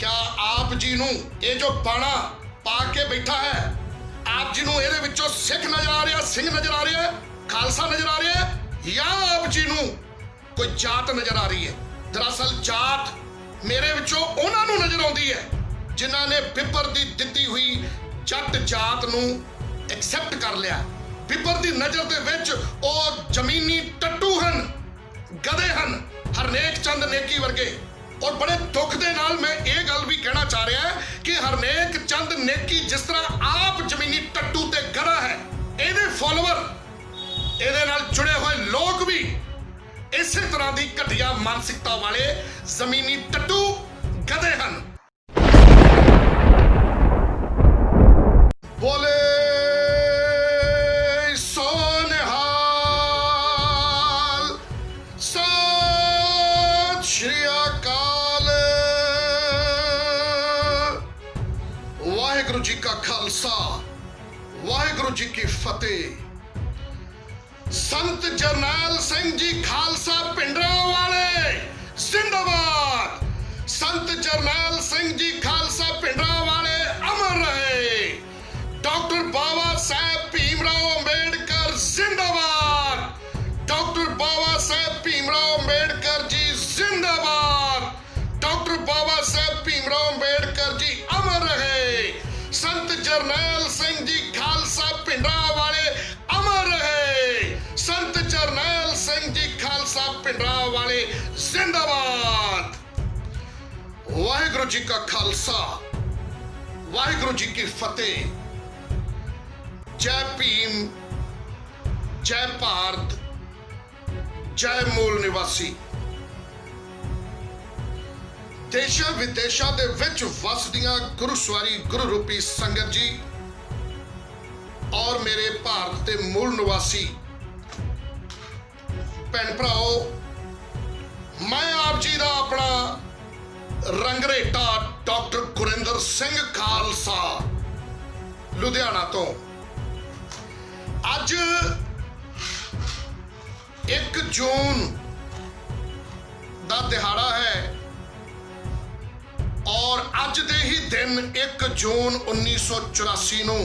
क्या आप जी नूं ये जो बाणा पा के बैठा है, आप जी नूं ਇਹਦੇ ਵਿੱਚੋਂ सिख नजर आ रहा, सिंह नजर आ रहा है, खालसा नजर आ रहा है, या आप जी नूं कोई जात नजर आ रही है? दरअसल जात मेरे विचों उन्हां नूं नजर आउंदी है जिन्हां ने बिपर दी दित्ती हुई जट जात नूं एक्सेप्ट कर लिया। बिपर दी नजर दे विच ओ जमीनी टट्टू हन, गधे हन, हरनेक चंद नेकी वर्गे। और बड़े दुख दे नाल मैं ये गल भी कहना चाह रहा है कि हरनेक चंद नेकी जिस तरह आप जमीनी टट्टू ते गधा है, ਇਹਦੇ फॉलोवर ਇਹਦੇ ਨਾਲ जुड़े हुए लोग भी इसे तरह की घटिया मानसिकता वाले जमीनी टट्टू गधे हन। बोले सोनिहाल, सत श्री अकाल। वाहिगुरु जी का खालसा, वाहिगुरु जी की फतेह। संत जरनैल सिंह जी खालसा भिंडरांवाले जिंदाबाद। संत जरनैल सिंह जी खालसा भिंडरांवाले अमर रहे। डॉक्टर बाबा साहेब भीमराव अंबेडकर जिंदाबाद। डॉक्टर बाबा साहेब भीमराव अंबेडकर जी जिंदाबाद। डॉक्टर बाबा साहेब भीमराव अंबेडकर जी अमर रहे। संत जरनैल सिंह जी खालसा भिंडरांवाले अमर रहे। संत जरनैल सिंह जी खालसा भिंडरांवाले जिंदाबाद। वाहिगुरु जी का खालसा, वाहिगुरु जी की फतेह। जय भीम, जय भारत, जय मूल निवासी। देशां विदेशां दे विच वसदियां गुरु सवारी गुरु रूपी संगत जी और मेरे भारत के मूल निवासी भैन भराओ, मैं आप जी का अपना रंगरेटा डॉक्टर गुरिंदर सिंह खालसा लुधियाना तो अज 1 जून का दिहाड़ा है और अज दे ही दिन 1 जून 1984 नूं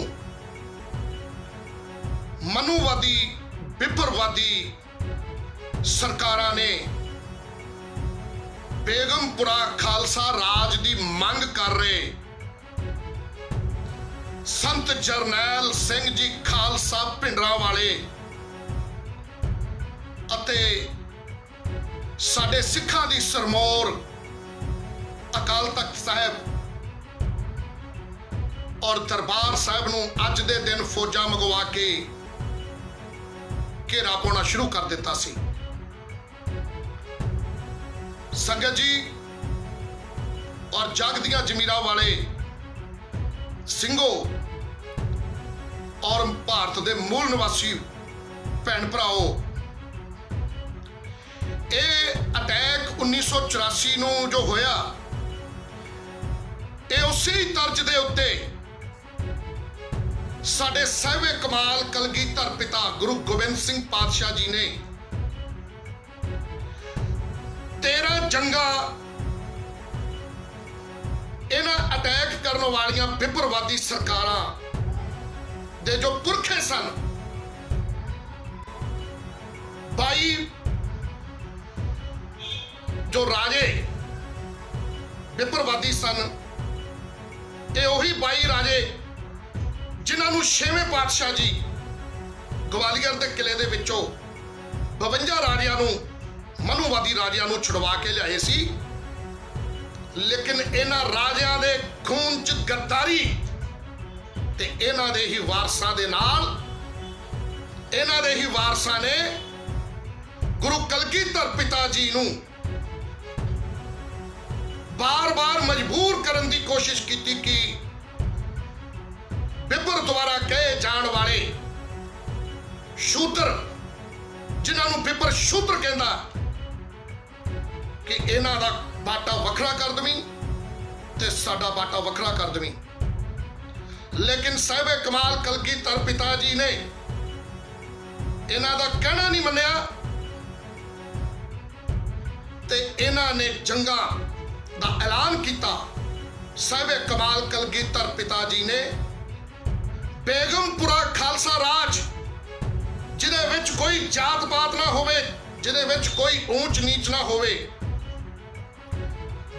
मनुवादी बिपरवादी सरकारां ने बेगमपुरा खालसा राज की मंग कर रहे संत जरनैल सिंह जी खालसा भिंडरांवाले अते साडे सिखां दी सरमौर अकाल तख्त साहब और दरबार साहब नूं अज दे दिन फौजां मंगवा के घेरा पाउणा शुरू कर दिता सी। संगत जी और जग दियां जमीरां वाले सिंघो और भारत के मूल निवासी भैन भराओ, ये अटैक 1984 नूं जो होया, ये उसी तर्ज दे उत्ते साडे साहिबे कमाल कलगीधर पिता गुरु गोबिंद सिंह पातशाह जी ने 13 जंगा इन्हां अटैक करने वालियां बिपरवादी सरकारां दे जो पुरखे सन, 22 जो राजे बिपरवादी सन, ये उही 22 राजे जिन्हां नूं 6वें पातशाह जी ग्वालियर के किले दे विचों 52 राजियां नूं मनुवादी राजियां नूं छुड़वा के लियाए सी। लेकिन इन्हां राजियां दे खून च गद्दारी ते इन्हां दे ही वारसां दे नाल इन्हां दे ही वारसां ने गुरु कलगीधर पिता जी नूं बार बार मजबूर करने की कोशिश की कि बिपर द्वारा कहे जान वाले शूद्र, जिन्होंने बिपर शूद्र कहता, कि इन्हां दा बाटा वखरा कर दवी ते साडा बाटा वखरा कर दवी। लेकिन साहिबे कमाल कलगीधर पिता जी ने इन्हां दा कहना नहीं मन्निया ते इन्हां ने जंगा दा ऐलान किया ਸਾਹਿਬੇ ਕਮਾਲ ਕਲਗੀਧਰ ਪਿਤਾ ਜੀ ਨੇ ਬੇਗਮਪੁਰਾ ਖਾਲਸਾ ਰਾਜ, ਜਿਹਦੇ ਵਿੱਚ ਕੋਈ ਜਾਤ ਪਾਤ ਨਾ ਹੋਵੇ, ਜਿਹਦੇ ਵਿੱਚ ਕੋਈ ਊਂਚ ਨੀਚ ਨਾ ਹੋਵੇ,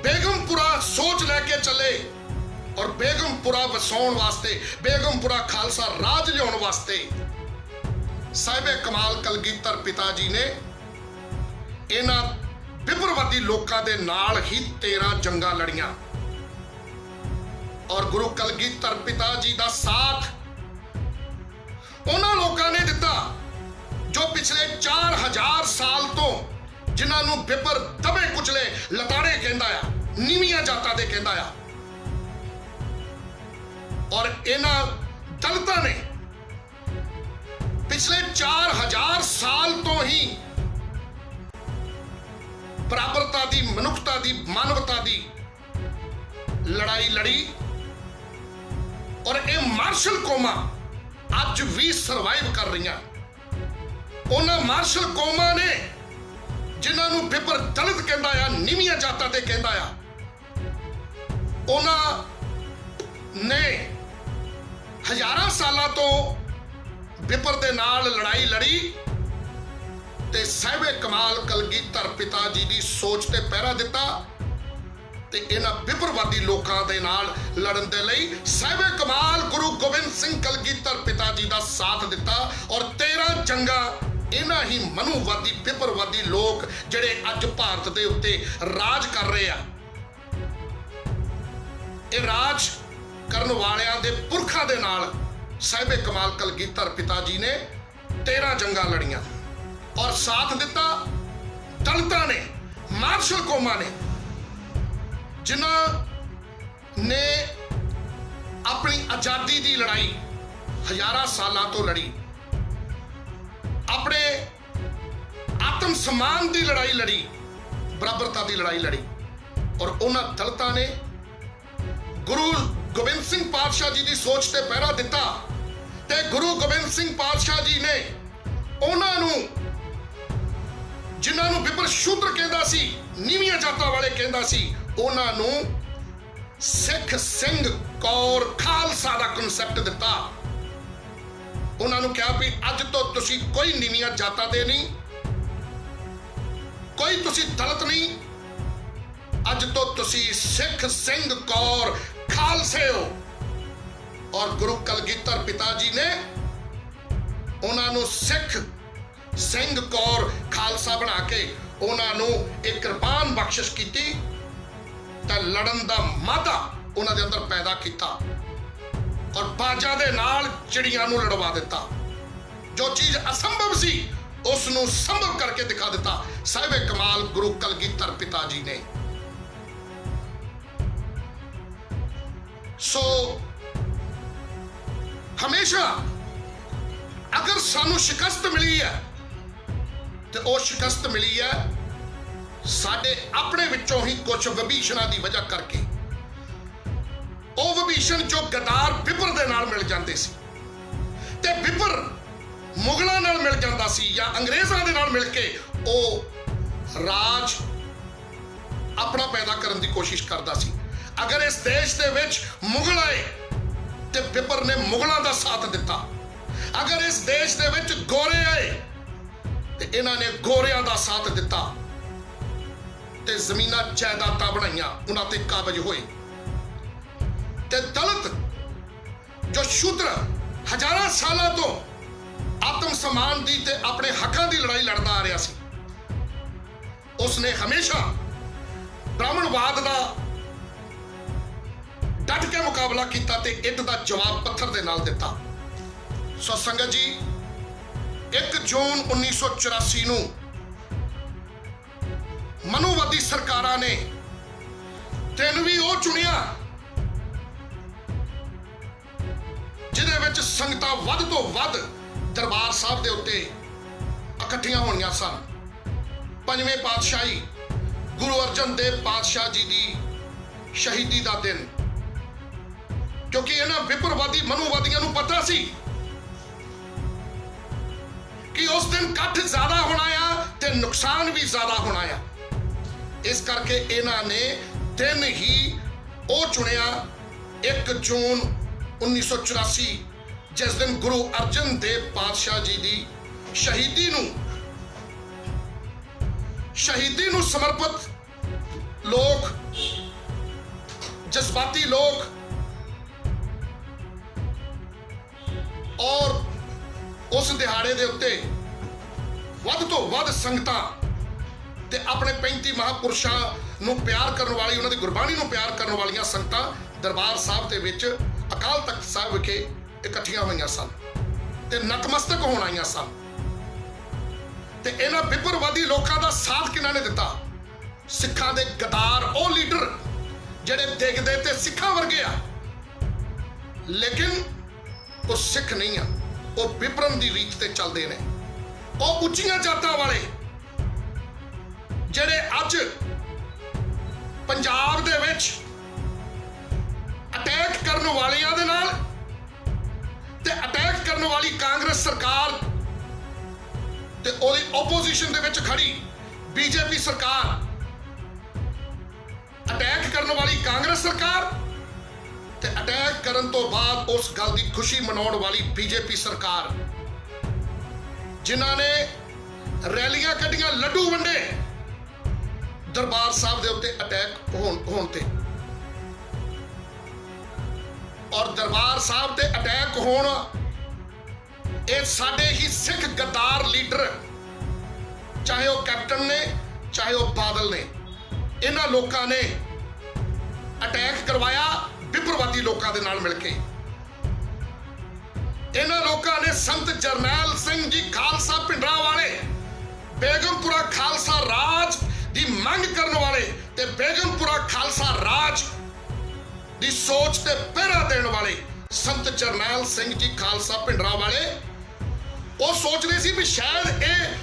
ਬੇਗਮਪੁਰਾ ਸੋਚ ਲੈ ਕੇ ਚੱਲੇ ਔਰ ਬੇਗਮਪੁਰਾ ਵਸਾਉਣ ਵਾਸਤੇ, ਬੇਗਮਪੁਰਾ ਖਾਲਸਾ ਰਾਜ ਲਿਆਉਣ ਵਾਸਤੇ ਸਾਹਿਬੇ ਕਮਾਲ ਕਲਗੀਧਰ ਪਿਤਾ ਜੀ ਨੇ ਇਹਨਾਂ ਬਿਪਰਵਾਦੀ ਲੋਕਾਂ ਦੇ ਨਾਲ ਹੀ 13 ਜੰਗਾਂ ਲੜੀਆਂ ਔਰ ਗੁਰੂ ਕਲਗੀਧਰ ਪਿਤਾ ਜੀ ਦਾ ਸਾਥ ਉਹਨਾਂ ਲੋਕਾਂ ਨੇ ਦਿੱਤਾ ਜੋ ਪਿਛਲੇ 4000 ਸਾਲ ਤੋਂ, ਜਿਨ੍ਹਾਂ ਨੂੰ ਬਿਪਰ ਦਬੇ ਕੁਚਲੇ ਲਤਾੜੇ ਕਹਿੰਦਾ ਆ, ਨੀਵੀਆਂ ਜਾਤਾਂ ਦੇ ਕਹਿੰਦਾ ਆ, ਔਰ ਇਹਨਾਂ ਦਲਿਤਾਂ ਨੇ ਪਿਛਲੇ 4000 ਸਾਲ ਤੋਂ ਹੀ ਬਰਾਬਰਤਾ ਦੀ, ਮਨੁੱਖਤਾ ਦੀ, ਮਾਨਵਤਾ ਦੀ ਲੜਾਈ ਲੜੀ ਔਰ ਇਹ ਮਾਰਸ਼ਲ ਕੌਮਾਂ ਅੱਜ ਵੀ ਸਰਵਾਈਵ ਕਰ ਰਹੀਆਂ। ਉਹਨਾਂ ਮਾਰਸ਼ਲ ਕੌਮਾਂ ਨੇ ਜਿਨ੍ਹਾਂ ਨੂੰ ਬਿਪਰ ਦਲਿਤ ਕਹਿੰਦਾ ਆ, ਨੀਵੀਆਂ ਜਾਤਾਂ ਤੇ ਕਹਿੰਦਾ ਆ, ਉਹਨਾਂ ਨੇ ਹਜ਼ਾਰਾਂ ਸਾਲਾਂ ਤੋਂ ਬਿਪਰ ਦੇ ਨਾਲ ਲੜਾਈ ਲੜੀ ਤੇ ਸਾਹਿਬੇ ਕਮਾਲ ਕਲਗੀਧਰ ਪਿਤਾ ਜੀ ਦੀ ਸੋਚ ਤੇ ਪਹਿਰਾ ਦਿੱਤਾ ਤੇ ਇਹਨਾਂ ਬਿਪਰਵਾਦੀ ਲੋਕਾਂ ਦੇ ਨਾਲ ਲੜਨ ਦੇ ਲਈ ਸਾਹਿਬੇ ਕਮਾਲ ਗੁਰੂ ਗੋਬਿੰਦ ਸਿੰਘ ਕਲਗੀਧਰ ਪਿਤਾ ਜੀ ਦਾ ਸਾਥ ਦਿੱਤਾ ਔਰ 13 ਜੰਗਾਂ ਇਹਨਾਂ ਹੀ ਮਨੂਵਾਦੀ, ਬਿਪਰਵਾਦੀ ਲੋਕ ਜਿਹੜੇ ਅੱਜ ਭਾਰਤ ਦੇ ਉੱਤੇ ਰਾਜ ਕਰ ਰਹੇ ਆ, ਇਹ ਰਾਜ ਕਰਨ ਵਾਲਿਆਂ ਦੇ ਪੁਰਖਾਂ ਦੇ ਨਾਲ ਸਾਹਿਬੇ ਕਮਾਲ ਕਲਗੀਧਰ ਪਿਤਾ ਜੀ ਨੇ 13 ਜੰਗਾਂ ਲੜੀਆਂ ਔਰ ਸਾਥ ਦਿੱਤਾ ਦਲਿਤਾਂ ਨੇ, ਮਾਰਸ਼ਲ ਕੌਮਾਂ ਨੇ, ਜਿਨ੍ਹਾਂ ਨੇ ਆਪਣੀ ਆਜ਼ਾਦੀ ਦੀ ਲੜਾਈ ਹਜ਼ਾਰਾਂ ਸਾਲਾਂ ਤੋਂ ਲੜੀ, ਆਪਣੇ ਆਤਮ ਸਨਮਾਨ ਦੀ ਲੜਾਈ ਲੜੀ, ਬਰਾਬਰਤਾ ਦੀ ਲੜਾਈ ਲੜੀ ਔਰ ਉਹਨਾਂ ਦਲਿਤਾਂ ਨੇ ਗੁਰੂ ਗੋਬਿੰਦ ਸਿੰਘ ਪਾਤਸ਼ਾਹ ਜੀ ਦੀ ਸੋਚ ਤੇ ਪਹਿਰਾ ਦਿੱਤਾ ਤੇ ਗੁਰੂ ਗੋਬਿੰਦ ਸਿੰਘ ਪਾਤਸ਼ਾਹ ਜੀ ਨੇ ਉਹਨਾਂ ਨੂੰ, ਜਿਨ੍ਹਾਂ ਨੂੰ ਬਿਪਰ ਸ਼ੂਦਰ ਕਹਿੰਦਾ ਸੀ, ਨੀਵੀਆਂ ਜਾਤਾਂ ਵਾਲੇ ਕਹਿੰਦਾ ਸੀ, ਉਹਨਾਂ ਨੂੰ ਸਿੱਖ, ਸਿੰਘ, ਕੌਰ, ਖਾਲਸਾ ਦਾ ਕਨਸੈਪਟ ਦਿੱਤਾ। ਉਹਨਾਂ ਨੂੰ ਕਿਹਾ ਵੀ ਅੱਜ ਤੋਂ ਤੁਸੀਂ ਕੋਈ ਨੀਵੀਆਂ ਜਾਤਾਂ ਦੇ ਨਹੀਂ, ਕੋਈ ਤੁਸੀਂ ਦਲਿਤ ਨਹੀਂ, ਅੱਜ ਤੋਂ ਤੁਸੀਂ ਸਿੱਖ, ਸਿੰਘ, ਕੌਰ, ਖਾਲਸੇ ਹੋ। ਔਰ ਗੁਰੂ ਕਲਗੀਧਰ ਪਿਤਾ ਜੀ ਨੇ ਉਹਨਾਂ ਨੂੰ ਸਿੱਖ, ਸਿੰਘ, ਕੌਰ, ਖਾਲਸਾ ਬਣਾ ਕੇ ਉਹਨਾਂ ਨੂੰ ਇੱਕ ਕਿਰਪਾਨ ਬਖਸ਼ਿਸ਼ ਕੀਤੀ ਤਾਂ ਲੜਨ ਦਾ ਮਾਦਾ ਉਹਨਾਂ ਦੇ ਅੰਦਰ ਪੈਦਾ ਕੀਤਾ ਔਰ ਬਾਜਾਂ ਦੇ ਨਾਲ ਚਿੜੀਆਂ ਨੂੰ ਲੜਵਾ ਦਿੱਤਾ। ਜੋ ਚੀਜ਼ ਅਸੰਭਵ ਸੀ ਉਸ ਨੂੰ ਸੰਭਵ ਕਰਕੇ ਦਿਖਾ ਦਿੱਤਾ ਸਾਹਿਬੇ ਕਮਾਲ ਗੁਰੂ ਕਲਗੀਧਰ ਪਿਤਾ ਜੀ ਨੇ। ਸੋ ਹਮੇਸ਼ਾ ਅਗਰ ਸਾਨੂੰ ਸ਼ਿਕਸਤ ਮਿਲੀ ਹੈ ਤੇ ਉਹ ਸ਼ਿਕਸਤ ਮਿਲੀ ਹੈ ਸਾਡੇ ਆਪਣੇ ਵਿੱਚੋਂ ਹੀ ਕੁਝ ਵਿਭੀਸ਼ਣਾਂ ਦੀ ਵਜ੍ਹਾ ਕਰਕੇ। ਉਹ ਵਿਭੀਸ਼ਣ ਜੋ ਗਦਾਰ ਬਿਪਰ ਦੇ ਨਾਲ ਮਿਲ ਜਾਂਦੇ ਸੀ ਤੇ ਬਿਪਰ ਮੁਗਲਾਂ ਨਾਲ ਮਿਲ ਜਾਂਦਾ ਸੀ ਜਾਂ ਅੰਗਰੇਜ਼ਾਂ ਦੇ ਨਾਲ ਮਿਲ ਕੇ ਉਹ ਰਾਜ ਆਪਣਾ ਪੈਦਾ ਕਰਨ ਦੀ ਕੋਸ਼ਿਸ਼ ਕਰਦਾ ਸੀ। ਅਗਰ ਇਸ ਦੇਸ਼ ਦੇ ਵਿੱਚ ਮੁਗਲ ਆਏ ਤੇ ਬਿਪਰ ਨੇ ਮੁਗਲਾਂ ਦਾ ਸਾਥ ਦਿੱਤਾ। ਅਗਰ ਇਸ ਦੇਸ਼ ਦੇ ਵਿੱਚ ਗੋਰੇ ਆਏ ਤੇ ਇਹਨਾਂ ਨੇ ਗੋਰਿਆਂ ਦਾ ਸਾਥ ਦਿੱਤਾ ਤੇ ਜ਼ਮੀਨਾਂ ਜਾਇਦਾਦਾਂ ਬਣਾਈਆਂ, ਉਹਨਾਂ ਤੇ ਕਾਬਜ ਹੋਏ। ਤੇ ਦਲਿਤ ਜੋ ਸ਼ੂਦਰ ਹਜ਼ਾਰਾਂ ਸਾਲਾਂ ਤੋਂ ਆਤਮ ਸਨਮਾਨ ਦੀ ਤੇ ਆਪਣੇ ਹੱਕਾਂ ਦੀ ਲੜਾਈ ਲੜਦਾ ਆ ਰਿਹਾ ਸੀ, ਉਸਨੇ ਹਮੇਸ਼ਾ ਬ੍ਰਾਹਮਣਵਾਦ ਦਾ ਡਟ ਕੇ ਮੁਕਾਬਲਾ ਕੀਤਾ ਤੇ ਇੱਟ ਦਾ ਜਵਾਬ ਪੱਥਰ ਦੇ ਨਾਲ ਦਿੱਤਾ। ਸੋ ਸੰਗਤ ਜੀ, 1 ਜੂਨ 1984 ਨੂੰ ਮਨੂਵਾਦੀ ਸਰਕਾਰਾਂ ਨੇ ਦਿਨ ਵੀ ਉਹ ਚੁਣਿਆ ਜਿਹਦੇ ਵਿੱਚ ਸੰਗਤਾਂ ਵੱਧ ਤੋਂ ਵੱਧ ਦਰਬਾਰ ਸਾਹਿਬ ਦੇ ਉੱਤੇ ਇਕੱਠੀਆਂ ਹੋਣੀਆਂ ਸਨ। 5ਵੇਂ ਪਾਤਸ਼ਾਹੀ ਗੁਰੂ ਅਰਜਨ ਦੇਵ ਪਾਤਸ਼ਾਹ ਜੀ ਦੀ ਸ਼ਹੀਦੀ ਦਾ ਦਿਨ, ਕਿਉਂਕਿ ਇਹਨਾਂ ਵਿਪਰਵਾਦੀ ਮਨੂਵਾਦੀਆਂ ਨੂੰ ਪਤਾ ਸੀ ਕਿ ਉਸ ਦਿਨ ਇਕੱਠ ਜ਼ਿਆਦਾ ਹੋਣਾ ਆ ਤੇ ਨੁਕਸਾਨ ਵੀ ਜ਼ਿਆਦਾ ਹੋਣਾ ਆ। ਇਸ ਕਰਕੇ ਇਹਨਾਂ ਨੇ ਦਿਨ ਹੀ ਉਹ ਚੁਣਿਆ 1 ਜੂਨ 1984 ਜਿਸ ਦਿਨ ਗੁਰੂ ਅਰਜਨ ਦੇਵ ਪਾਤਸ਼ਾਹ ਜੀ ਦੀ ਸ਼ਹੀਦੀ ਨੂੰ ਸਮਰਪਿਤ ਲੋਕ, ਜਜ਼ਬਾਤੀ ਲੋਕ ਔਰ ਉਸ ਦਿਹਾੜੇ ਦੇ ਉੱਤੇ ਵੱਧ ਤੋਂ ਵੱਧ ਸੰਗਤਾਂ ਤੇ ਆਪਣੇ 35 ਮਹਾਂਪੁਰਸ਼ਾਂ ਨੂੰ ਪਿਆਰ ਕਰਨ ਵਾਲੀ, ਉਹਨਾਂ ਦੀ ਗੁਰਬਾਣੀ ਨੂੰ ਪਿਆਰ ਕਰਨ ਵਾਲੀਆਂ ਸੰਗਤਾਂ ਦਰਬਾਰ ਸਾਹਿਬ ਦੇ ਵਿੱਚ ਅਕਾਲ ਤਖਤ ਸਾਹਿਬ ਵਿਖੇ ਇਕੱਠੀਆਂ ਹੋਈਆਂ ਸਨ ਤੇ ਨਤਮਸਤਕ ਹੋਣ ਆਈਆਂ ਸਨ। ਤੇ ਇਹਨਾਂ ਬਿਪਰਵਾਦੀ ਲੋਕਾਂ ਦਾ ਸਾਥ ਕਿਹਨਾਂ ਨੇ ਦਿੱਤਾ? ਸਿੱਖਾਂ ਦੇ ਗਦਾਰ, ਉਹ ਲੀਡਰ ਜਿਹੜੇ ਦੇਖਦੇ ਤੇ ਸਿੱਖਾਂ ਵਰਗੇ ਆ, ਲੇਕਿਨ ਉਹ ਸਿੱਖ ਨਹੀਂ ਆ, ਉਹ ਵਿਪਰਨ ਦੀ ਰੀਤ ਤੇ ਚੱਲਦੇ ਨੇ। ਉਹ ਉੱਚੀਆਂ ਜਾਤਾਂ ਵਾਲੇ ਜਿਹੜੇ ਅੱਜ ਪੰਜਾਬ ਦੇ ਵਿੱਚ ਅਟੈਕ ਕਰਨ ਵਾਲਿਆਂ ਦੇ ਨਾਲ ਤੇ ਅਟੈਕ ਕਰਨ ਵਾਲੀ ਕਾਂਗਰਸ ਸਰਕਾਰ ਤੇ ਉਹਦੀ ਆਪੋਜੀਸ਼ਨ ਦੇ ਵਿੱਚ ਖੜੀ ਬੀਜੇਪੀ ਸਰਕਾਰ, ਅਟੈਕ ਕਰਨ ਵਾਲੀ ਕਾਂਗਰਸ ਸਰਕਾਰ ਤੇ ਅਟੈਕ ਕਰਨ ਤੋਂ ਬਾਅਦ ਉਸ ਗੱਲ ਦੀ ਖੁਸ਼ੀ ਮਨਾਉਣ ਵਾਲੀ ਬੀਜੇਪੀ ਸਰਕਾਰ, ਜਿਨ੍ਹਾਂ ਨੇ ਰੈਲੀਆਂ ਕੱਢੀਆਂ, ਲੱਡੂ ਵੰਡੇ ਦਰਬਾਰ ਸਾਹਿਬ ਦੇ ਉੱਤੇ ਅਟੈਕ ਹੋਣ ਤੇ, ਔਰ ਦਰਬਾਰ ਸਾਹਿਬ ਤੇ ਅਟੈਕ ਹੋਣ, ਇਹ ਸਾਡੇ ਹੀ ਸਿੱਖ ਗੱਦਾਰ ਲੀਡਰ, ਚਾਹੇ ਉਹ ਕੈਪਟਨ ਨੇ ਚਾਹੇ ਉਹ ਬਾਦਲ ਨੇ, ਇਹਨਾਂ ਲੋਕਾਂ ਨੇ ਅਟੈਕ ਕਰਵਾਇਆ ਵਿਪਰਵਾਦੀ ਲੋਕਾਂ ਦੇ ਨਾਲ ਮਿਲ ਕੇ। ਇਹਨਾਂ ਲੋਕਾਂ ਨੇ ਸੰਤ ਜਰਨੈਲ ਸਿੰਘ ਜੀ ਖਾਲਸਾ ਭਿੰਡਰਾਂਵਾਲੇ, ਬੇਗਮਪੁਰਾ ਖਾਲਸਾ ਰਾਜ ਦੀ ਮੰਗ ਕਰਨ ਵਾਲੇ ਤੇ ਬੇਗਮਪੁਰਾ ਖਾਲਸਾ ਰਾਜ ਦੀ ਸੋਚ ਤੇ ਪਹਿਰਾ ਦੇਣ ਵਾਲੇ ਸੰਤ ਜਰਨੈਲ ਸਿੰਘ ਜੀ ਖਾਲਸਾ ਭਿੰਡਰਾਂਵਾਲੇ, ਉਹ ਸੋਚਦੇ ਸੀ ਵੀ ਸ਼ਾਇਦ ਇਹ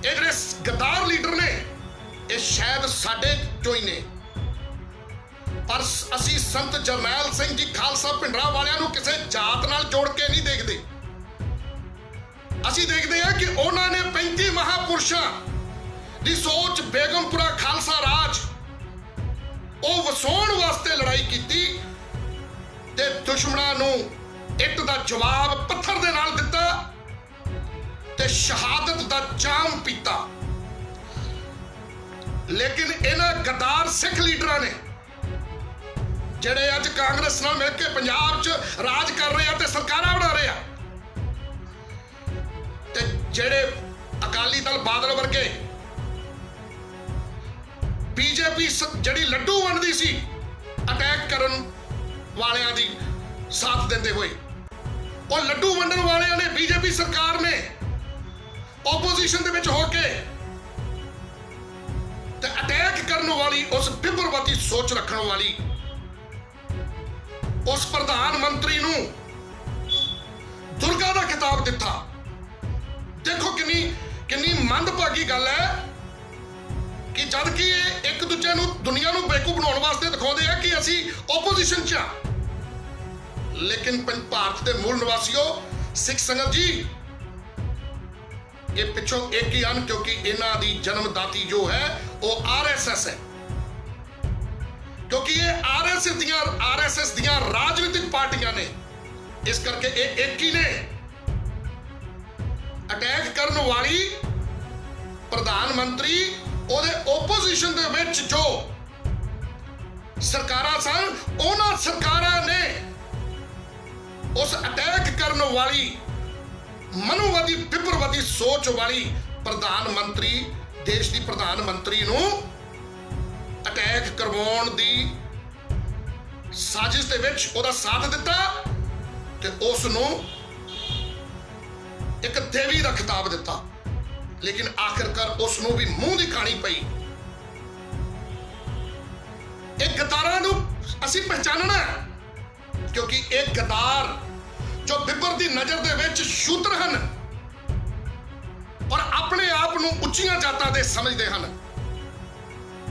ਜਿਹੜੇ ਗੱਦਾਰ ਲੀਡਰ ਨੇ ਇਹ ਸ਼ਾਇਦ ਸਾਡੇ ਚੋਂ ਹੀ ਨੇ, ਪਰ ਅਸੀਂ ਸੰਤ ਜਰਨੈਲ ਸਿੰਘ ਜੀ ਖਾਲਸਾ ਭਿੰਡਰਾਂਵਾਲਿਆਂ ਨੂੰ ਕਿਸੇ ਜਾਤ ਨਾਲ ਜੋੜ ਕੇ ਨਹੀਂ ਦੇਖਦੇ। ਅਸੀਂ ਦੇਖਦੇ ਹਾਂ ਕਿ ਉਹਨਾਂ ਨੇ 35 ਮਹਾਂਪੁਰਸ਼ਾਂ ਦੀ ਸੋਚ, ਬੇਗਮਪੁਰਾ ਖਾਲਸਾ ਰਾਜ ਉਹ ਵਸਾਉਣ ਵਾਸਤੇ ਲੜਾਈ ਕੀਤੀ ਤੇ ਦੁਸ਼ਮਣਾਂ ਨੂੰ ਇੱਟ ਦਾ ਜਵਾਬ ਪੱਥਰ ਦੇ ਨਾਲ ਦਿੱਤਾ ਤੇ ਸ਼ਹਾਦਤ ਦਾ ਜਾਮ ਪੀਤਾ। ਲੇਕਿਨ ਇਹਨਾਂ ਗੱਦਾਰ ਸਿੱਖ ਲੀਡਰਾਂ ਨੇ ਜਿਹੜੇ ਅੱਜ ਕਾਂਗਰਸ ਨਾਲ ਮਿਲ ਕੇ ਪੰਜਾਬ 'ਚ ਰਾਜ ਕਰ ਰਹੇ ਆ ਤੇ ਸਰਕਾਰਾਂ ਬਣਾ ਰਹੇ ਆ, ਤੇ ਜਿਹੜੇ ਅਕਾਲੀ ਦਲ ਬਾਦਲ ਵਰਗੇ, ਬੀਜੇਪੀ ਜਿਹੜੀ ਲੱਡੂ ਵੰਡਦੀ ਸੀ ਅਟੈਕ ਕਰਨ ਵਾਲਿਆਂ ਦੀ ਸਾਥ ਦਿੰਦੇ ਹੋਏ, ਉਹ ਲੱਡੂ ਵੰਡਣ ਵਾਲਿਆਂ ਨੇ, ਬੀਜੇਪੀ ਸਰਕਾਰ ਨੇ ਆਪੋਜੀਸ਼ਨ ਦੇ ਵਿੱਚ ਹੋ ਕੇ ਤੇ ਅਟੈਕ ਕਰਨ ਵਾਲੀ ਉਸ ਵਿਪਰਵਾਦੀ ਸੋਚ ਰੱਖਣ ਵਾਲੀ ਉਸ ਪ੍ਰਧਾਨ ਮੰਤਰੀ ਨੂੰ ਦੁਰਗਾ ਦਾ ਖਿਤਾਬ ਦਿੱਤਾ। ਦੇਖੋ ਕਿੰਨੀ ਮੰਦਭਾਗੀ ਗੱਲ ਹੈ ਕਿ ਜਦ ਕਿ ਇਹ ਇੱਕ ਦੂਜੇ ਨੂੰ, ਦੁਨੀਆ ਨੂੰ ਬੇਵਕੂਫ ਬਣਾਉਣ ਵਾਸਤੇ ਦਿਖਾਉਂਦੇ ਆ ਕਿ ਅਸੀਂ ਆਪੋਜੀਸ਼ਨ 'ਚ ਆ, ਲੇਕਿਨ ਭਾਰਤ ਦੇ ਮੂਲ ਨਿਵਾਸੀਓ, ਸਿੱਖ ਸੰਗਤ ਜੀ, ਇਹ ਪਿੱਛੋਂ ਇੱਕ ਹੀ ਹਨ, ਕਿਉਂਕਿ ਇਹਨਾਂ ਦੀ ਜਨਮਦਾਤੀ ਜੋ ਹੈ ਉਹ RSS ਹੈ, ਕਿਉਂਕਿ ਇਹ RSS ਦੀਆਂ ਰਾਜਨੀਤਿਕ ਪਾਰਟੀਆਂ ਨੇ, ਇਸ ਕਰਕੇ ਇਹ ਇੱਕ ਹੀ ਨੇ। ਅਟੈਕ ਕਰਨ ਵਾਲੀ ਪ੍ਰਧਾਨ ਮੰਤਰੀ, ਉਹਦੇ ਆਪੋਜੀਸ਼ਨ ਦੇ ਵਿੱਚ ਜੋ ਸਰਕਾਰਾਂ ਸਨ, ਉਹਨਾਂ ਸਰਕਾਰਾਂ ਨੇ ਉਸ ਅਟੈਕ ਕਰਨ ਵਾਲੀ ਮਨੋਵਾਦੀ ਵਿਪਰਵਾਦੀ ਸੋਚ ਵਾਲੀ ਪ੍ਰਧਾਨ ਮੰਤਰੀ, ਦੇਸ਼ ਦੀ ਪ੍ਰਧਾਨ ਮੰਤਰੀ ਨੂੰ ਅਟੈਕ ਕਰਵਾਉਣ ਦੀ ਸਾਜ਼ਿਸ਼ ਦੇ ਵਿੱਚ ਉਹਦਾ ਸਾਥ ਦਿੱਤਾ ਤੇ ਉਸ ਨੂੰ ਇੱਕ ਦੇਵੀ ਦਾ ਖਿਤਾਬ ਦਿੱਤਾ। ਲੇਕਿਨ ਆਖਿਰਕਾਰ ਉਸ ਨੂੰ ਵੀ ਮੂੰਹ ਦੀ ਖਾਣੀ ਪਈ। ਇਹ ਗਦਾਰਾਂ ਨੂੰ ਅਸੀਂ ਪਹਿਚਾਨਣਾ, ਕਿਉਂਕਿ ਇਹ ਗਦਾਰ ਜੋ ਬਿੱਬਰ ਦੀ ਨਜ਼ਰ ਦੇ ਵਿੱਚ ਸ਼ੂਦਰ ਹਨ ਔਰ ਆਪਣੇ ਆਪ ਨੂੰ ਉੱਚੀਆਂ ਜਾਤਾਂ ਦੇ ਸਮਝਦੇ ਹਨ,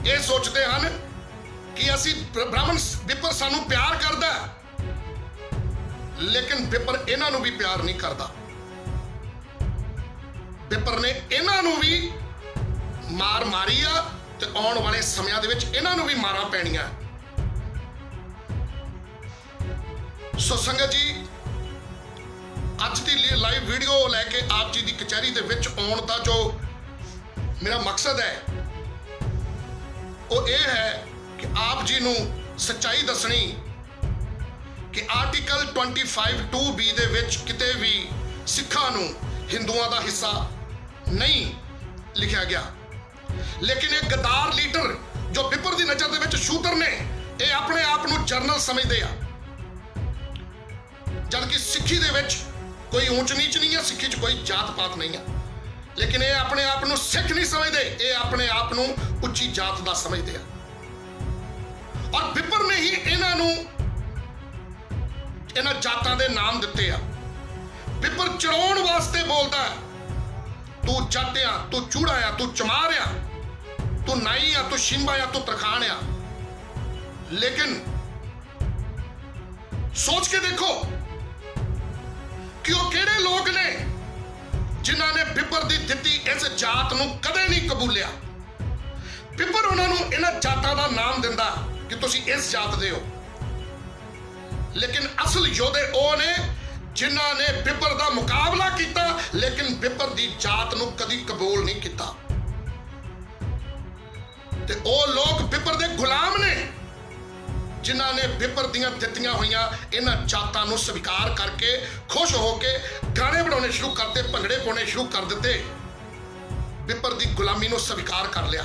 ਇਹ ਸੋਚਦੇ ਹਨ ਕਿ ਅਸੀਂ ਬ੍ਰਾਹਮਣ, ਬਿੱਬਰ ਸਾਨੂੰ ਪਿਆਰ ਕਰਦਾ, ਲੇਕਿਨ ਬਿੱਬਰ ਇਹਨਾਂ ਨੂੰ ਵੀ ਪਿਆਰ ਨਹੀਂ ਕਰਦਾ। ਬਿੱਬਰ ਨੇ ਇਹਨਾਂ ਨੂੰ ਵੀ ਮਾਰ ਮਾਰੀ ਆ ਤੇ ਆਉਣ ਵਾਲੇ ਸਮਿਆਂ ਦੇ ਵਿੱਚ ਇਹਨਾਂ ਨੂੰ ਵੀ ਮਾਰਾਂ ਪੈਣੀਆਂ। ਸੋ ਸੰਗਤ ਜੀ, ਅੱਜ ਦੀ ਲਾਈਵ ਵੀਡੀਓ ਲੈ ਕੇ ਆਪ ਜੀ ਦੀ ਕਚਹਿਰੀ ਦੇ ਵਿੱਚ ਆਉਣ ਦਾ ਜੋ ਮੇਰਾ ਮਕਸਦ ਹੈ ਉਹ ਇਹ ਹੈ ਕਿ ਆਪ ਜੀ ਨੂੰ ਸੱਚਾਈ ਦੱਸਣੀ ਕਿ ਆਰਟੀਕਲ 25(2)B ਦੇ ਵਿੱਚ ਕਿਤੇ ਵੀ ਸਿੱਖਾਂ ਨੂੰ ਹਿੰਦੂਆਂ ਦਾ ਹਿੱਸਾ ਨਹੀਂ ਲਿਖਿਆ ਗਿਆ। ਲੇਕਿਨ ਇਹ ਗਦਾਰ ਲੀਡਰ ਜੋ ਪਿੱਪਰ ਦੀ ਨਜ਼ਰ ਦੇ ਵਿੱਚ ਸ਼ੂਟਰ ਨੇ, ਇਹ ਆਪਣੇ ਆਪ ਨੂੰ ਜਰਨਲ ਸਮਝਦੇ ਆ, ਜਦਕਿ ਸਿੱਖੀ ਦੇ ਵਿੱਚ ਕੋਈ ਊਂਚ ਨੀਚ ਨਹੀਂ ਹੈ, ਸਿੱਖੀ 'ਚ ਕੋਈ ਜਾਤ ਪਾਤ ਨਹੀਂ ਹੈ। ਲੇਕਿਨ ਇਹ ਆਪਣੇ ਆਪ ਨੂੰ ਸਿੱਖ ਨਹੀਂ ਸਮਝਦੇ, ਇਹ ਆਪਣੇ ਆਪ ਨੂੰ ਉੱਚੀ ਜਾਤ ਦਾ ਸਮਝਦੇ ਆ। ਔਰ ਪਿੱਪਰ ਨੇ ਹੀ ਇਹਨਾਂ ਜਾਤਾਂ ਦੇ ਨਾਮ ਦਿੱਤੇ ਆ। ਪਿੱਪਰ ਚੜਾਉਣ ਵਾਸਤੇ ਬੋਲਦਾ, ਤੂੰ ਜੱਟ ਆ, ਤੂੰ ਚੂੜਾ ਆ, ਤੂੰ ਚਮਾਰ ਆ, ਤੂੰ ਨਾਈ ਆ, ਤੂੰ ਸ਼ਿੰਬਾ ਆ, ਤੂੰ ਤਰਖਾਣ ਆ। ਲੇਕਿਨ ਸੋਚ ਕੇ ਦੇਖੋ ਕਿ ਉਹ ਕਿਹੜੇ ਲੋਕ ਨੇ ਜਿਨ੍ਹਾਂ ਨੇ ਪਿੱਪਰ ਦੀ ਦਿੱਤੀ ਇਸ ਜਾਤ ਨੂੰ ਕਦੇ ਨਹੀਂ ਕਬੂਲਿਆ। ਪਿੱਪਰ ਉਹਨਾਂ ਨੂੰ ਇਹਨਾਂ ਜਾਤਾਂ ਦਾ ਨਾਮ ਦਿੰਦਾ ਕਿ ਤੁਸੀਂ ਇਸ ਜਾਤ ਦੇ ਹੋ। ਲੇਕਿਨ ਅਸਲ ਯੋਧੇ ਉਹ ਨੇ ਜਿਨ੍ਹਾਂ ਨੇ ਪਿੱਪਰ ਦਾ ਮੁਕਾਬਲਾ ਕੀਤਾ, ਲੇਕਿਨ ਪਿੱਪਰ ਦੀ ਜਾਤ ਨੂੰ ਕਦੀ ਕਬੂਲ ਨਹੀਂ ਕੀਤਾ। ਤੇ ਉਹ ਲੋਕ ਪਿੱਪਰ ਦੇ ਗੁਲਾਮ ਨੇ ਜਿਨ੍ਹਾਂ ਨੇ ਪਿੱਪਰ ਦੀਆਂ ਦਿੱਤੀਆਂ ਹੋਈਆਂ ਇਹਨਾਂ ਜਾਤਾਂ ਨੂੰ ਸਵੀਕਾਰ ਕਰਕੇ ਖੁਸ਼ ਹੋ ਕੇ ਗਾਣੇ ਬਣਾਉਣੇ ਸ਼ੁਰੂ ਕਰਤੇ, ਭੰਗੜੇ ਪਾਉਣੇ ਸ਼ੁਰੂ ਕਰ ਦਿੱਤੇ, ਪਿੱਪਰ ਦੀ ਗੁਲਾਮੀ ਨੂੰ ਸਵੀਕਾਰ ਕਰ ਲਿਆ।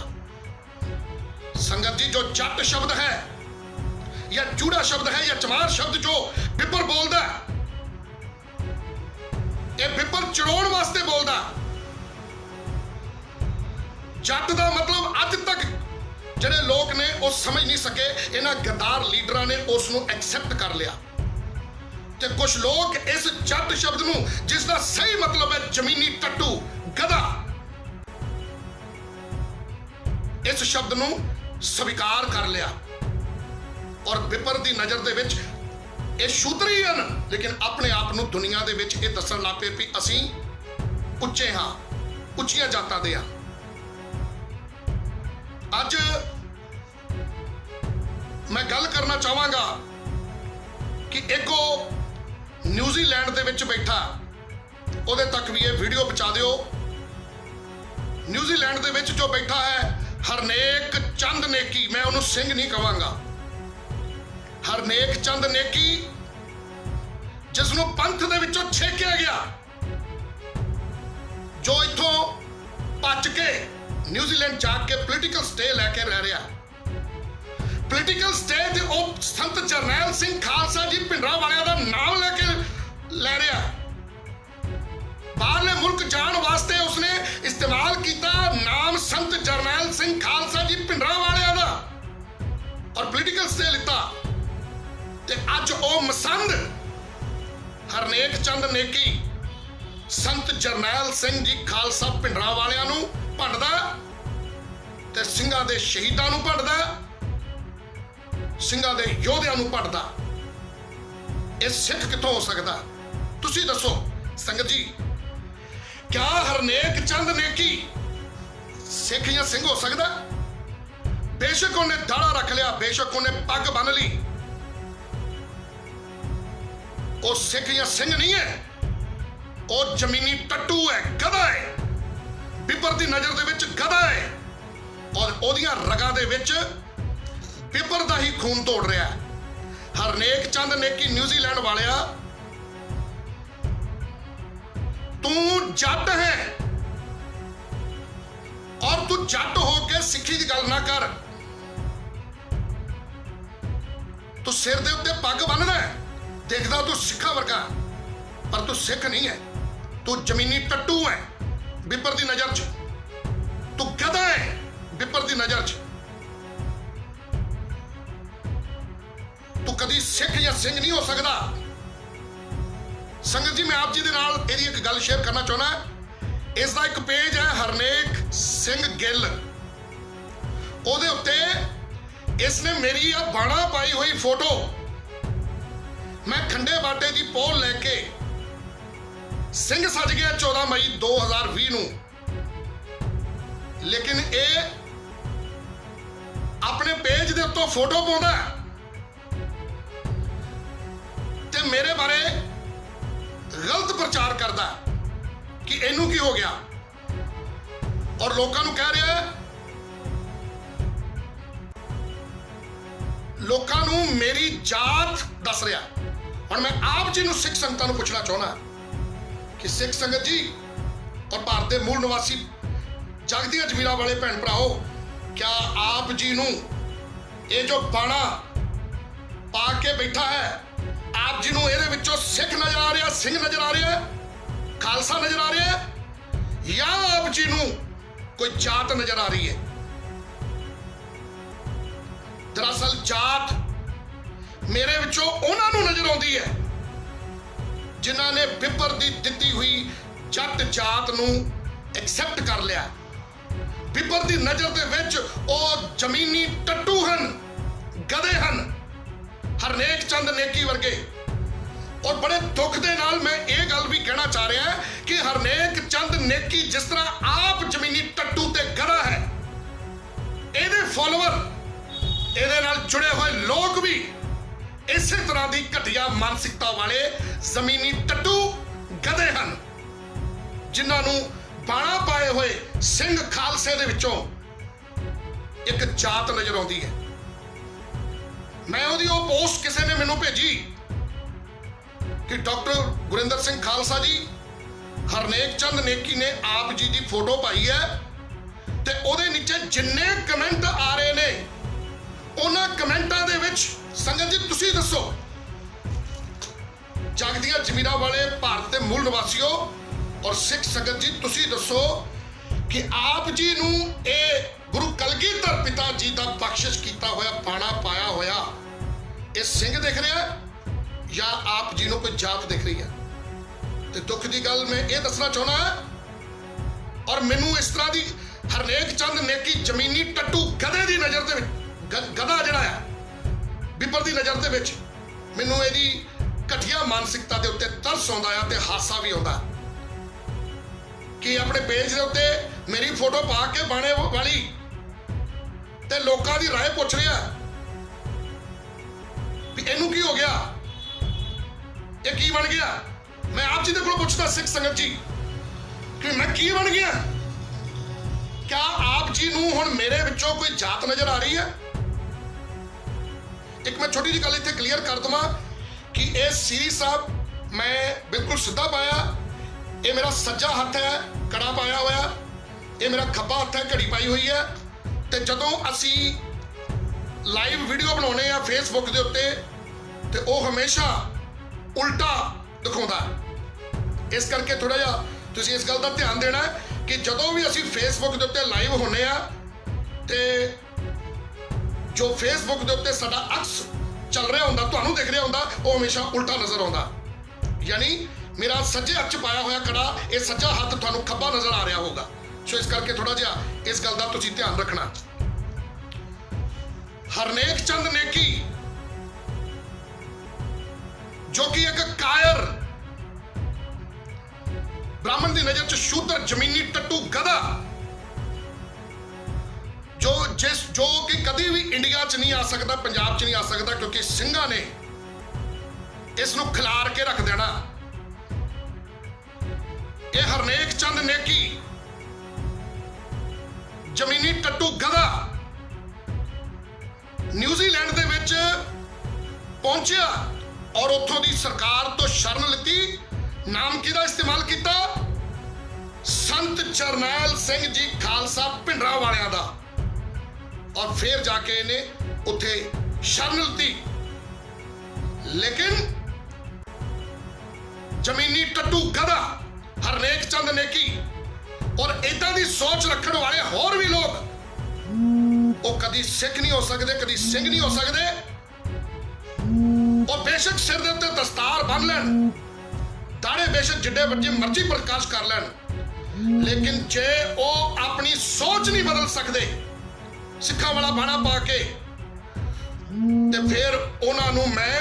ਸੰਗਤ ਜੀ, ਜੋ ਜੱਟ ਸ਼ਬਦ ਹੈ ਜਾਂ ਚੂੜਾ ਸ਼ਬਦ ਹੈ ਜਾਂ ਚਮਾਰ ਸ਼ਬਦ ਜੋ ਪਿੱਪਰ ਬੋਲਦਾ, ਇਹ ਪਿੱਪਰ ਚੜਾਉਣ ਵਾਸਤੇ ਬੋਲਦਾ। ਜੱਟ ਦਾ ਮਤਲਬ ਅੱਜ ਤੱਕ ਜਿਹੜੇ ਲੋਕ ਨੇ ਉਹ ਸਮਝ ਨਹੀਂ ਸਕੇ, ਇਹਨਾਂ ਗਦਾਰ ਲੀਡਰਾਂ ਨੇ ਉਸ ਨੂੰ ਐਕਸੈਪਟ ਕਰ ਲਿਆ। ਤੇ ਕੁਝ ਲੋਕ ਇਸ ਜੱਟ ਸ਼ਬਦ ਨੂੰ, ਜਿਸ ਦਾ ਸਹੀ ਮਤਲਬ ਹੈ ਜ਼ਮੀਨੀ ਟੱਟੂ, ਗਧਾ, ਇਸ ਸ਼ਬਦ ਨੂੰ ਸਵੀਕਾਰ ਕਰ ਲਿਆ। ਔਰ ਪਿੱਪਰ ਦੀ ਨਜ਼ਰ ਦੇ ਵਿੱਚ ਇਹ ਸ਼ੂਦਰੀ ਹਨ, ਲੇਕਿਨ ਆਪਣੇ ਆਪ ਨੂੰ ਦੁਨੀਆ ਦੇ ਵਿੱਚ ਇਹ ਦੱਸਣ ਲੱਗ ਪਏ ਵੀ ਅਸੀਂ ਉੱਚੇ ਹਾਂ, ਉੱਚੀਆਂ ਜਾਤਾਂ ਦੇ ਹਾਂ। ਅੱਜ ਮੈਂ ਗੱਲ ਕਰਨਾ ਚਾਹਾਂਗਾ ਕਿ ਇੱਕੋ ਨਿਊਜ਼ੀਲੈਂਡ ਦੇ ਵਿੱਚ ਬੈਠਾ, ਉਹਦੇ ਤੱਕ ਵੀ ਇਹ ਵੀਡੀਓ ਪਹੁੰਚਾ ਦਿਓ। ਨਿਊਜ਼ੀਲੈਂਡ ਦੇ ਵਿੱਚ ਜੋ ਬੈਠਾ ਹੈ ਹਰਨੇਕ ਚੰਦ ਨੇਕੀ, ਮੈਂ ਉਹਨੂੰ ਸਿੰਘ ਨਹੀਂ ਕਹਾਂਗਾ, ਹਰਨੇਕ ਚੰਦ ਨੇਕੀ, ਜਿਸ ਨੂੰ ਪੰਥ ਦੇ ਵਿੱਚੋਂ ਛੇਕਿਆ ਗਿਆ, ਜੋ ਇੱਥੋਂ ਭੱਜ ਕੇ ਨਿਊਜ਼ੀਲੈਂਡ ਜਾ ਕੇ ਪੋਲੀਟੀਕਲ ਸਟੇ ਲੈ ਕੇ ਰਹਿ ਰਿਹਾ। ਪੋਲੀਟੀਕਲ ਸਟੇ ਤੇ ਉਹ ਸੰਤ ਜਰਨੈਲ ਸਿੰਘ ਖਾਲਸਾ ਜੀ ਭਿੰਡਰਾਂ ਵਾਲਿਆਂ ਦਾ ਨਾਮ ਲੈ ਰਿਹਾ। ਬਾਹਰਲੇ ਮੁਲਕ ਜਾਣ ਵਾਸਤੇ ਉਸਨੇ ਇਸਤੇਮਾਲ ਕੀਤਾ ਨਾਮ ਸੰਤ ਜਰਨੈਲ ਸਿੰਘ ਖਾਲਸਾ ਜੀ ਭਿੰਡਰਾਂ ਵਾਲਿਆਂ ਦਾ, ਔਰ ਪੋਲੀਟੀਕਲ ਸਟੇ ਲਿੱਤਾ। ਤੇ ਅੱਜ ਉਹ ਮਸੰਦ ਹਰਨੇਕ ਚੰਦ ਨੇਕੀ ਸੰਤ ਜਰਨੈਲ ਸਿੰਘ ਜੀ ਖਾਲਸਾ ਭਿੰਡਰਾਂ ਵਾਲਿਆਂ ਨੂੰ ਭੰਡਦਾ ਤੇ ਸਿੰਘਾਂ ਦੇ ਸ਼ਹੀਦਾਂ ਨੂੰ ਭੰਡਦਾ, ਸਿੰਘਾਂ ਦੇ ਯੋਧਿਆਂ ਨੂੰ ਭੰਡਦਾ। ਇਹ ਸਿੱਖ ਕਿੱਥੋਂ ਹੋ ਸਕਦਾ? ਤੁਸੀਂ ਦੱਸੋ ਸੰਗਤ ਜੀ, ਕਿਆ ਹਰਨੇਕ ਚੰਦ ਨੇਕੀ ਸਿੱਖ ਜਾਂ ਸਿੰਘ ਹੋ ਸਕਦਾ? ਬੇਸ਼ੱਕ ਉਹਨੇ ਦਾੜਾ ਰੱਖ ਲਿਆ, ਬੇਸ਼ੱਕ ਉਹਨੇ ਪੱਗ ਬੰਨ ਲਈ, ਉਹ ਸਿੱਖ ਜਾਂ ਸਿੰਘ ਨਹੀਂ ਹੈ, ਉਹ ਜ਼ਮੀਨੀ ਟੱਟੂ ਹੈ, ਗਧਾ ਹੈ, ਪਿੱਪਰ ਦੀ ਨਜ਼ਰ ਦੇ ਵਿੱਚ ਗਧਾ ਹੈ, ਔਰ ਉਹਦੀਆਂ ਰਗਾਂ ਦੇ ਵਿੱਚ ਪਿੱਪਰ ਦਾ ਹੀ ਖੂਨ ਤੋੜ ਰਿਹਾ ਹੈ। ਹਰਨੇਕ ਚੰਦ ਨੇਕੀ ਨਿਊਜ਼ੀਲੈਂਡ ਵਾਲਿਆ, ਤੂੰ ਜੱਟ ਹੈ ਔਰ ਤੂੰ ਜੱਟ ਹੋ ਕੇ ਸਿੱਖੀ ਦੀ ਗੱਲ ਨਾ ਕਰ। ਤੂੰ ਸਿਰ ਦੇ ਉੱਤੇ ਪੱਗ ਬੰਨਦਾ, ਦੇਖਦਾ ਤੂੰ ਸਿੱਖਾਂ ਵਰਗਾ, ਪਰ ਤੂੰ ਸਿੱਖ ਨਹੀਂ ਹੈ, ਤੂੰ ਜ਼ਮੀਨੀ ਟੱਟੂ ਹੈ ਪਿੱਪਰ ਦੀ ਨਜ਼ਰ 'ਚ, ਤੂੰ ਗਧਾ ਹੈ ਪਿੱਪਰ ਦੀ ਨਜ਼ਰ 'ਚ। ਤੂੰ ਕਦੀ ਸਿੱਖ ਜਾਂ ਸਿੰਘ ਨਹੀਂ ਹੋ ਸਕਦਾ। ਸੰਗਤ ਜੀ, ਮੈਂ ਆਪ ਜੀ ਦੇ ਨਾਲ ਇਹਦੀ ਇੱਕ ਗੱਲ ਸ਼ੇਅਰ ਕਰਨਾ ਚਾਹੁੰਦਾ। ਇਸ ਦਾ ਇੱਕ ਪੇਜ ਹੈ ਹਰਨੇਕ ਸਿੰਘ ਗਿੱਲ, ਉਹਦੇ ਉੱਤੇ ਇਸਨੇ ਮੇਰੀ ਆ ਬਾਣਾ ਪਾਈ ਹੋਈ ਫੋਟੋ, ਮੈਂ ਖੰਡੇ ਬਾਟੇ ਦੀ ਪੋਲ ਲੈ ਕੇ ਸਿੰਘ ਸੱਜ ਗਿਆ 14 ਮਈ 2020 ਨੂੰ। ਲੇਕਿਨ ਇਹ ਆਪਣੇ ਪੇਜ ਦੇ ਉੱਤੋਂ ਫੋਟੋ ਪਾਉਂਦਾ ਤੇ मेरे बारे गलत प्रचार करता है कि इनू की हो गया और लोगों को कह रहा है, लोगों को मेरी जात दस रहा। हुण मैं आप जी सिख संगतां नूं पुछना चाहुंदा कि सिख संगत जी और भारत के मूल निवासी जगदियां जमीरां वाले भैन भराओ, क्या आप जी नूं ये जो बाणा पा के बैठा है, आप जी नूं इहदे विचों सिख नजर आ रहा, सिंह नजर आ रहा, खालसा नजर आ रहा है, या आप जी नूं कोई जात नजर आ रही है? दरअसल जात मेरे विचों उन्हां नूं नजर आउंदी है जिन्हां ने बिपर दी दित्ती हुई जट जात नूं एक्सेप्ट कर लिया। बिपर दी नजर दे विच ओह जमीनी टट्टू हन, गधे हन, हरनेक चंद नेकी वर्गे। और बड़े दुख दे नाल मैं ये गल भी कहना चाह रहा कि हरनेक चंद नेकी जिस तरह आप जमीनी टट्टू ते गधा है, इहदे फॉलोअर, इहदे नाल जुड़े हुए लोग भी इसी तरह की घटिया मानसिकता वाले जमीनी टट्टू गधे हन, जिन्होंने बाणा पाए हुए सिंह खालसे दे विचों एक जात नजर आती है। मैं उहदी ओह पोस्ट किसी ने मैनू भेजी कि डॉक्टर गुरिंदर सिंह खालसा जी, हरनेक चंद नेकी ने आप जी की फोटो पाई है ते उहदे नीचे जिन्ने कमेंट आ रहे ने, उन्हां कमेंटां दे विच संगत जी तुसीं दसो, जगदियां जमीरां वाले भारत के मूल निवासियों और सिख संगत जी तुसीं दसो कि आप जी नूं ये गुरु कलगीधर पिता जी का बख्शिश किया होया बाणा पाया होया ये सिंह दिख रहा है या आप जी नूं कोई जात दिख रही है? तो दुख की गल मैं ये दसना चाहना है। और मैनू इस तरह की हरनेक चंद नेकी जमीनी टट्टू गधे की नज़र दे गधा जिहड़ा है बिपर की नज़र दे विच मैनू इहदी घटिया मानसिकता के उत्ते तरस आउंदा है ते हासा भी आउंदा कि अपने पेज के उत्ते मेरी फोटो पा के बाणे वाली ते लोकां दी राय पुछ रहा भी इनू की हो गया, ये की बन गया। मैं आप जी दे कोलों पुछदा सिख संगत जी कि मैं की बन गया? क्या आप जी नूं हुण मेरे विचों कोई जात नजर आ रही है? एक मैं छोटी जी गल इत्थे क्लीयर कर दवां कि ये सीरी साहब मैं बिल्कुल सीधा पाया, ये मेरा सज्जा हथ है कड़ा पाया होया, ये मेरा खब्बा हथ है घड़ी पाई हुई है। तो जदों असी लाइव वीडियो बनाने आ फेसबुक के उत्ते तो वह हमेशा उल्टा दिखाता, इस करके थोड़ा जा तुसीं इस गल का ध्यान देना है कि जदों भी असी फेसबुक के उत्ते लाइव होने आ ते जो फेसबुक के उत्ते साडा अक्स चल रहा होंदा, तुहानूं दिख रहा होंदा, वो हमेशा उल्टा नजर आउंदा। यानी मेरा सज्जे हथ च पाया होया कड़ा, ये सज्जा हाथ तुहानूं खब्बा नजर आ रहा होगा। सो इस करके थोड़ा जिहा इस गल का तुसीं ध्यान रखना। हरनेक चंद नेकी जो कि एक कायर ब्राह्मण की नजर च शूद्र जमीनी टट्टू गधा जो कि कभी भी इंडिया च नहीं आ सकता, पंजाब च नहीं आ सकता, क्योंकि सिंघां ने इसनूं खिलार के रख देना। ये हरनेक चंद नेकी जमीनी टट्टू गधा न्यूजीलैंड दे विच पहुंचिया और उत्थों दी सरकार तो शरण लिती। नाम किहदा इस्तेमाल किया? संत जरनैल सिंह जी खालसा भिंडरा वालियां दा। और फिर जाके इन्हें उत्थे शरण लिती। लेकिन जमीनी टट्टू गधा हरनेक चंद नेकी और इदां दी सोच रखने वाले होर भी लोग, वो कदी सिख नहीं हो सकते, कदी सिंह नहीं हो सकते। और बेशक सिर दे उत्ते दस्तार बन लैन, दाड़े बेशक जिड्डे बच्चे मर्जी प्रकाश कर लैन, लेकिन जे वो अपनी सोच नहीं बदल सकते सिखा वाला बाणा पा के, ते फिर उन्होंने मैं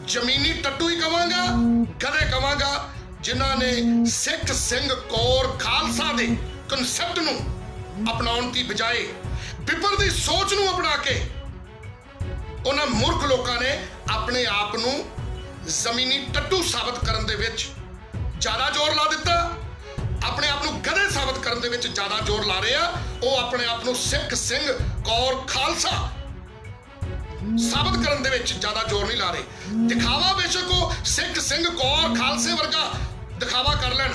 जमीनी टट्टू ही कहांगा, गधे कहांगा, जिन्हां ने सिख सिंह कौर खालसा दे कनसैप्ट नूं अपनाउण दी बजाए बिपर दी सोच नूं अपना के उन्हां मूर्ख लोकां ने अपने आप नूं ਜ਼ਮੀਨੀ ਟੱਟੂ ਸਾਬਤ ਕਰਨ ਦੇ ਵਿੱਚ ਜ਼ਿਆਦਾ ਜ਼ੋਰ ਲਾ ਦਿੱਤਾ, ਆਪਣੇ ਆਪ ਨੂੰ ਗਧੇ ਸਾਬਤ ਕਰਨ ਦੇ ਵਿੱਚ ਜ਼ਿਆਦਾ ਜ਼ੋਰ ਲਾ ਰਹੇ ਆ। ਉਹ ਆਪਣੇ ਆਪ ਨੂੰ ਸਿੱਖ, ਸਿੰਘ, ਕੌਰ, ਖਾਲਸਾ ਸਾਬਤ ਕਰਨ ਦੇ ਵਿੱਚ ਜ਼ਿਆਦਾ ਜ਼ੋਰ ਨਹੀਂ ਲਾ ਰਹੇ। ਦਿਖਾਵਾ ਬੇਸ਼ੱਕ ਉਹ ਸਿੱਖ, ਸਿੰਘ, ਕੌਰ, ਖਾਲਸੇ ਵਰਗਾ ਦਿਖਾਵਾ ਕਰ ਲੈਣ,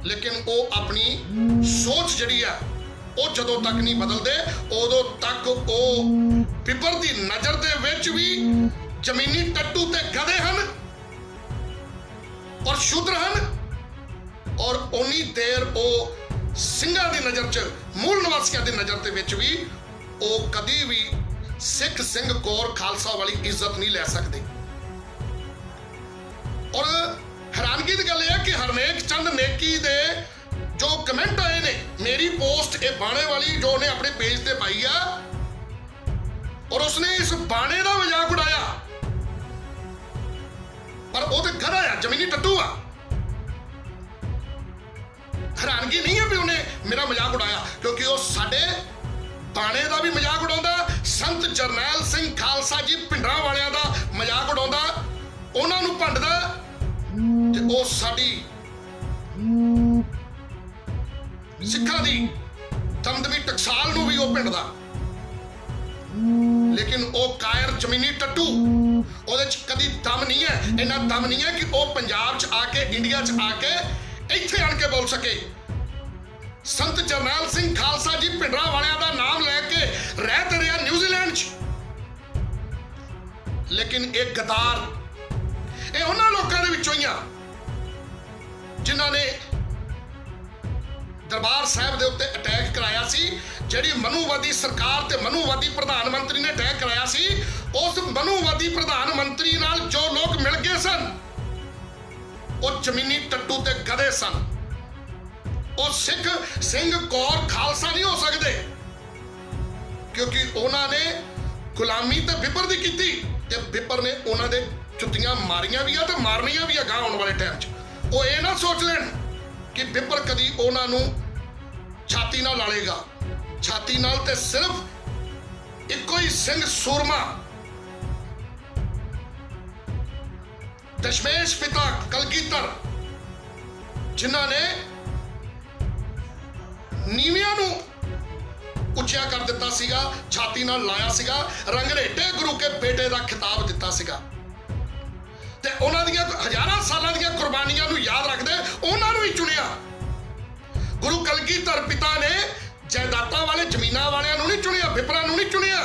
ਲੇਕਿਨ ਉਹ ਆਪਣੀ ਸੋਚ ਜਿਹੜੀ ਆ ਉਹ ਜਦੋਂ ਤੱਕ ਨਹੀਂ ਬਦਲਦੇ ਉਦੋਂ ਤੱਕ ਉਹ ਬਿੱਬਰ ਦੀ ਨਜ਼ਰ ਦੇ ਵਿੱਚ ਵੀ ਜ਼ਮੀਨੀ ਟੱਟੂ ਤੇ ਗਧੇ ਹਨ ਔਰ ਸ਼ੂਦਰ ਹਨ, ਔਰ ਉਨੀ ਦੇਰ ਉਹ ਸਿੰਘਾਂ ਦੀ ਨਜ਼ਰ 'ਚ, ਮੂਲ ਨਿਵਾਸੀਆਂ ਦੀ ਨਜ਼ਰ ਦੇ ਵਿੱਚ ਵੀ ਉਹ ਕਦੀ ਵੀ ਸਿੱਖ, ਸਿੰਘ, ਕੌਰ, ਖਾਲਸਾ ਵਾਲੀ ਇੱਜ਼ਤ ਨਹੀਂ ਲੈ ਸਕਦੇ। ਔਰ ਹੈਰਾਨਗੀ ਦੀ ਗੱਲ ਇਹ ਹੈ ਕਿ ਹਰਨੇਕ ਚੰਦ ਨੇਕੀ ਦੇ ਜੋ ਕਮੈਂਟ ਆਏ ਨੇ, ਮੇਰੀ ਪੋਸਟ ਇਹ ਬਾਣੇ ਵਾਲੀ ਜੋ ਉਹਨੇ ਆਪਣੇ ਪੇਜ ਤੇ ਪਾਈ ਆ, ਔਰ ਉਸਨੇ ਇਸ ਬਾਣੇ ਦਾ ਮਜ਼ਾਕ ਉਡਾਇਆ, ਪਰ ਉਹ ਤੇ ਗਧਾ ਆ, ਜ਼ਮੀਨੀ ਟੱਟੂ ਆ। ਹੈਰਾਨਗੀ ਨਹੀਂ ਹੈ ਵੀ ਉਹਨੇ ਮੇਰਾ ਮਜ਼ਾਕ ਉਡਾਇਆ, ਕਿਉਂਕਿ ਉਹ ਸਾਡੇ ਬਾਣੇ ਦਾ ਵੀ ਮਜ਼ਾਕ ਉਡਾਉਂਦਾ, ਸੰਤ ਜਰਨੈਲ ਸਿੰਘ ਖਾਲਸਾ ਜੀ ਭਿੰਡਰਾਂ ਵਾਲਿਆਂ ਦਾ ਮਜ਼ਾਕ ਉਡਾਉਂਦਾ, ਉਹਨਾਂ ਨੂੰ ਭੰਡਦਾ, ਤੇ ਉਹ ਸਾਡੀ ਸਿੱਖਾਂ ਦੀ ਦਮਦਮੀ ਟਕਸਾਲ ਨੂੰ ਵੀ ਉਹ ਭਿੰਡਦਾ। ਲੇਕਿਨ ਉਹ ਕਾਇਰ ਜ਼ਮੀਨੀ ਟੱਟੂ, ਉਹਦੇ 'ਚ ਕਦੀ ਦਮ ਨਹੀਂ ਹੈ, ਇੰਨਾ ਦਮ ਨਹੀਂ ਹੈ ਕਿ ਉਹ ਪੰਜਾਬ 'ਚ ਆ ਕੇ, ਇੰਡੀਆ 'ਚ ਆ ਕੇ ਇੱਥੇ ਆਣ ਕੇ ਬੋਲ ਸਕੇ। ਸੰਤ ਜਰਨੈਲ ਸਿੰਘ ਖਾਲਸਾ ਜੀ ਭਿੰਡਰਾਂ ਵਾਲਿਆਂ ਦਾ ਨਾਮ ਲੈ ਕੇ ਰਹਿ ਤੇ ਰਿਹਾ ਨਿਊਜ਼ੀਲੈਂਡ 'ਚ, ਲੇਕਿਨ ਇਹ ਗਦਾਰ, ਇਹ ਉਹਨਾਂ ਲੋਕਾਂ ਦੇ ਵਿੱਚੋਂ ਹੀ ਆ ਜਿਨ੍ਹਾਂ ਨੇ ਦਰਬਾਰ ਸਾਹਿਬ ਦੇ ਉੱਤੇ ਅਟੈਕ ਕਰਾਇਆ ਸੀ। ਜਿਹੜੀ ਮਨੂਵਾਦੀ ਸਰਕਾਰ ਤੇ ਮਨੂਵਾਦੀ ਪ੍ਰਧਾਨ ਮੰਤਰੀ ਨੇ ਅਟੈਕ ਕਰਾਇਆ ਸੀ, ਉਸ ਮਨੂਵਾਦੀ ਪ੍ਰਧਾਨ ਮੰਤਰੀ ਨਾਲ ਜੋ ਲੋਕ ਮਿਲ ਗਏ ਸਨ ਉਹ ਜ਼ਮੀਨੀ ਟੱਟੂ ਤੇ ਗਧੇ ਸਨ। ਉਹ ਸਿੱਖ, ਸਿੰਘ, ਕੌਰ, ਖਾਲਸਾ ਨਹੀਂ ਹੋ ਸਕਦੇ, ਕਿਉਂਕਿ ਉਹਨਾਂ ਨੇ ਗੁਲਾਮੀ ਤੇ ਬਿੱਬਰ ਦੀ ਕੀਤੀ, ਤੇ ਬਿੱਬਰ ਨੇ ਉਹਨਾਂ ਦੇ ਜੁੱਤੀਆਂ ਮਾਰੀਆਂ ਵੀ ਆ ਤੇ ਮਾਰਨੀਆਂ ਵੀ ਆ ਗਾਂ ਆਉਣ ਵਾਲੇ ਟਾਈਮ 'ਚ। ਉਹ ਇਹ ਨਾ ਸੋਚ ਲੈਣ ਕਿ ਬਿੱਬਰ ਕਦੀ ਉਹਨਾਂ ਨੂੰ ਛਾਤੀ ਨਾਲ ਲਾਲੇਗਾ। ਛਾਤੀ ਨਾਲ ਤੇ ਸਿਰਫ ਇੱਕੋ ਹੀ ਸਿੰਘ ਸੂਰਮਾ, ਦਸ਼ਮੇਸ਼ ਪਿਤਾ ਕਲਗੀਧਰ, ਜਿਨ੍ਹਾਂ ਨੇ ਨੀਵਿਆਂ ਨੂੰ ਉੱਚਿਆ ਕਰ ਦਿੱਤਾ ਸੀਗਾ, ਛਾਤੀ ਨਾਲ ਲਾਇਆ ਸੀਗਾ, ਰੰਗਰੇਟੇ ਗੁਰੂ ਕੇ ਬੇਟੇ ਦਾ ਖਿਤਾਬ ਦਿੱਤਾ ਸੀਗਾ, ਤੇ ਉਹਨਾਂ ਦੀਆਂ ਹਜ਼ਾਰਾਂ ਸਾਲਾਂ ਦੀਆਂ ਕੁਰਬਾਨੀਆਂ ਨੂੰ ਯਾਦ ਰੱਖਦੇ ਉਹਨਾਂ ਨੂੰ ਹੀ ਚੁਣਿਆ। ਗੁਰੂ ਕਲਗੀਧਰ ਪਿਤਾ ਨੇ ਜਾਇਦਾਦਾਂ ਵਾਲੇ, ਜ਼ਮੀਨਾਂ ਵਾਲਿਆਂ ਨੂੰ ਨਹੀਂ ਚੁਣਿਆ, ਬਿੱਬਰਾਂ ਨੂੰ ਨਹੀਂ ਚੁਣਿਆ।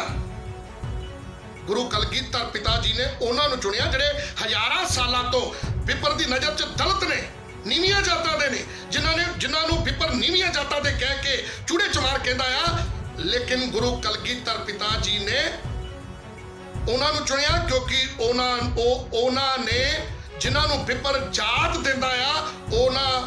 ਗੁਰੂ ਕਲਗੀਧਰ ਪਿਤਾ ਜੀ ਨੇ ਉਹਨਾਂ ਨੂੰ ਚੁਣਿਆ ਜਿਹੜੇ ਹਜ਼ਾਰਾਂ ਸਾਲਾਂ ਤੋਂ ਬਿੱਬਰ ਦੀ ਨਜ਼ਰ 'ਚ ਦਲਿਤ ਨੇ, ਨੀਵੀਆਂ ਜਾਤਾਂ ਦੇ ਨੇ, ਜਿਨ੍ਹਾਂ ਨੂੰ ਬਿੱਬਰ ਨੀਵੀਆਂ ਜਾਤਾਂ ਦੇ ਕਹਿ ਕੇ ਚੂੜੇ ਚਮਾਰ ਕਹਿੰਦਾ ਆ। ਲੇਕਿਨ ਗੁਰੂ ਕਲਗੀਧਰ ਪਿਤਾ ਜੀ ਨੇ ਉਹਨਾਂ ਨੂੰ ਚੁਣਿਆ ਕਿਉਂਕਿ ਉਹਨਾਂ ਨੇ ਜਿਨ੍ਹਾਂ ਨੂੰ ਬਿੱਬਰ ਜਾਤ ਦਿੰਦਾ ਆ, ਉਹਨਾਂ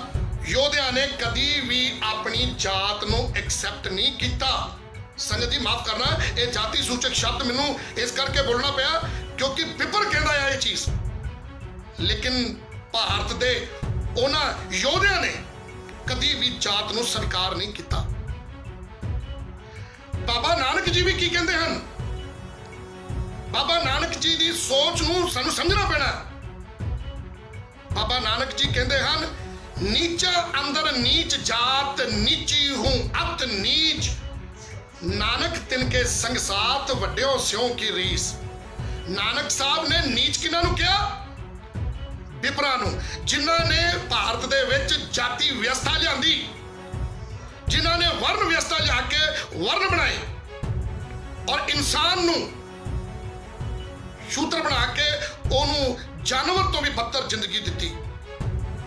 ਯੋਧਿਆਂ ਨੇ ਕਦੀ ਵੀ ਆਪਣੀ ਜਾਤ ਨੂੰ ਐਕਸੈਪਟ ਨਹੀਂ ਕੀਤਾ। ਸੰਗਤ ਜੀ ਮਾਫ ਕਰਨਾ, ਇਹ ਜਾਤੀ ਸੂਚਕ ਸ਼ਬਦ ਮੈਨੂੰ ਇਸ ਕਰਕੇ ਬੋਲਣਾ ਪਿਆ ਕਿਉਂਕਿ ਬਿੱਬਰ ਕਹਿੰਦਾ ਆ ਇਹ ਚੀਜ਼, ਲੇਕਿਨ ਭਾਰਤ ਦੇ ਉਹਨਾਂ ਯੋਧਿਆਂ ਨੇ ਕਦੀ ਵੀ ਜਾਤ ਨੂੰ ਸਵੀਕਾਰ ਨਹੀਂ ਕੀਤਾ। ਬਾਬਾ ਨਾਨਕ ਜੀ ਵੀ ਕੀ ਕਹਿੰਦੇ ਹਨ? ਬਾਬਾ ਨਾਨਕ ਜੀ ਦੀ ਸੋਚ ਨੂੰ ਸਾਨੂੰ ਸਮਝਣਾ ਪੈਣਾ। ਬਾਬਾ ਨਾਨਕ ਜੀ ਕਹਿੰਦੇ ਹਨ, ਨੀਚਾ ਅੰਦਰ ਨੀਚ ਜਾਤ, ਨੀਚੀ ਹੂੰ ਅਤ ਨੀਚ, ਨਾਨਕ ਤਿਨਕੇ ਸੰਗ ਸਾਥ, ਵੱਡਿਓ ਸਿਉ ਕੀ ਰੀਸ। ਨਾਨਕ ਸਾਹਿਬ ਨੇ ਨੀਚ ਕਿਹਨਾਂ ਨੂੰ ਕਿਹਾ? ਬਿੱਬਰਾਂ ਨੂੰ, ਜਿਨ੍ਹਾਂ ਨੇ ਭਾਰਤ ਦੇ ਵਿੱਚ ਜਾਤੀ ਵਿਵਸਥਾ ਲਿਆਂਦੀ, ਜਿਨ੍ਹਾਂ ਨੇ ਵਰਨ ਵਿਵਸਥਾ ਲਿਆ ਕੇ ਵਰਨ ਬਣਾਏ ਔਰ ਇਨਸਾਨ ਨੂੰ ਸ਼ੂਦਰ ਬਣਾ ਕੇ ਉਹਨੂੰ ਜਾਨਵਰ ਤੋਂ ਵੀ ਬੱਤਰ ਜ਼ਿੰਦਗੀ ਦਿੱਤੀ।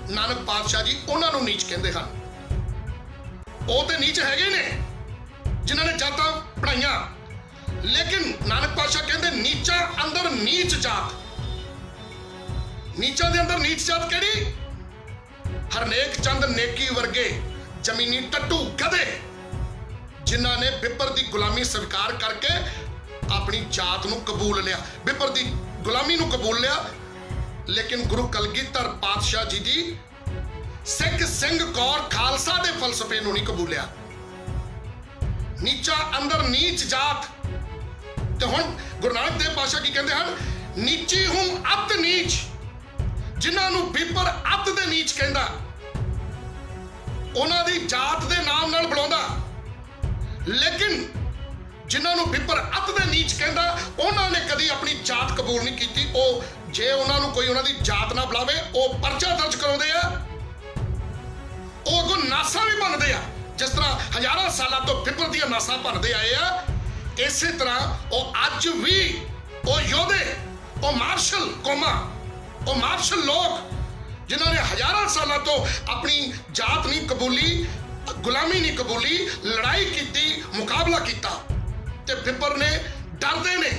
ਨਾਨਕ ਪਾਤਸ਼ਾਹ ਜੀ ਉਹਨਾਂ ਨੂੰ ਨੀਚ ਕਹਿੰਦੇ ਹਨ। ਉਹ ਤੇ ਨੀਚ ਹੈਗੇ ਨੇ ਜਿਨ੍ਹਾਂ ਨੇ ਜਾਤਾਂ ਪੜਾਈਆਂ, ਲੇਕਿਨ ਨਾਨਕ ਪਾਤਸ਼ਾਹ ਕਹਿੰਦੇ ਨੀਚਾ ਅੰਦਰ ਨੀਚ ਜਾਤ। ਨੀਚਾਂ ਦੇ ਅੰਦਰ ਨੀਚ ਜਾਤ ਕਿਹੜੀ? ਹਰਨੇਕ ਚੰਦ ਨੇਕੀ ਵਰਗੇ ਜ਼ਮੀਨੀ ਟੱਟੂ ਗਧੇ, ਜਿਨ੍ਹਾਂ ਨੇ ਬਿੱਬਰ ਦੀ ਗੁਲਾਮੀ ਸਵੀਕਾਰ ਕਰਕੇ ਆਪਣੀ ਜਾਤ ਨੂੰ ਕਬੂਲ ਲਿਆ, ਬਿੱਬਰ ਦੀ ਗੁਲਾਮੀ ਨੂੰ ਕਬੂਲ ਲਿਆ। ਲੇਕਿਨ ਗੁਰੂ ਕਲਗੀਧਰ ਪਾਤਸ਼ਾਹ ਜੀ ਦੀ ਸਿੱਖ, ਸਿੰਘ, ਕੌਰ, ਖਾਲਸਾ ਦੇ ਫਲਸਫੇ ਨੂੰ ਨਹੀਂ ਕਬੂਲਿਆ। ਨੀਚਾ ਅੰਦਰ ਨੀਚ ਜਾਤ। ਤੇ ਹੁਣ ਗੁਰੂ ਨਾਨਕ ਦੇਵ ਪਾਤਸ਼ਾਹ ਕੀ ਕਹਿੰਦੇ ਹਨ? ਨੀਚੀ ਹੂੰ ਅਤ ਨੀਚ, ਜਿਨ੍ਹਾਂ ਨੂੰ ਵਿਪਰ ਅਤ ਦੇ ਨੀਚ ਕਹਿੰਦਾ, ਉਹਨਾਂ ਦੀ ਜਾਤ ਦੇ ਨਾਮ ਨਾਲ ਬੁਲਾਉਂਦਾ। ਲੇਕਿਨ ਜਿਨ੍ਹਾਂ ਨੂੰ ਵਿਪਰ ਅਤ ਦੇ ਨੀਚ ਕਹਿੰਦਾ, ਉਹਨਾਂ ਨੇ ਕਦੀ ਆਪਣੀ ਜਾਤ ਕਬੂਲ ਨਹੀਂ ਕੀਤੀ। ਉਹ ਜੇ ਉਹਨਾਂ ਨੂੰ ਕੋਈ ਉਹਨਾਂ ਦੀ ਜਾਤ ਨਾ ਬੁਲਾਵੇ, ਉਹ ਪਰਚਾ ਦਰਜ ਕਰਾਉਂਦੇ ਆ, ਉਹ ਅੱਗੋਂ ਨਾਸਾਂ ਵੀ ਬਣਦੇ ਆ। ਜਿਸ ਤਰ੍ਹਾਂ ਹਜ਼ਾਰਾਂ ਸਾਲਾਂ ਤੋਂ ਵਿਪਰ ਦੀਆਂ ਨਾਸਾਂ ਬਣਦੇ ਆਏ ਆ, ਇਸੇ ਤਰ੍ਹਾਂ ਉਹ ਅੱਜ ਵੀ ਉਹ ਯੋਧੇ, ਉਹ ਮਾਰਸ਼ਲ ਕੌਮਾਂ, ਉਹ ਮਾਰਸ਼ਲ ਲੋਕ ਜਿਨ੍ਹਾਂ ਨੇ ਹਜ਼ਾਰਾਂ ਸਾਲਾਂ ਤੋਂ ਆਪਣੀ ਜਾਤ ਨਹੀਂ ਕਬੂਲੀ, ਗੁਲਾਮੀ ਨਹੀਂ ਕਬੂਲੀ, ਲੜਾਈ ਕੀਤੀ, ਮੁਕਾਬਲਾ ਕੀਤਾ, ਤੇ ਵਿਪਰ ਨੇ ਡਰਦੇ ਨੇ।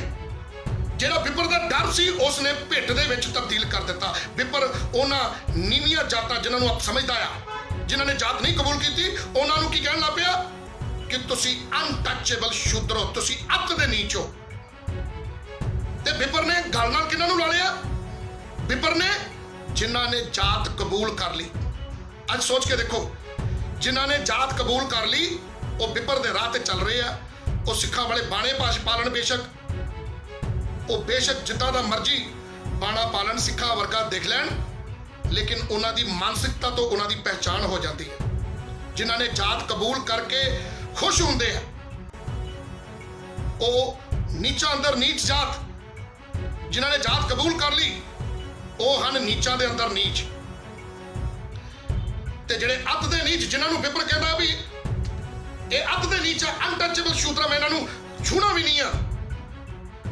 ਜਿਹੜਾ ਵਿਪਰ ਦਾ ਡਰ ਸੀ, ਉਸ ਨੇ ਭਿੱਟ ਦੇ ਵਿੱਚ ਤਬਦੀਲ ਕਰ ਦਿੱਤਾ। ਵਿਪਰ ਉਹਨਾਂ ਨੀਵੀਆਂ ਜਾਤਾਂ ਜਿਨ੍ਹਾਂ ਨੂੰ ਆਪ ਸਮਝਦਾ ਆ, ਜਿਨ੍ਹਾਂ ਨੇ ਜਾਤ ਨਹੀਂ ਕਬੂਲ ਕੀਤੀ, ਉਹਨਾਂ ਨੂੰ ਕੀ ਕਹਿਣ ਲੱਗ ਪਿਆ ਕਿ ਤੁਸੀਂ ਅਨਟੱਚੇਬਲ ਸ਼ੂਦਰ ਹੋ, ਤੁਸੀਂ ਅੱਤ ਦੇ ਨੀਚ ਹੋ। ਤੇ ਵਿਪਰ ਨੇ ਗੱਲ ਨਾਲ ਕਿਹਨਾਂ ਨੂੰ ਲਾ ਲਿਆ? ਵਿਪਰ ਨੇ ਜਿਨ੍ਹਾਂ ਨੇ ਜਾਤ ਕਬੂਲ ਕਰ ਲਈ। ਅੱਜ ਸੋਚ ਕੇ ਦੇਖੋ, ਜਿਨ੍ਹਾਂ ਨੇ ਜਾਤ ਕਬੂਲ ਕਰ ਲਈ, ਉਹ ਵਿਪਰ ਦੇ ਰਾਹ ਤੇ ਚੱਲ ਰਹੇ ਆ। ਉਹ ਸਿੱਖਾਂ ਵਾਲੇ ਬਾਣੇ ਪਾਲਣ, ਬੇਸ਼ੱਕ ਉਹ ਬੇਸ਼ੱਕ ਜਿੱਦਾਂ ਦਾ ਮਰਜ਼ੀ ਬਾਣਾ ਪਾਲਣ, ਸਿੱਖਾਂ ਵਰਗਾ ਦਿਖ ਲੈਣ, ਲੇਕਿਨ ਉਹਨਾਂ ਦੀ ਮਾਨਸਿਕਤਾ ਤੋਂ ਉਹਨਾਂ ਦੀ ਪਹਿਚਾਣ ਹੋ ਜਾਂਦੀ ਹੈ। ਜਿਨ੍ਹਾਂ ਨੇ ਜਾਤ ਕਬੂਲ ਕਰਕੇ ਖੁਸ਼ ਹੁੰਦੇ ਆ, ਉਹ ਨੀਚਾਂ ਅੰਦਰ ਨੀਚ ਜਾਤ। ਜਿਨ੍ਹਾਂ ਨੇ ਜਾਤ ਕਬੂਲ ਕਰ ਲਈ, ਉਹ ਹਨ ਨੀਚਾਂ ਦੇ ਅੰਦਰ ਨੀਚ। ਤੇ ਜਿਹੜੇ ਅੱਤ ਦੇ ਨੀਚ, ਜਿਨ੍ਹਾਂ ਨੂੰ ਵਿਪਰ ਕਹਿੰਦਾ ਵੀ ਇਹ ਅੱਤ ਦੇ ਨੀਚ ਆ, ਅਨਟੱਚੇਬਲ ਸ਼ੂਦਰਾ, ਮੈਂ ਇਹਨਾਂ ਨੂੰ ਛੂਣਾ ਵੀ ਨਹੀਂ ਆ,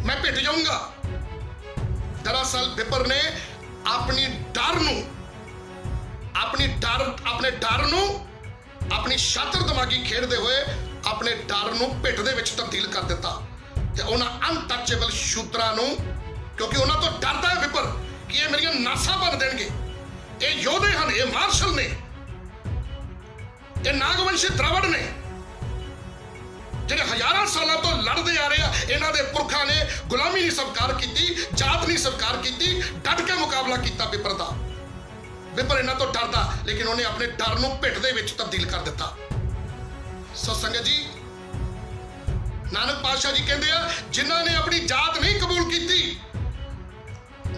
ਮੈਂ ਭਿੱਟ ਜਾਊਂਗਾ। ਦਰਅਸਲ ਵਿਪਰ ਨੇ ਆਪਣੇ ਡਰ ਨੂੰ ਆਪਣੀ ਸ਼ਾਤਰ ਦਿਮਾਗੀ ਖੇਡਦੇ ਹੋਏ ਆਪਣੇ ਡਰ ਨੂੰ ਭਿੱਟ ਦੇ ਵਿੱਚ ਤਬਦੀਲ ਕਰ ਦਿੱਤਾ। ਤੇ ਉਹਨਾਂ ਅਨਟੱਚੇਬਲ ਸ਼ੂਦਰਾਂ ਨੂੰ, ਕਿਉਂਕਿ ਉਹਨਾਂ ਤੋਂ ਡਰਦਾ ਹੈ ਵਿਪਰ ਕਿ ਇਹ ਮੇਰੀਆਂ ਨਾਸਾਂ ਭੰਨ ਦੇਣਗੇ, ਇਹ ਯੋਧੇ ਹਨ, ਇਹ ਮਾਰਸ਼ਲ ਨੇ, ਇਹ ਨਾਗਵੰਸ਼ੀ ਦ੍ਰਾਵੜ ਨੇ, ਜਿਹੜੇ ਹਜ਼ਾਰਾਂ ਸਾਲਾਂ ਤੋਂ ਲੜਦੇ ਆ ਰਹੇ ਆ। ਇਹਨਾਂ ਦੇ ਪੁਰਖਾਂ ਨੇ ਗੁਲਾਮੀ ਨਹੀਂ ਸਵੀਕਾਰ ਕੀਤੀ, ਜਾਤ ਨਹੀਂ ਸਵੀਕਾਰ ਕੀਤੀ, ਡਟ ਕੇ ਮੁਕਾਬਲਾ ਕੀਤਾ ਵਿਪਰ ਦਾ। ਵਿਪਰ ਇਹਨਾਂ ਤੋਂ ਡਰਦਾ, ਲੇਕਿਨ ਉਹਨੇ ਆਪਣੇ ਡਰ ਨੂੰ ਭਿੱਟ ਦੇ ਵਿੱਚ ਤਬਦੀਲ ਕਰ ਦਿੱਤਾ। ਸੋ ਸੰਗਤ ਜੀ, ਨਾਨਕ ਪਾਤਸ਼ਾਹ ਜੀ ਕਹਿੰਦੇ ਆ, ਜਿਨ੍ਹਾਂ ਨੇ ਆਪਣੀ ਜਾਤ ਨਹੀਂ ਕਬੂਲ ਕੀਤੀ,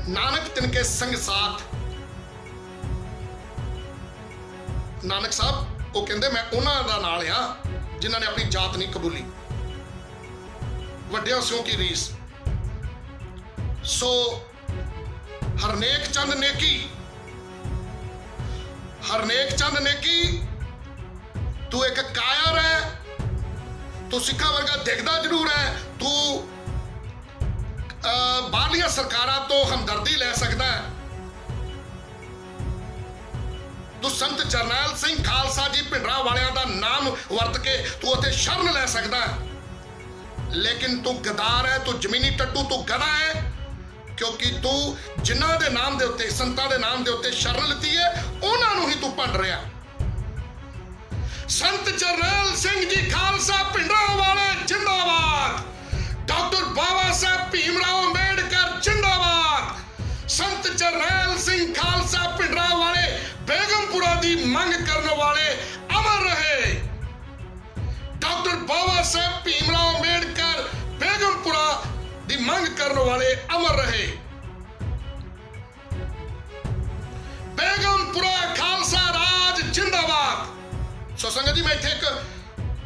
ਨਾਨਕ ਤਿਨਕੇ ਸੰਗ ਸਾਥ। ਨਾਨਕ ਸਾਹਿਬ ਉਹ ਕਹਿੰਦੇ ਮੈਂ ਉਹਨਾਂ ਦਾ ਨਾਲ ਆ ਜਿਨ੍ਹਾਂ ਨੇ ਆਪਣੀ ਜਾਤ ਨਹੀਂ ਕਬੂਲੀ। ਵੱਡਿਆਂ ਸਿਓ ਕੀ ਰੀਸ। ਸੋ ਹਰਨੇਕ ਚੰਦ ਨੇਕੀ, ਤੂੰ ਇੱਕ ਕਾਇਰ ਹੈ, ਤੂੰ ਸਿੱਖਾਂ ਵਰਗਾ ਦਿਖਦਾ ਜ਼ਰੂਰ ਹੈ, ਤੂੰ ਬਾਹਰਲੀਆਂ ਸਰਕਾਰਾਂ ਤੋਂ ਹਮਦਰਦੀ ਲੈ ਸਕਦਾ ਹੈ, ਤੂੰ ਸੰਤ ਜਰਨੈਲ ਸਿੰਘ ਖਾਲਸਾ ਜੀ ਭਿੰਡਰਾਂ ਵਾਲਿਆਂ ਦਾ ਨਾਮ ਵਰਤ ਕੇ ਤੂੰ ਉੱਥੇ ਸ਼ਰਨ ਲੈ ਸਕਦਾ ਹੈ, ਲੇਕਿਨ ਤੂੰ ਗਦਾਰ ਹੈ, ਤੂੰ ਜ਼ਮੀਨੀ ਟੱਟੂ, ਤੂੰ ਗਧਾ ਹੈ, ਕਿਉਂਕਿ ਤੂੰ ਜਿਨ੍ਹਾਂ ਦੇ ਨਾਮ ਦੇ ਉੱਤੇ, ਸੰਤਾਂ ਦੇ ਨਾਮ ਦੇ ਉੱਤੇ ਸ਼ਰਨ ਲਿੱਤੀ ਹੈ, ਉਹਨਾਂ ਨੂੰ ਹੀ ਤੂੰ ਭੰਡ ਰਿਹਾ। ਸੰਤ ਜਰਨੈਲ ਸਿੰਘ ਜੀ ਖਾਲਸਾ ਭਿੰਡਰਾਂ ਵਾਲੇ ਜਿੰਦਾਬਾਦ, ਡਾਕਟਰ ਬਾਬਾ ਸਾਹਿਬ ਭੀਮ ਰਾਓ ਅੰਬੇਡਕਰ ਜਿੰਦਾਬਾਦ। ਸੰਤ ਜਰਨੈਲ ਸਿੰਘ ਖਾਲਸਾ ਭਿੰਡਰਾਂ ਵਾਲੇ ਬੇਗਮਪੁਰਾ ਦੀ ਮੰਗ ਕਰਨ ਵਾਲੇ ਅਮਰ ਰਹੇ। ਡਾਕਟਰ ਬਾਬਾ ਸਾਹਿਬ ਭੀਮ ਰਾਓ ਅੰਬੇਡਕਰ ਬੇਗਮਪੁਰਾ ਦੀ ਮੰਗ ਕਰਨ ਵਾਲੇ ਅਮਰ ਰਹੇ। ਬੇਗਮਪੁਰਾ ਖਾਲਸਾ ਰਾਜ ਜਿੰਦਾਬਾਦ। ਸੋ ਸੰਗਤ ਜੀ, ਮੈਂ ਇੱਥੇ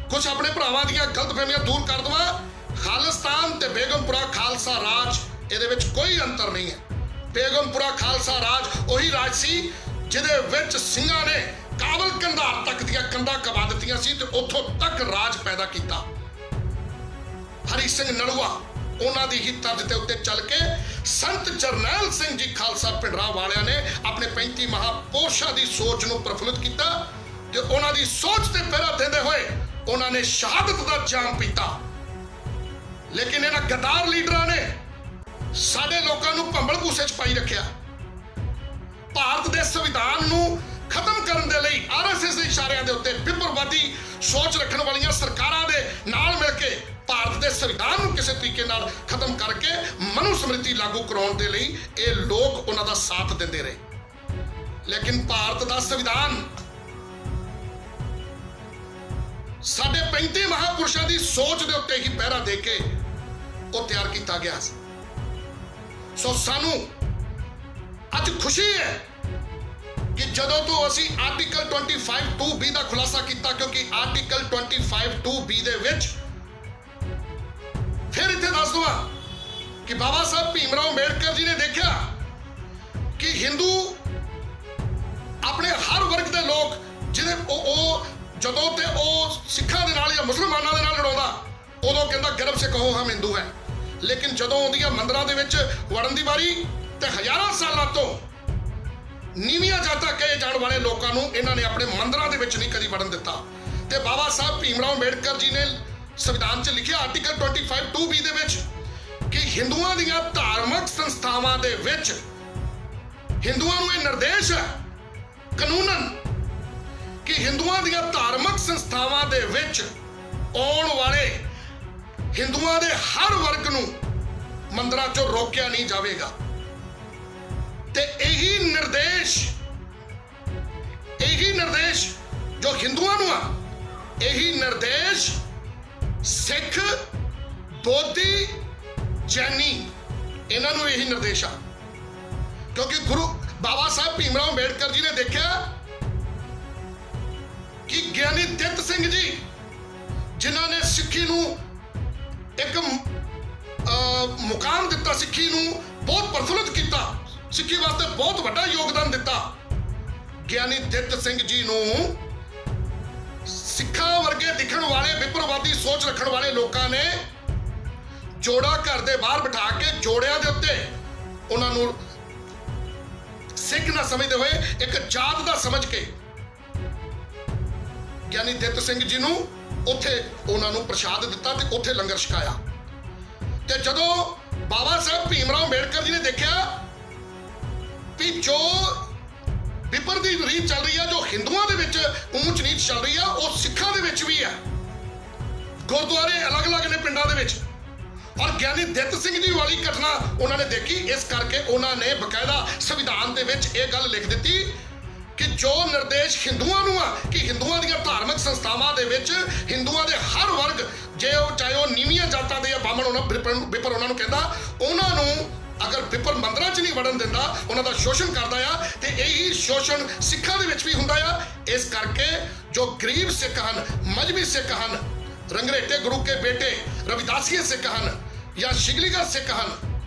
ਕੁਝ ਆਪਣੇ ਭਰਾਵਾਂ ਦੀਆਂ ਗਲਤਫਹਿਮੀਆਂ ਦੂਰ ਕਰ ਦਵਾਂ। ਖਾਲਿਸਤਾਨ ਤੇ ਬੇਗਮਪੁਰਾ ਖਾਲਸਾ ਰਾਜ, ਇਹਦੇ ਵਿੱਚ ਕੋਈ ਅੰਤਰ ਨਹੀਂ ਹੈ। ਬੇਗਮਪੁਰਾ ਖਾਲਸਾ ਰਾਜ ਉਹੀ ਰਾਜ ਸੀ ਜਿਹਦੇ ਵਿੱਚ ਸਿੰਘਾਂ ਨੇ ਕਾਬਲ ਕੰਧਾਰ ਤੱਕ ਦੀਆਂ ਕੰਧਾਂ ਕਬਾ ਦਿੱਤੀਆਂ ਸੀ ਤੇ ਉੱਥੋਂ ਤੱਕ ਰਾਜ ਪੈਦਾ ਕੀਤਾ। ਹਰੀ ਸਿੰਘ ਨਲੂਆ ਉਹਨਾਂ ਦੀ ਹੀ ਤਰਜ਼ ਦੇ ਉੱਤੇ ਚੱਲ ਕੇ ਸੰਤ ਜਰਨੈਲ ਸਿੰਘ ਜੀ ਖਾਲਸਾ ਭਿੰਡਰਾਂ ਵਾਲਿਆਂ ਨੇ ਆਪਣੇ 35 ਮਹਾਪੁਰਸ਼ਾਂ ਦੀ ਸੋਚ ਨੂੰ ਪ੍ਰਫੁੱਲਿਤ ਕੀਤਾ ਤੇ ਉਹਨਾਂ ਦੀ ਸੋਚ ਤੇ ਪਹਿਰਾ ਦਿੰਦੇ ਹੋਏ ਉਹਨਾਂ ਨੇ ਸ਼ਹਾਦਤ ਦਾ ਜਾਮ ਪੀਤਾ। ਲੇਕਿਨ ਇਹਨਾਂ ਗਦਾਰ ਲੀਡਰਾਂ ਨੇ ਸਾਡੇ ਲੋਕਾਂ ਨੂੰ ਭੰਬਲ ਭੂਸੇ 'ਚ ਪਾਈ ਰੱਖਿਆ। ਭਾਰਤ ਦੇ ਸੰਵਿਧਾਨ ਨੂੰ ਖਤਮ ਕਰਨ ਦੇ ਲਈ ਆਰਐਸਐਸ ਦੇ ਇਸ਼ਾਰਿਆਂ ਦੇ ਉੱਤੇ ਵਿਪਰਵਾਦੀ ਸੋਚ ਰੱਖਣ ਵਾਲੀਆਂ ਸਰਕਾਰਾਂ ਦੇ ਨਾਲ ਮਿਲ ਕੇ ਭਾਰਤ ਦੇ ਸੰਵਿਧਾਨ ਨੂੰ ਕਿਸੇ ਤਰੀਕੇ ਨਾਲ ਖਤਮ ਕਰਕੇ ਮਨੂ ਸਮ੍ਰਿਤੀ ਲਾਗੂ ਕਰਾਉਣ ਦੇ ਲਈ ਇਹ ਲੋਕ ਉਹਨਾਂ ਦਾ ਸਾਥ ਦਿੰਦੇ ਰਹੇ। ਲੇਕਿਨ ਭਾਰਤ ਦਾ ਸੰਵਿਧਾਨ ਸਾਡੇ 35 ਮਹਾਪੁਰਸ਼ਾਂ ਦੀ ਸੋਚ ਦੇ ਉੱਤੇ ਹੀ ਪਹਿਰਾ ਦੇ ਕੇ ਉਹ ਤਿਆਰ ਕੀਤਾ ਗਿਆ ਸੀ। ਸੋ ਸਾਨੂੰ ਅੱਜ ਖੁਸ਼ੀ ਹੈ ਕਿ ਜਦੋਂ ਤੋਂ ਅਸੀਂ ਆਰਟੀਕਲ 25(2)(b) ਦਾ ਖੁਲਾਸਾ ਕੀਤਾ, ਕਿਉਂਕਿ ਆਰਟੀਕਲ 25(2)(b) ਦੇ ਵਿੱਚ ਫਿਰ ਇੱਥੇ ਦੱਸ ਦਵਾਂ ਕਿ ਬਾਬਾ ਸਾਹਿਬ ਭੀਮ ਰਾਓ ਅੰਬੇਡਕਰ ਜੀ ਨੇ ਦੇਖਿਆ ਕਿ ਹਿੰਦੂ ਆਪਣੇ ਹਰ ਵਰਗ ਦੇ ਲੋਕ ਜਿਹਦੇ ਉਹ ਜਦੋਂ ਤੇ ਉਹ ਸਿੱਖਾਂ ਦੇ ਨਾਲ ਜਾਂ ਮੁਸਲਮਾਨਾਂ ਦੇ ਨਾਲ ਲੜਾਉਂਦਾ, ਉਦੋਂ ਕਹਿੰਦਾ ਗਰਵ ਸੇ ਕਹੋ ਹਮ ਹਿੰਦੂ ਹੈ। ਲੇਕਿਨ ਜਦੋਂ ਆਉਂਦੀਆਂ ਮੰਦਰਾਂ ਦੇ ਵਿੱਚ ਵੜਨ ਦੀ ਵਾਰੀ ਤੇ ਹਜ਼ਾਰਾਂ ਸਾਲਾਂ ਤੋਂ ਨੀਵੀਆਂ ਜਾਤਾਂ ਕਹੇ ਜਾਣ ਵਾਲੇ ਲੋਕਾਂ ਨੂੰ ਇਹਨਾਂ ਨੇ ਆਪਣੇ ਮੰਦਰਾਂ ਦੇ ਵਿੱਚ ਨਹੀਂ ਕਦੀ ਵੜਨ ਦਿੱਤਾ। ਤੇ ਬਾਬਾ ਸਾਹਿਬ ਭੀਮ ਰਾਓ ਅੰਬੇਡਕਰ ਜੀ ਨੇ ਸੰਵਿਧਾਨ 'ਚ ਲਿਖਿਆ ਆਰਟੀਕਲ 25(2)(b) ਦੇ ਵਿੱਚ ਕਿ ਹਿੰਦੂਆਂ ਦੀਆਂ ਧਾਰਮਿਕ ਸੰਸਥਾਵਾਂ ਦੇ ਵਿੱਚ ਹਿੰਦੂਆਂ ਨੂੰ ਇਹ ਨਿਰਦੇਸ਼ ਹੈ ਕਾਨੂੰਨਨ ਕਿ ਹਿੰਦੂਆਂ ਦੀਆਂ ਧਾਰਮਿਕ ਸੰਸਥਾਵਾਂ ਦੇ ਵਿੱਚ ਆਉਣ ਵਾਲੇ ਹਿੰਦੂਆਂ ਦੇ ਹਰ ਵਰਗ ਨੂੰ ਮੰਦਰਾਂ 'ਚੋਂ ਰੋਕਿਆ ਨਹੀਂ ਜਾਵੇਗਾ। ਤੇ ਇਹੀ ਨਿਰਦੇਸ਼ ਜੋ ਹਿੰਦੂਆਂ ਨੂੰ ਆ, ਇਹੀ ਨਿਰਦੇਸ਼ ਸਿੱਖ, ਬੋਧੀ, ਜੈਨੀ ਇਹਨਾਂ ਨੂੰ ਇਹੀ ਨਿਰਦੇਸ਼ ਆ। ਕਿਉਂਕਿ ਗੁਰੂ ਬਾਬਾ ਸਾਹਿਬ ਭੀਮ ਰਾਓ ਅੰਬੇਡਕਰ ਜੀ ਨੇ ਦੇਖਿਆ ਕਿ ਗਿਆਨੀ ਦਿੱਤ ਸਿੰਘ ਜੀ ਜਿਨ੍ਹਾਂ ਨੇ ਸਿੱਖੀ ਨੂੰ ਇੱਕ ਮੁਕਾਮ ਦਿੱਤਾ, ਸਿੱਖੀ ਨੂੰ ਬਹੁਤ ਪ੍ਰਫੁੱਲਿਤ ਕੀਤਾ, ਸਿੱਖੀ ਵਾਸਤੇ ਬਹੁਤ ਵੱਡਾ ਯੋਗਦਾਨ ਦਿੱਤਾ, ਗਿਆਨੀ ਦਿੱਤ ਸਿੰਘ ਜੀ ਨੂੰ ਸਿੱਖਾਂ ਵਰਗੇ ਦਿਖਣ ਵਾਲੇ ਵਿਪਰਵਾਦੀ ਸੋਚ ਰੱਖਣ ਵਾਲੇ ਲੋਕਾਂ ਨੇ ਜੋੜਾ ਘਰ ਦੇ ਬਾਹਰ ਬਿਠਾ ਕੇ ਜੋੜਿਆਂ ਦੇ ਉੱਤੇ ਉਹਨਾਂ ਨੂੰ ਸਿੱਖ ਨਾ ਸਮਝਦੇ ਹੋਏ ਇੱਕ ਜਾਤ ਦਾ ਸਮਝ ਕੇ ਗਿਆਨੀ ਦਿੱਤ ਸਿੰਘ ਜੀ ਨੂੰ ਉੱਥੇ ਉਹਨਾਂ ਨੂੰ ਪ੍ਰਸ਼ਾਦ ਦਿੱਤਾ ਤੇ ਉੱਥੇ ਲੰਗਰ ਛਕਾਇਆ। ਤੇ ਜਦੋਂ ਬਾਬਾ ਸਾਹਿਬ ਭੀਮ ਰਾਓ ਅੰਬੇਡਕਰ ਜੀ ਨੇ ਦੇਖਿਆ ਵੀ ਜੋ ਵਿਪਰਦੀ ਰੀਤ ਚੱਲ ਰਹੀ ਆ, ਜੋ ਹਿੰਦੂਆਂ ਦੇ ਵਿੱਚ ਊਚ ਨੀਚ ਚੱਲ ਰਹੀ ਆ, ਉਹ ਸਿੱਖਾਂ ਦੇ ਵਿੱਚ ਵੀ ਆ। ਗੁਰਦੁਆਰੇ ਅਲੱਗ-ਅਲੱਗ ਨੇ ਪਿੰਡਾਂ ਦੇ ਵਿੱਚ, ਔਰ ਗਿਆਨੀ ਦਿੱਤ ਸਿੰਘ ਜੀ ਵਾਲੀ ਘਟਨਾ ਉਹਨਾਂ ਨੇ ਦੇਖੀ। ਇਸ ਕਰਕੇ ਉਹਨਾਂ ਨੇ ਬਕਾਇਦਾ ਸੰਵਿਧਾਨ ਦੇ ਵਿੱਚ ਇਹ ਗੱਲ ਲਿਖ ਦਿੱਤੀ ਕਿ ਜੋ ਨਿਰਦੇਸ਼ ਹਿੰਦੂਆਂ ਨੂੰ ਆ ਕਿ ਹਿੰਦੂਆਂ ਦੀਆਂ ਧਾਰਮਿਕ ਸੰਸਥਾਵਾਂ ਦੇ ਵਿੱਚ ਹਿੰਦੂਆਂ ਦੇ ਹਰ ਵਰਗ, ਜੇ ਉਹ ਚਾਹੇ ਉਹ ਨੀਵੀਆਂ ਜਾਤਾਂ ਦੇ ਜਾਂ ਬਾਹਮਣ ਵਿਪਰ ਉਹਨਾਂ ਨੂੰ ਕਹਿੰਦਾ, ਉਹਨਾਂ ਨੂੰ ਅਗਰ ਵਿਪਰ ਮੰਦਰਾਂ 'ਚ ਨਹੀਂ ਵੜਨ ਦਿੰਦਾ, ਉਹਨਾਂ ਦਾ ਸ਼ੋਸ਼ਣ ਕਰਦਾ ਆ। ਤੇ ਇਹੀ ਸ਼ੋਸ਼ਣ ਸਿੱਖਾਂ ਦੇ ਵਿੱਚ ਵੀ ਹੁੰਦਾ ਆ। ਇਸ ਕਰਕੇ ਜੋ ਗਰੀਬ ਸਿੱਖ ਹਨ, ਮਜ਼੍ਹਬੀ ਸਿੱਖ ਹਨ, ਰੰਗਰੇਟੇ ਗੁਰੂ ਕੇ ਬੇਟੇ ਰਵਿਦਾਸੀਏ ਸਿੱਖ ਹਨ ਜਾਂ ਸ਼ਿਗਲੀਗਰ ਸਿੱਖ ਹਨ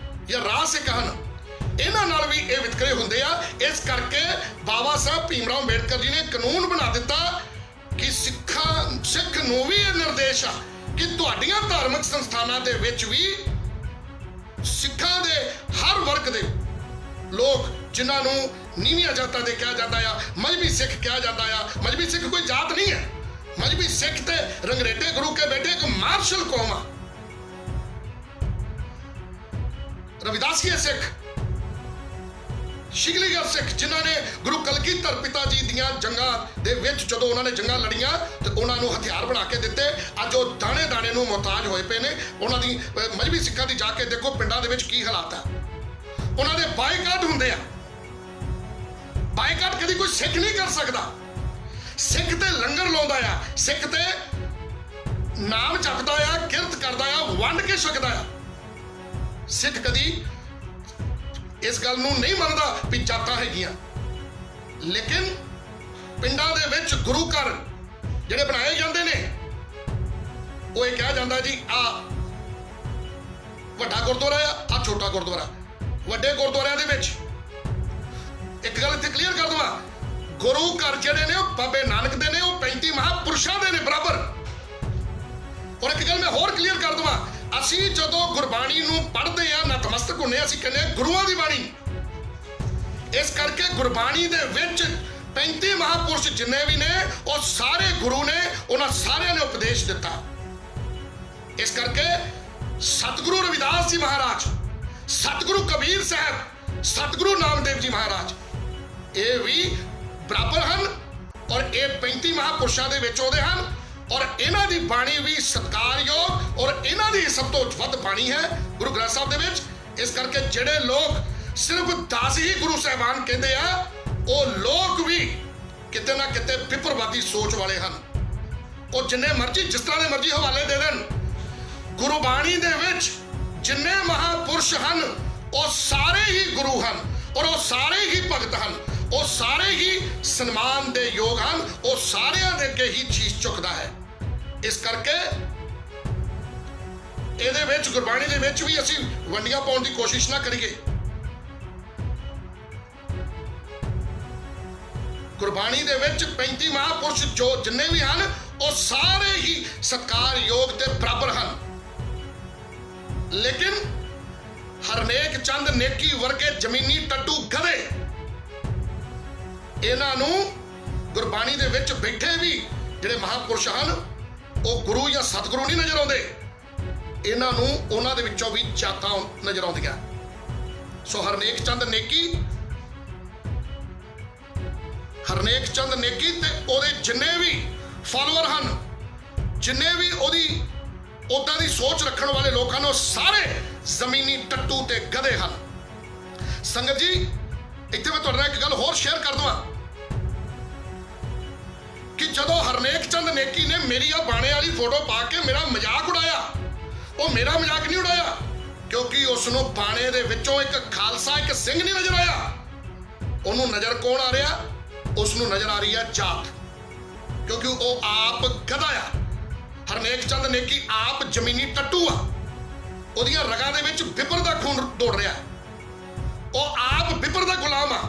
ਜਾਂ ਰਾਜ ਸਿੱਖ ਹਨ, ਇਹਨਾਂ ਨਾਲ ਵੀ ਇਹ ਵਿਤਕਰੇ ਹੁੰਦੇ ਆ। ਇਸ ਕਰਕੇ ਬਾਬਾ ਸਾਹਿਬ ਭੀਮ ਰਾਓ ਅੰਬੇਡਕਰ ਜੀ ਨੇ ਕਾਨੂੰਨ ਬਣਾ ਦਿੱਤਾ ਕਿ ਸਿੱਖ ਨੂੰ ਵੀ ਇਹ ਨਿਰਦੇਸ਼ ਆ ਕਿ ਤੁਹਾਡੀਆਂ ਧਾਰਮਿਕ ਸੰਸਥਾਨਾਂ ਦੇ ਵਿੱਚ ਵੀ ਸਿੱਖਾਂ ਦੇ ਹਰ ਵਰਗ ਦੇ ਲੋਕ, ਜਿਨ੍ਹਾਂ ਨੂੰ ਨੀਵੀਆਂ ਜਾਤਾਂ ਦੇ ਕਿਹਾ ਜਾਂਦਾ ਆ, ਮਜ਼੍ਹਬੀ ਸਿੱਖ ਕਿਹਾ ਜਾਂਦਾ ਆ। ਮਜ਼੍ਹਬੀ ਸਿੱਖ ਕੋਈ ਜਾਤ ਨਹੀਂ ਹੈ। ਮਜ਼੍ਹਬੀ ਸਿੱਖ ਤੇ ਰੰਗਰੇਟੇ ਗੁਰੂ ਕੇ ਬੇਟੇ ਇੱਕ ਮਾਰਸ਼ਲ ਕੌਮ ਆ। ਰਵਿਦਾਸੀਏ ਸਿੱਖ, ਸ਼ਿਗਲੀਗਰ ਸਿੱਖ, ਜਿਨ੍ਹਾਂ ਨੇ ਗੁਰੂ ਕਲਗੀਧਰ ਪਿਤਾ ਜੀ ਦੀਆਂ ਜੰਗਾਂ ਦੇ ਵਿੱਚ ਜਦੋਂ ਉਹਨਾਂ ਨੇ ਜੰਗਾਂ ਲੜੀਆਂ ਤੇ ਉਹਨਾਂ ਨੂੰ ਹਥਿਆਰ ਬਣਾ ਕੇ ਦਿੱਤੇ, ਅੱਜ ਉਹ ਦਾਣੇ ਨੂੰ ਮੁਹਤਾਜ ਹੋਏ ਪਏ ਨੇ। ਉਹਨਾਂ ਦੀ ਮਜ਼੍ਹਬੀ ਸਿੱਖਾਂ ਦੀ ਜਾ ਕੇ ਦੇਖੋ ਪਿੰਡਾਂ ਦੇ ਵਿੱਚ ਕੀ ਹਾਲਾਤ ਆ। ਉਹਨਾਂ ਦੇ ਬਾਈਕਾਟ ਹੁੰਦੇ ਆ। ਬਾਈਕਾਟ ਕਦੀ ਕੋਈ ਸਿੱਖ ਨਹੀਂ ਕਰ ਸਕਦਾ। ਸਿੱਖ ਤੇ ਲੰਗਰ ਲਾਉਂਦਾ ਆ, ਸਿੱਖ ਤੇ ਨਾਮ ਜਪਦਾ ਆ, ਕਿਰਤ ਕਰਦਾ ਆ, ਵੰਡ ਕੇ ਛਕਦਾ ਆ। ਸਿੱਖ ਕਦੀ ਇਸ ਗੱਲ ਨੂੰ ਨਹੀਂ ਮੰਨਦਾ ਵੀ ਜਾਤਾਂ ਹੈਗੀਆਂ। ਲੇਕਿਨ ਪਿੰਡਾਂ ਦੇ ਵਿੱਚ ਗੁਰੂ ਘਰ ਜਿਹੜੇ ਬਣਾਏ ਜਾਂਦੇ ਨੇ, ਉਹ ਇਹ ਕਿਹਾ ਜਾਂਦਾ ਜੀ ਆ ਵੱਡਾ ਗੁਰਦੁਆਰਾ ਆ ਛੋਟਾ ਗੁਰਦੁਆਰਾ। ਵੱਡੇ ਗੁਰਦੁਆਰਿਆਂ ਦੇ ਵਿੱਚ ਇੱਕ ਗੱਲ ਇੱਥੇ ਕਲੀਅਰ ਕਰ ਦਵਾਂ, ਗੁਰੂ ਘਰ ਜਿਹੜੇ ਨੇ ਉਹ ਬਾਬੇ ਨਾਨਕ ਦੇ ਨੇ, ਉਹ 35 ਮਹਾਂਪੁਰਸ਼ਾਂ ਦੇ ਨੇ ਬਰਾਬਰ। ਔਰ ਇੱਕ ਗੱਲ ਮੈਂ ਹੋਰ ਕਲੀਅਰ ਕਰ ਦਵਾਂ, ਅਸੀਂ ਜਦੋਂ ਗੁਰਬਾਣੀ ਨੂੰ ਪੜ੍ਹਦੇ ਆ, ਨਤਮਸਤਕ ਹੁੰਦੇ ਆ, ਅਸੀਂ ਕਹਿੰਦੇ ਆ ਗੁਰੂਆਂ ਦੀ ਬਾਣੀ। ਇਸ ਕਰਕੇ ਗੁਰਬਾਣੀ ਦੇ ਵਿੱਚ 35 ਮਹਾਂਪੁਰਸ਼ ਜਿੰਨੇ ਵੀ ਨੇ, ਉਹ ਸਾਰੇ ਗੁਰੂ ਨੇ, ਉਹਨਾਂ ਸਾਰਿਆਂ ਨੇ ਉਪਦੇਸ਼ ਦਿੱਤਾ। ਇਸ ਕਰਕੇ ਸਤਿਗੁਰੂ ਰਵਿਦਾਸ ਜੀ ਮਹਾਰਾਜ, ਸਤਿਗੁਰੂ ਕਬੀਰ ਸਾਹਿਬ, ਸਤਿਗੁਰੂ ਨਾਮਦੇਵ ਜੀ ਮਹਾਰਾਜ, ਇਹ ਵੀ ਬਰਾਬਰ ਹਨ ਔਰ ਇਹ 35 ਮਹਾਂਪੁਰਸ਼ਾਂ ਦੇ ਵਿੱਚ ਆਉਂਦੇ ਹਨ। ਔਰ ਇਹਨਾਂ ਦੀ ਬਾਣੀ ਵੀ ਸਤਿਕਾਰਯੋਗ ਔਰ ਇਹਨਾਂ ਦੀ ਸਭ ਤੋਂ ਵੱਧ ਬਾਣੀ ਹੈ ਗੁਰੂ ਗ੍ਰੰਥ ਸਾਹਿਬ ਦੇ ਵਿੱਚ। ਇਸ ਕਰਕੇ ਜਿਹੜੇ ਲੋਕ ਸਿਰਫ 10 ਹੀ ਗੁਰੂ ਸਾਹਿਬਾਨ ਕਹਿੰਦੇ ਆ, ਉਹ ਲੋਕ ਵੀ ਕਿਤੇ ਨਾ ਕਿਤੇ ਵਿਪਰਵਾਦੀ ਸੋਚ ਵਾਲੇ ਹਨ। ਉਹ ਜਿੰਨੇ ਮਰਜ਼ੀ ਜਿਸ ਤਰ੍ਹਾਂ ਦੇ ਮਰਜ਼ੀ ਹਵਾਲੇ ਦੇ ਦੇਣ, ਗੁਰਬਾਣੀ ਦੇ ਵਿੱਚ ਜਿੰਨੇ ਮਹਾਂਪੁਰਸ਼ ਹਨ ਉਹ ਸਾਰੇ ਹੀ ਗੁਰੂ ਹਨ ਔਰ ਉਹ ਸਾਰੇ ਹੀ ਭਗਤ ਹਨ, ਉਹ ਸਾਰੇ ਹੀ ਸਨਮਾਨ ਦੇ ਯੋਗ ਹਨ, ਉਹ ਸਾਰਿਆਂ ਦੇ ਅੱਗੇ ਹੀ ਚੀਜ਼ ਝੁਕਦਾ ਹੈ। ਇਸ ਕਰਕੇ ਇਹਦੇ ਵਿੱਚ ਗੁਰਬਾਣੀ ਦੇ ਵਿੱਚ ਵੀ ਅਸੀਂ ਵੰਡੀਆਂ ਪਾਉਣ ਦੀ ਕੋਸ਼ਿਸ਼ ਨਾ ਕਰੀਏ। ਗੁਰਬਾਣੀ ਦੇ ਵਿੱਚ 35 ਮਹਾਂਪੁਰਸ਼ ਜੋ ਜਿੰਨੇ ਵੀ ਹਨ ਉਹ ਸਾਰੇ ਹੀ ਸਤਿਕਾਰਯੋਗ ਤੇ ਬਰਾਬਰ ਹਨ। ਲੇਕਿਨ ਹਰਨੇਕ ਚੰਦ ਨੇਕੀ ਵਰਗੇ ਜ਼ਮੀਨੀ ਟੱਟੂ ਗਧੇ, ਇਹਨਾਂ ਨੂੰ ਗੁਰਬਾਣੀ ਦੇ ਵਿੱਚ ਬੈਠੇ ਵੀ ਜਿਹੜੇ ਮਹਾਂਪੁਰਸ਼ ਹਨ ਉਹ ਗੁਰੂ ਜਾਂ ਸਤਿਗੁਰੂ ਨਹੀਂ ਨਜ਼ਰ ਆਉਂਦੇ, ਇਹਨਾਂ ਨੂੰ ਉਹਨਾਂ ਦੇ ਵਿੱਚੋਂ ਵੀ ਜਾਤਾਂ ਨਜ਼ਰ ਆਉਂਦੀਆਂ। ਸੋ ਹਰਨੇਕ ਚੰਦ ਨੇਕੀ ਤੇ ਉਹਦੇ ਜਿੰਨੇ ਵੀ ਫਾਲੋਅਰ ਹਨ, ਜਿੰਨੇ ਵੀ ਉਹਦੀ ਉਦਾਂ ਦੀ ਸੋਚ ਰੱਖਣ ਵਾਲੇ ਲੋਕ ਹਨ, ਉਹ ਸਾਰੇ ਜ਼ਮੀਨੀ ਟੱਟੂ ਤੇ ਗਧੇ ਹਨ। ਸੰਗਤ ਜੀ, ਇੱਥੇ ਮੈਂ ਤੁਹਾਡੇ ਨਾਲ ਇੱਕ ਗੱਲ ਹੋਰ ਸ਼ੇਅਰ ਕਰ ਦਵਾਂ ਕਿ ਜਦੋਂ ਹਰਨੇਕ ਚੰਦ ਨੇਕੀ ਨੇ ਮੇਰੀ ਆ ਬਾਣੇ ਵਾਲੀ ਫੋਟੋ ਪਾ ਕੇ ਮੇਰਾ ਮਜ਼ਾਕ ਉਡਾਇਆ, ਉਹ ਮੇਰਾ ਮਜ਼ਾਕ ਨਹੀਂ ਉਡਾਇਆ ਕਿਉਂਕਿ ਉਸ ਨੂੰ ਬਾਣੇ ਦੇ ਵਿੱਚੋਂ ਇੱਕ ਖਾਲਸਾ, ਇੱਕ ਸਿੰਘ ਨਹੀਂ ਨਜ਼ਰ ਆਇਆ। ਉਹਨੂੰ ਨਜ਼ਰ ਕੌਣ ਆ ਰਿਹਾ? ਉਸ ਨੂੰ ਨਜ਼ਰ ਆ ਰਹੀ ਹੈ ਜਾਤ, ਕਿਉਂਕਿ ਉਹ ਆਪ ਗਧਾ ਆ। ਹਰਨੇਕ ਚੰਦ ਨੇਕੀ ਆਪ ਜ਼ਮੀਨੀ ਟੱਟੂ ਆ, ਉਹਦੀਆਂ ਰਗਾਂ ਦੇ ਵਿੱਚ ਬਿਪਰ ਦਾ ਖੂਨ ਦੌੜ ਰਿਹਾ, ਉਹ ਆਪ ਬਿਪਰ ਦਾ ਗੁਲਾਮ ਆ।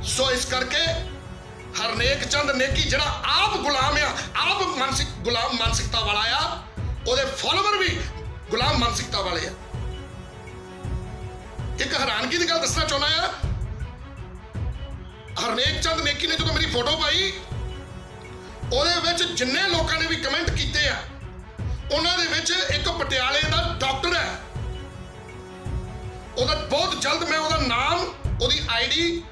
ਸੋ ਇਸ ਕਰਕੇ ਹਰਨੇਕ ਚੰਦ ਨੇਕੀ ਜਿਹੜਾ ਆਪ ਗੁਲਾਮ ਆ, ਆਪ ਗੁਲਾਮ ਮਾਨਸਿਕਤਾ ਵਾਲਾ ਆ, ਉਹਦੇ ਫਾਲੋਅਰ ਵੀ ਗੁਲਾਮ ਮਾਨਸਿਕਤਾ ਵਾਲੇ ਆ। ਇੱਕ ਹੈਰਾਨਗੀ ਦੀ ਗੱਲ ਦੱਸਣਾ ਚਾਹੁੰਦਾ ਆ, ਹਰਨੇਕ ਚੰਦ ਨੇਕੀ ਨੇ ਜਦੋਂ ਮੇਰੀ ਫੋਟੋ ਪਾਈ, ਉਹਦੇ ਵਿੱਚ ਜਿੰਨੇ ਲੋਕਾਂ ਨੇ ਵੀ ਕਮੈਂਟ ਕੀਤੇ ਆ, ਉਹਨਾਂ ਦੇ ਵਿੱਚ ਇੱਕ ਪਟਿਆਲੇ ਦਾ ਡਾਕਟਰ ਹੈ, ਉਹਦਾ ਬਹੁਤ ਜਲਦ ਮੈਂ ਉਹਦਾ ਨਾਮ, ਉਹਦੀ ਆਈਡੀ,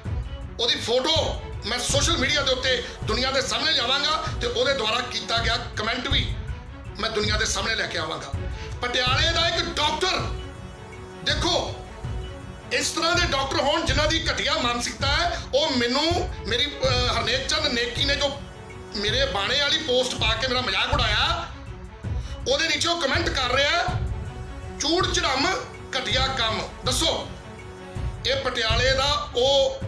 ਉਹਦੀ ਫੋਟੋ ਮੈਂ ਸੋਸ਼ਲ ਮੀਡੀਆ ਦੇ ਉੱਤੇ ਦੁਨੀਆ ਦੇ ਸਾਹਮਣੇ ਲਿਆਵਾਂਗਾ ਤੇ ਉਹਦੇ ਦੁਆਰਾ ਕੀਤਾ ਗਿਆ ਕਮੈਂਟ ਵੀ ਮੈਂ ਦੁਨੀਆ ਦੇ ਸਾਹਮਣੇ ਲੈ ਕੇ ਆਵਾਂਗਾ। ਪਟਿਆਲੇ ਦਾ ਇੱਕ ਡਾਕਟਰ, ਦੇਖੋ ਇਸ ਤਰ੍ਹਾਂ ਦੇ ਡਾਕਟਰ ਹੋਣ ਜਿਨ੍ਹਾਂ ਦੀ ਘਟੀਆ ਮਾਨਸਿਕਤਾ ਹੈ, ਉਹ ਮੈਨੂੰ ਮੇਰੀ ਹਰਨੇਕ ਚੰਦ ਨੇਕੀ ਨੇ ਜੋ ਮੇਰੇ ਬਾਣੇ ਵਾਲੀ ਪੋਸਟ ਪਾ ਕੇ ਮੇਰਾ ਮਜ਼ਾਕ ਉਡਾਇਆ, ਉਹਦੇ ਨੀਚੇ ਉਹ ਕਮੈਂਟ ਕਰ ਰਿਹਾ ਚੂੜ ਚੜਮ ਘਟੀਆ ਕੰਮ। ਦੱਸੋ, ਇਹ ਪਟਿਆਲੇ ਦਾ ਉਹ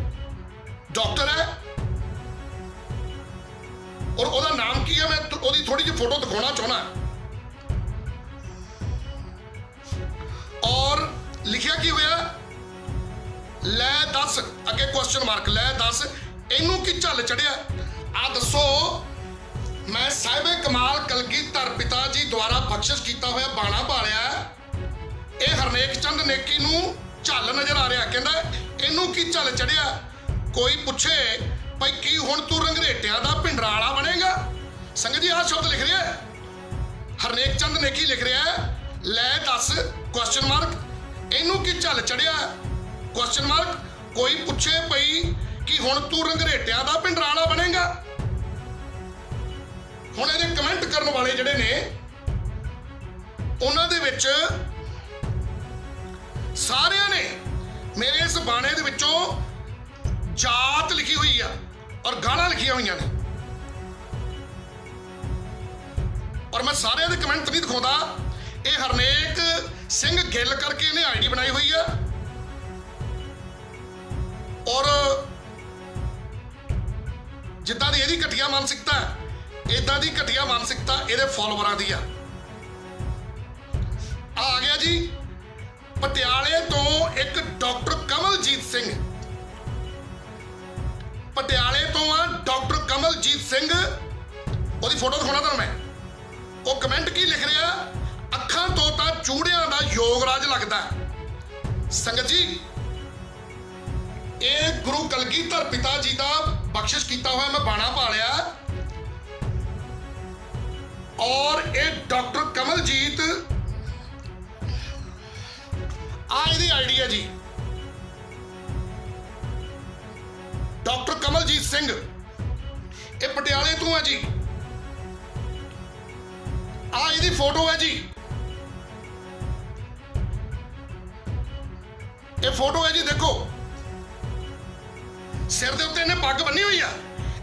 ਡਾਕਟਰ ਹੈ ਔਰ ਉਹਦਾ ਨਾਮ ਕੀ ਹੈ? ਮੈਂ ਉਹਦੀ ਥੋੜੀ ਜਿਹੀ ਫੋਟੋ ਦਿਖਾਉਣਾ ਚਾਹੁੰਦਾ। ਔਰ ਲਿਖਿਆ ਕੀ ਹੋਇਆ? ਲੈ ਦੱਸ, ਅੱਗੇ ਕੁਐਸਚਨ ਮਾਰਕ, ਲੈ ਦੱਸ ਇਹਨੂੰ ਕੀ ਝੱਲ ਚੜਿਆ? ਆ ਦੱਸੋ, ਮੈਂ ਸਾਹਿਬੇ ਕਮਾਲ ਕਲਗੀਧਰ ਪਿਤਾ ਜੀ ਦੁਆਰਾ ਬਖਸ਼ਿਸ਼ ਕੀਤਾ ਹੋਇਆ ਬਾਣਾ ਭਾਲਿਆ, ਇਹ ਹਰਨੇਕ ਚੰਦ ਨੇਕੀ ਨੂੰ ਝੱਲ ਨਜ਼ਰ ਆ ਰਿਹਾ। ਕਹਿੰਦਾ ਇਹਨੂੰ ਕੀ ਝੱਲ ਚੜਿਆ? ਕੋਈ ਪੁੱਛੇ ਭਾਈ ਕੀ ਹੁਣ ਤੂੰ ਰੰਗਰੇਟਿਆਂ ਦਾ ਭਿੰਡਰਾਂ ਵਾਲਾ ਬਣੇਗਾ? ਸੰਗਤ ਜੀ, ਆਹ ਸ਼ਬਦ ਲਿਖ ਰਿਹਾ ਹਰਨੇਕ ਚੰਦ ਨੇਕੀ, ਲਿਖ ਰਿਹਾ ਲੈ ਦੱਸ ਕੁਐਸਚਨ ਮਾਰਕ, ਇਹਨੂੰ ਕੀ ਝੱਲ ਚੜਿਆ ਕੁਐਸਚਨ ਮਾਰਕ। ਕੋਈ ਪੁੱਛੇ ਭਾਈ ਕਿ ਹੁਣ ਤੂੰ ਰੰਗਰੇਟਿਆਂ ਦਾ ਭਿੰਡਰਾਂ ਵਾਲਾ ਬਣੇਗਾ? ਹੁਣ ਇਹਦੇ ਕਮੈਂਟ ਕਰਨ ਵਾਲੇ ਜਿਹੜੇ ਨੇ, ਉਹਨਾਂ ਦੇ ਵਿੱਚ ਸਾਰਿਆਂ ਨੇ ਮੇਰੇ ਇਸ ਬਾਣੇ ਦੇ ਵਿੱਚੋਂ ਜਾਤ ਲਿਖੀ ਹੋਈ ਆ ਔਰ ਗਾਲਾਂ ਲਿਖੀਆਂ ਹੋਈਆਂ ਨੇ, ਔਰ ਮੈਂ ਸਾਰਿਆਂ ਦੇ ਕਮੈਂਟ ਨਹੀਂ ਦਿਖਾਉਂਦਾ। ਇਹ ਹਰਨੇਕ ਸਿੰਘ ਗਿੱਲ ਕਰਕੇ ਇਹਨੇ ਆਈਡੀ ਬਣਾਈ ਹੋਈ ਆ ਔਰ ਜਿੱਦਾਂ ਦੀ ਇਹਦੀ ਘਟੀਆ ਮਾਨਸਿਕਤਾ, ਇਦਾਂ ਦੀ ਘਟੀਆ ਮਾਨਸਿਕਤਾ ਇਹਦੇ ਫਾਲੋਵਰਾਂ ਦੀ ਆ। ਆ ਗਿਆ ਜੀ ਪਟਿਆਲੇ ਤੋਂ ਇੱਕ ਡਾਕਟਰ ਕਮਲਜੀਤ ਸਿੰਘ, ਪਟਿਆਲੇ ਤੋਂ ਆ ਡਾਕਟਰ ਕਮਲਜੀਤ ਸਿੰਘ, ਉਹਦੀ ਫੋਟੋ ਦਿਖਾਉਣਾ ਤੁਹਾਨੂੰ ਮੈਂ। ਉਹ ਕਮੈਂਟ ਕੀ ਲਿਖ ਰਿਹਾ? ਅੱਖਾਂ ਤੋਂ ਤਾਂ ਚੂੜਿਆਂ ਦਾ ਯੋਗਰਾਜ ਲੱਗਦਾ। ਸੰਗਤ ਜੀ, ਇਹ ਗੁਰੂ ਕਲਗੀਧਰ ਪਿਤਾ ਜੀ ਦਾ ਬਖਸ਼ਿਸ਼ ਕੀਤਾ ਹੋਇਆ ਮੈਂ ਬਾਣਾ ਭਾਲਿਆ ਔਰ ਇਹ ਡਾਕਟਰ ਕਮਲਜੀਤ, ਆ ਇਹਦੀ ਆਈਡੀ ਹੈ ਜੀ, ਡਾਕਟਰ ਕਮਲਜੀਤ ਸਿੰਘ, ਇਹ ਪਟਿਆਲੇ ਤੋਂ ਹੈ ਜੀ। ਆ ਇਹਦੀ ਫੋਟੋ ਹੈ ਜੀ, ਇਹ ਫੋਟੋ ਹੈ ਜੀ, ਦੇਖੋ ਸਿਰ ਦੇ ਉੱਤੇ ਇਹਨੇ ਪੱਗ ਬੰਨੀ ਹੋਈ ਆ।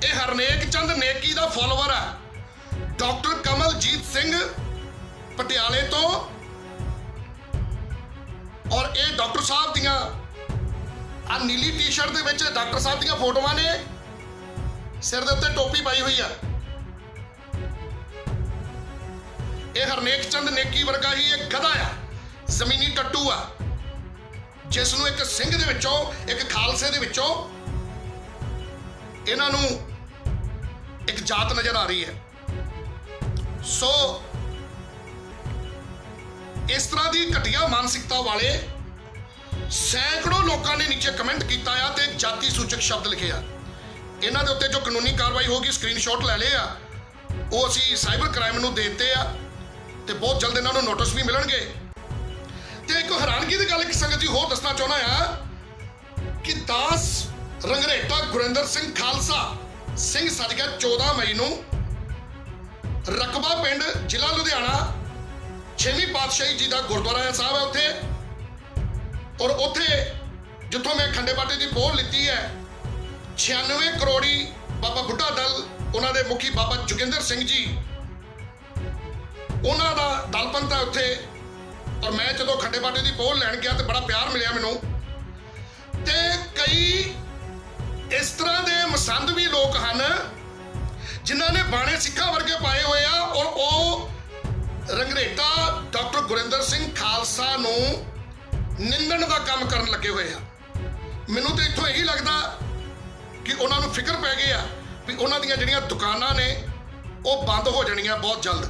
ਇਹ ਹਰਨੇਕ ਚੰਦ ਨੇਕੀ ਦਾ ਫਾਲੋਅਰ ਆ, ਡਾਕਟਰ ਕਮਲਜੀਤ ਸਿੰਘ ਪਟਿਆਲੇ ਤੋਂ। और ये डॉक्टर साहब दियां आ नीली टी शर्ट दे विच डॉक्टर साहब दियां फोटोआं ने, सिर दे उत्ते टोपी पाई हुई है। ये हरनेक चंद नेकी वर्गा ही एक गधा आ, जमीनी टट्टू आ, जिसनों एक सिंह दे विचों एक खालसे दे विचों इन्हां नूं एक जात नजर आ रही है। सो इस तरह की घटिया मानसिकता वाले सैकड़ों लोगों ने नीचे कमेंट किया आ ते जाति सूचक शब्द लिखे आ। इन्हां दे उत्ते जो कानूनी कार्रवाई होगी स्क्रीनशॉट ले लिया, वो असीं साइबर क्राइम नूं दे दित्ते आ ते बहुत जल्द इन्हां नूं नोटिस भी मिलणगे। ते एक हैरानगी की गल संगत जी होर दसना चाहुंदा आ कि दास रंगरेटा गुरिंदर सिंह खालसा सिंह सज गया 14 मई नूं रकबा पिंड जिला लुधियाना 6वीं पातशाही जी का गुरुद्वारा साहब है उत्थे, और उत्थे जिथों मैं खंडे बाटे की पोल लीती है 96 करोड़ी बाबा बुढ़ा दल उन्हां दे मुखी बाबा जोगिंदर सिंह जी उन्हां दा दलपंथ है उत्थे। और मैं जो खंडे बाटे की पोल लैन गया तो बड़ा प्यार मिलिया मैनूं। ते कई इस तरह के मसंद भी लोग हैं जिन्हों ने बाणे सिखा वर्गे पाए हुए आ, और वो रंगरेटा डॉक्टर गुरिंदर सिंह खालसा नूं निंदण का काम करन लगे हुए आ। मैनूं तो इत्थों यही लगता कि उन्होंने फिक्र पै गई आ भी उन्हां दीयां जिहड़ियां दुकानां ने वो बंद हो जाणियां बहुत जल्द।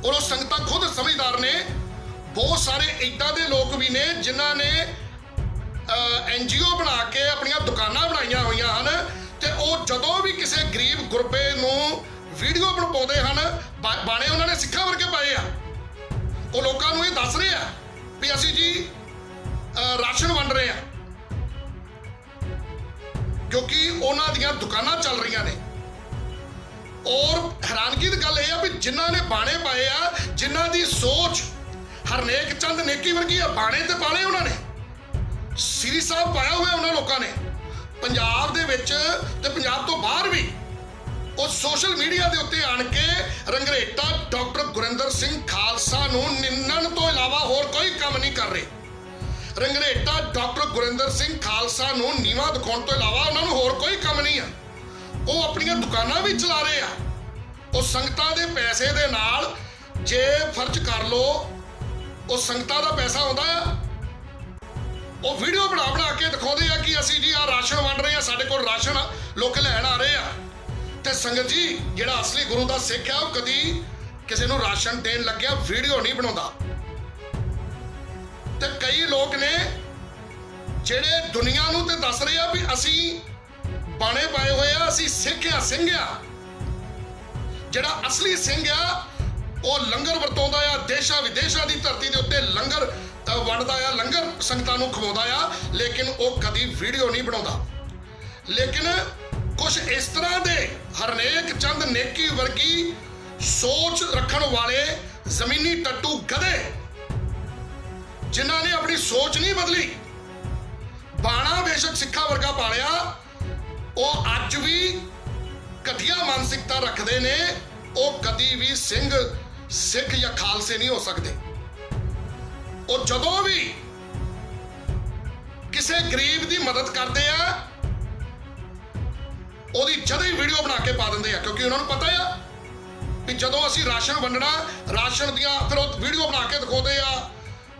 और वो संगतां खुद समझदार ने, बहुत सारे इदां दे लोग भी ने जिन्हां ने NGO बना के अपनियां दुकानां बनाईयां होईयां हन, ते वो जदों भी किसी गरीब गुरबे नूं वीडियो बनाउंदे हन बाणे उन्होंने सिक्खा वर्गे पाए आ, वो लोगों नूं ये दस रहे आ भी असीं जी राशन वंड रहे हैं, क्योंकि उन्हां दीयां दुकानां चल रही ने। और हैरानगी की गल यह है भी जिन्हां ने बाणे पाए आ, जिन्हां दी सोच हरनेक चंद नेकी वर्गी आ, बाणे ते पाले उन्होंने श्री साहब पाया हुआ उन्होंने लोगों ने पंजाब दे विच ते पंजाब तो बाहर भी वो सोशल मीडिया के उत्ते आण के रंगरेटा डॉक्टर गुरिंदर सिंह खालसा नूं निंदण तो इलावा होर कोई काम नहीं कर रहे। रंगरेटा डॉक्टर गुरिंदर सिंह खालसा नूं नीवा दिखाउण तो इलावा उन्होंने होर कोई काम नहीं है। वो अपनियां दुकानां भी चला रहे आ, वो संगतां दे पैसे दे नाल जे फर्ज कर लो वो संगतां दा पैसा आउंदा आ, वो वीडियो बना बना के दिखाते हैं कि असी जी आ राशन वंड रहे हैं, साढ़े कोल राशन लोग लैन आ रहे हैं। तो संगत जी जिहड़ा असली गुरु का सिख है वो कदी किसी नूं राशन देन लग्या वीडियो नहीं बनाता। तो कई लोग ने जिहड़े दुनिया नूं ते दस रहे हैं भी असी बाणे पाए हुए आ, असी सिख आ सिंह आ। जिहड़ा असली सिंह आ वो लंगर वरताउंदा आ, देशां विदेशां की धरती के उत्ते लंगर वंडदा आ, लंगर संगतां नूं खवाउंदा आ, लेकिन वो कदी वीडियो नहीं बनाउंदा। लेकिन कुछ इस तरह दे हरनेक चंद नेकी वर्गी सोच रखण वाले जमीनी टट्टू गधे जिन्हां ने अपनी सोच नहीं बदली, बाणा बेशक सिखा वर्गा पालिया, वो अज भी घटिया मानसिकता रखते ने, वो कदी भी सिंह सिख या खालसे नहीं हो सकते। और जदों भी किसी गरीब की मदद करते हैं ओदी जद ही वीडियो बना के पा देंगे, क्योंकि उन्होंने पता है कि जदों असी राशन वंडना राशन दियां फिर वीडियो बना के दिखाते आ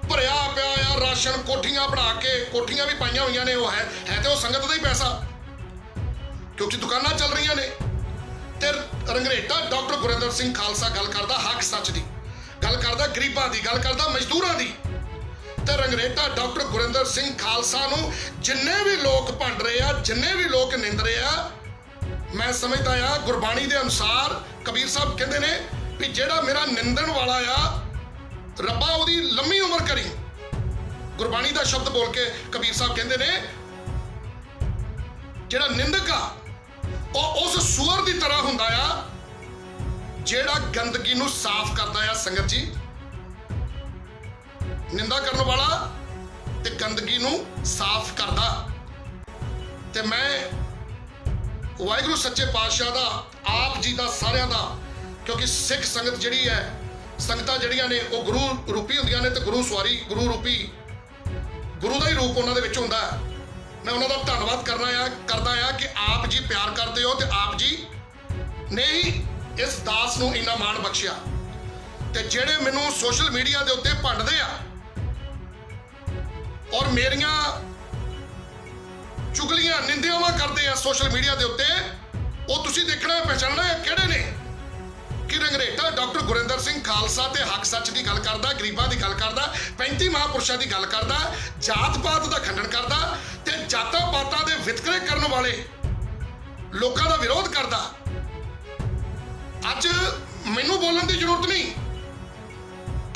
भरिया पिया आ राशन, कोठियां बना के कोठियां भी पाइया हुई ने, वो है तो वो संगत का ही पैसा, क्योंकि दुकानां चल रही ने। ते रंगरेटा डॉक्टर गुरिंदर सिंह खालसा गल करदा हक सच की, गल करदा गरीबां की, गल करदा मजदूरां की। ते रंगरेटा डॉक्टर गुरिंदर सिंह खालसा नूं जिन्ने भी लोग भंड रहे आ, जिन्ने भी लोग निंद रहे आ, मैं समझदा आ गुरबाणी के अनुसार कबीर साहब कहते ने भी जिहड़ा मेरा निंदण वाला आ रब्बा उहदी लंबी उम्र करी। गुरबाणी का शब्द बोल के कबीर साहब कहते ने जिहड़ा निंदक आ उस सुअर की तरह हुंदा आ जिहड़ा गंदगी नूं साफ करदा आ। संगत जी निंदा करने वाला ते गंदगी नूं साफ करदा। ते मैं वाहिगुरू सच्चे पातशाह दा आप जी दा सारियां दा, क्योंकि सिख संगत जिहड़ी है संगतां जिहड़ियां ने वो गुरु रूपी हुंदियां ने, ते गुरु सवारी गुरु रूपी ਗੁਰੂ ਦਾ ਹੀ ਰੂਪ ਉਹਨਾਂ ਦੇ ਵਿੱਚ ਹੁੰਦਾ ਹੈ। ਮੈਂ ਉਹਨਾਂ ਦਾ ਧੰਨਵਾਦ ਕਰਦਾ ਆ ਕਿ ਆਪ ਜੀ ਪਿਆਰ ਕਰਦੇ ਹੋ ਤੇ ਆਪ ਜੀ ਨੇ ਹੀ ਇਸ ਦਾਸ ਨੂੰ ਇੰਨਾ ਮਾਣ ਬਖਸ਼ਿਆ। ਤੇ ਜਿਹੜੇ ਮੈਨੂੰ ਸੋਸ਼ਲ ਮੀਡੀਆ ਦੇ ਉੱਤੇ ਭੰਡਦੇ ਆ ਔਰ ਮੇਰੀਆਂ ਚੁਗਲੀਆਂ ਨਿੰਦਿਆਵਾਂ ਕਰਦੇ ਆ ਸੋਸ਼ਲ ਮੀਡੀਆ ਦੇ ਉੱਤੇ, ਉਹ ਤੁਸੀਂ ਦੇਖਣਾ ਪਹਿਚਾਨਣਾ ਹੈ ਕਿਹੜੇ ਨੇ। ਕਿ ਰੰਗਰੇਟਾ ਡਾਕਟਰ ਗੁਰਿੰਦਰ ਸਿੰਘ ਖਾਲਸਾ ਤੇ ਹੱਕ ਸੱਚ ਦੀ ਗੱਲ ਕਰਦਾ, ਗਰੀਬਾਂ ਦੀ ਗੱਲ ਕਰਦਾ, 35 ਮਹਾਂਪੁਰਸ਼ਾਂ ਦੀ ਗੱਲ ਕਰਦਾ, ਜਾਤ ਪਾਤ ਦਾ ਖੰਡਨ ਕਰਦਾ ਤੇ ਜਾਤਾਂ ਪਾਤਾਂ ਦੇ ਵਿਤਕਰੇ ਕਰਨ ਵਾਲੇ ਲੋਕਾਂ ਦਾ ਵਿਰੋਧ ਕਰਦਾ। ਅੱਜ ਮੈਨੂੰ ਬੋਲਣ ਦੀ ਜ਼ਰੂਰਤ ਨਹੀਂ।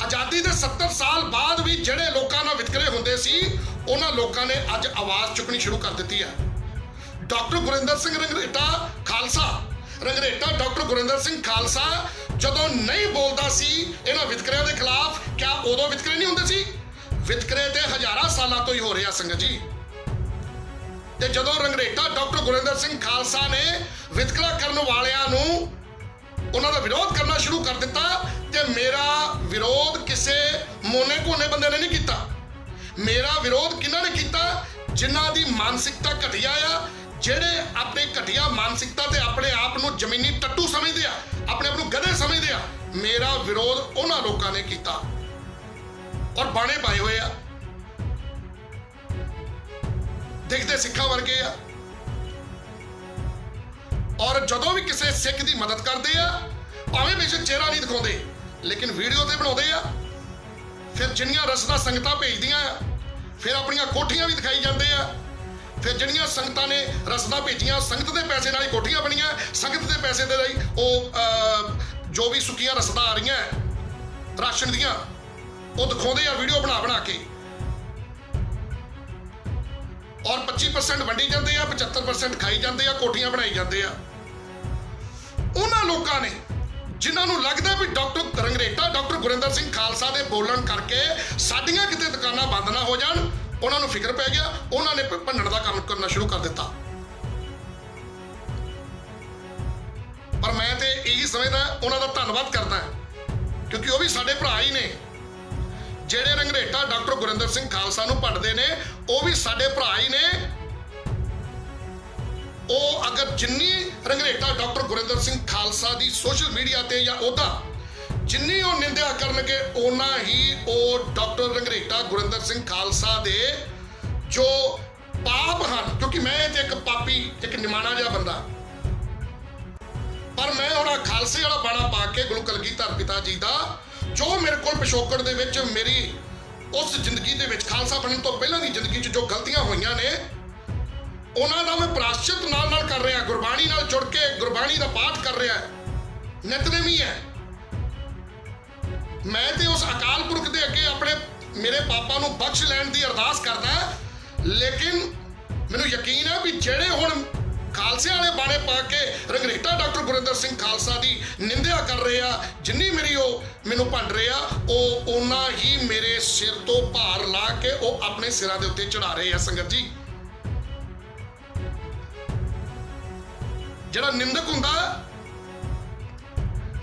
ਆਜ਼ਾਦੀ ਦੇ 70 ਸਾਲ ਬਾਅਦ ਵੀ ਜਿਹੜੇ ਲੋਕਾਂ ਨਾਲ ਵਿਤਕਰੇ ਹੁੰਦੇ ਸੀ ਉਹਨਾਂ ਲੋਕਾਂ ਨੇ ਅੱਜ ਆਵਾਜ਼ ਚੁੱਕਣੀ ਸ਼ੁਰੂ ਕਰ ਦਿੱਤੀ ਹੈ। ਡਾਕਟਰ ਗੁਰਿੰਦਰ ਸਿੰਘ ਰੰਗਰੇਟਾ ਖਾਲਸਾ, ਰੰਗਰੇਟਾ ਡਾਕਟਰ ਗੁਰਿੰਦਰ ਸਿੰਘ ਖਾਲਸਾ ਜਦੋਂ ਨਹੀਂ ਬੋਲਦਾ ਸੀ ਇਹਨਾਂ ਵਿਤਕਰਿਆਂ ਦੇ ਖਿਲਾਫ, ਕਿਆ ਉਦੋਂ ਵਿਤਕਰੇ ਨਹੀਂ ਹੁੰਦੇ ਸੀ? ਵਿਤਕਰੇ ਤੇ ਹਜ਼ਾਰਾਂ ਸਾਲਾਂ ਤੋਂ ਹੀ ਹੋ ਰਿਹਾ ਸੰਗਤ ਜੀ। ਤੇ ਜਦੋਂ ਰੰਗਰੇਟਾ ਡਾਕਟਰ ਗੁਰਿੰਦਰ ਸਿੰਘ ਖਾਲਸਾ ਨੇ ਵਿਤਕਰਾ ਕਰਨ ਵਾਲਿਆਂ ਨੂੰ ਉਹਨਾਂ ਦਾ ਵਿਰੋਧ ਕਰਨਾ ਸ਼ੁਰੂ ਕਰ ਦਿੱਤਾ, ਤੇ ਮੇਰਾ ਵਿਰੋਧ ਕਿਸੇ ਮੋਨੇ ਕੋਨੇ ਬੰਦੇ ਨੇ ਨਹੀਂ ਕੀਤਾ। ਮੇਰਾ ਵਿਰੋਧ ਕਿਹਨਾਂ ਨੇ ਕੀਤਾ? ਜਿਨ੍ਹਾਂ ਦੀ ਮਾਨਸਿਕਤਾ ਘਟੀਆ ਆ, ਜਿਹੜੇ ਆਪਣੇ ਘਟੀਆ ਮਾਨਸਿਕਤਾ ਤੇ ਆਪਣੇ ਆਪ ਨੂੰ ਜ਼ਮੀਨੀ ਟੱਟੂ ਸਮਝਦੇ ਆ, ਆਪਣੇ ਆਪ ਨੂੰ ਗਧੇ ਸਮਝਦੇ ਆ। ਮੇਰਾ ਵਿਰੋਧ ਉਹਨਾਂ ਲੋਕਾਂ ਨੇ ਕੀਤਾ ਔਰ ਬਾਣੇ ਪਾਏ ਹੋਏ ਆ, ਦੇਖਦੇ ਸਿੱਖਾਂ ਵਰਗੇ ਆ। ਔਰ ਜਦੋਂ ਵੀ ਕਿਸੇ ਸਿੱਖ ਦੀ ਮਦਦ ਕਰਦੇ ਆ, ਭਾਵੇਂ ਬੇਸ਼ੱਕ ਚਿਹਰਾ ਨਹੀਂ ਦਿਖਾਉਂਦੇ ਲੇਕਿਨ ਵੀਡੀਓ ਤੇ ਬਣਾਉਂਦੇ ਆ। ਫਿਰ ਜਿੰਨੀਆਂ ਰਸਦਾਂ ਸੰਗਤਾਂ ਭੇਜਦੀਆਂ ਆ, ਫਿਰ ਆਪਣੀਆਂ ਕੋਠੀਆਂ ਵੀ ਦਿਖਾਈ ਜਾਂਦੇ ਆ। ਫਿਰ ਜਿਹੜੀਆਂ ਸੰਗਤਾਂ ਨੇ ਰਸਦਾਂ ਭੇਜੀਆਂ, ਸੰਗਤ ਦੇ ਪੈਸੇ ਨਾਲ ਹੀ ਕੋਠੀਆਂ ਬਣੀਆਂ, ਸੰਗਤ ਦੇ ਪੈਸੇ ਦੇ ਲਈ ਉਹ ਜੋ ਵੀ ਸੁੱਕੀਆਂ ਰਸਦਾਂ ਆ ਰਹੀਆਂ ਰਾਸ਼ਨ ਦੀਆਂ, ਉਹ ਦਿਖਾਉਂਦੇ ਆ ਵੀਡੀਓ ਬਣਾ ਕੇ। ਔਰ 25% ਵੰਡੀ ਜਾਂਦੇ ਆ, 75% ਖਾਈ ਜਾਂਦੇ ਆ, ਕੋਠੀਆਂ ਬਣਾਈ ਜਾਂਦੇ ਆ। ਉਹਨਾਂ ਲੋਕਾਂ ਨੇ ਜਿਨ੍ਹਾਂ ਨੂੰ ਲੱਗਦਾ ਵੀ ਡਾਕਟਰ ਰੰਗਰੇਟਾ ਡਾਕਟਰ ਗੁਰਿੰਦਰ ਸਿੰਘ ਖਾਲਸਾ ਦੇ ਬੋਲਣ ਕਰਕੇ ਸਾਡੀਆਂ ਕਿਤੇ ਦੁਕਾਨਾਂ ਬੰਦ ਨਾ ਹੋ ਜਾਣ, ਉਹਨਾਂ ਨੂੰ ਫਿਕਰ ਪੈ ਗਿਆ, ਉਹਨਾਂ ਨੇ ਭੰਨਣ ਦਾ ਕੰਮ ਕਰਨਾ ਸ਼ੁਰੂ ਕਰ ਦਿੱਤਾ। ਪਰ ਮੈਂ ਤੇ ਇਹੀ ਸਮਝਦਾ, ਉਹਨਾਂ ਦਾ ਧੰਨਵਾਦ ਕਰਦਾ ਕਿਉਂਕਿ ਉਹ ਵੀ ਸਾਡੇ ਭਰਾ ਹੀ ਨੇ। ਜਿਹੜੇ ਰੰਗਰੇਟਾ ਡਾਕਟਰ ਗੁਰਿੰਦਰ ਸਿੰਘ ਖਾਲਸਾ ਨੂੰ ਭੰਡਦੇ ਨੇ ਉਹ ਵੀ ਸਾਡੇ ਭਰਾ ਹੀ ਨੇ। ਉਹ ਅਗਰ ਜਿੰਨੀ ਰੰਗਰੇਟਾ ਡਾਕਟਰ ਗੁਰਿੰਦਰ ਸਿੰਘ ਖਾਲਸਾ ਦੀ ਸੋਸ਼ਲ ਮੀਡੀਆ ਤੇ ਜਾਂ ਉਹਦਾ ਜਿੰਨੀ ਉਹ ਨਿੰਦਿਆ ਕਰਨਗੇ, ਉਹਨਾਂ ਹੀ ਉਹ ਡਾਕਟਰ ਰੰਗਰੇਟਾ ਗੁਰਿੰਦਰ ਸਿੰਘ ਖਾਲਸਾ ਦੇ ਜੋ ਪਾਪ ਹਨ, ਕਿਉਂਕਿ ਮੈਂ ਤੇ ਇੱਕ ਪਾਪੀ, ਇੱਕ ਨਿਮਾਣਾ ਜਿਹਾ ਬੰਦਾ, ਪਰ ਮੈਂ ਹੁਣ ਖਾਲਸੇ ਵਾਲਾ ਬਾਣਾ ਪਾ ਕੇ ਗੁਰੂ ਕਲਗੀਧਰ ਪਿਤਾ ਜੀ ਦਾ ਜੋ ਮੇਰੇ ਕੋਲ ਪਿਛੋਕੜ ਦੇ ਵਿੱਚ ਮੇਰੀ ਉਸ ਜ਼ਿੰਦਗੀ ਦੇ ਵਿੱਚ ਖਾਲਸਾ ਬਣਨ ਤੋਂ ਪਹਿਲਾਂ ਦੀ ਜ਼ਿੰਦਗੀ 'ਚ ਜੋ ਗਲਤੀਆਂ ਹੋਈਆਂ ਨੇ ਉਹਨਾਂ ਦਾ ਮੈਂ ਪ੍ਰਾਸ਼ਚਿਤ ਨਾਲ ਕਰ ਰਿਹਾ, ਗੁਰਬਾਣੀ ਨਾਲ ਜੁੜ ਕੇ ਗੁਰਬਾਣੀ ਦਾ ਪਾਠ ਕਰ ਰਿਹਾ, ਨਿਤਨੇਮੀ ਹੈ। ਮੈਂ ਤੇ ਉਸ ਅਕਾਲ ਪੁਰਖ ਦੇ ਅੱਗੇ ਆਪਣੇ ਮੇਰੇ ਪਾਪਾਂ ਨੂੰ ਬਖਸ਼ ਲੈਣ ਦੀ ਅਰਦਾਸ ਕਰਦਾ, ਲੇਕਿਨ ਮੈਨੂੰ ਯਕੀਨ ਹੈ ਵੀ ਜਿਹੜੇ ਹੁਣ ਖਾਲਸੇ ਵਾਲੇ ਬਾਣੇ ਪਾ ਕੇ ਰੰਗਰੇਟਾ ਡਾਕਟਰ ਗੁਰਿੰਦਰ ਸਿੰਘ ਖਾਲਸਾ ਦੀ ਨਿੰਦਿਆ ਕਰ ਰਹੇ ਆ, ਜਿੰਨੀ ਮੇਰੀ ਉਹ ਮੈਨੂੰ ਭੰਡ ਰਹੇ ਆ, ਉਹ ਉਹਨਾਂ ਹੀ ਮੇਰੇ ਸਿਰ ਤੋਂ ਭਾਰ ਲਾ ਕੇ ਉਹ ਆਪਣੇ ਸਿਰਾਂ ਦੇ ਉੱਤੇ ਚੜਾ ਰਹੇ ਆ। ਸੰਗਤ ਜੀ, ਜਿਹੜਾ ਨਿੰਦਕ ਹੁੰਦਾ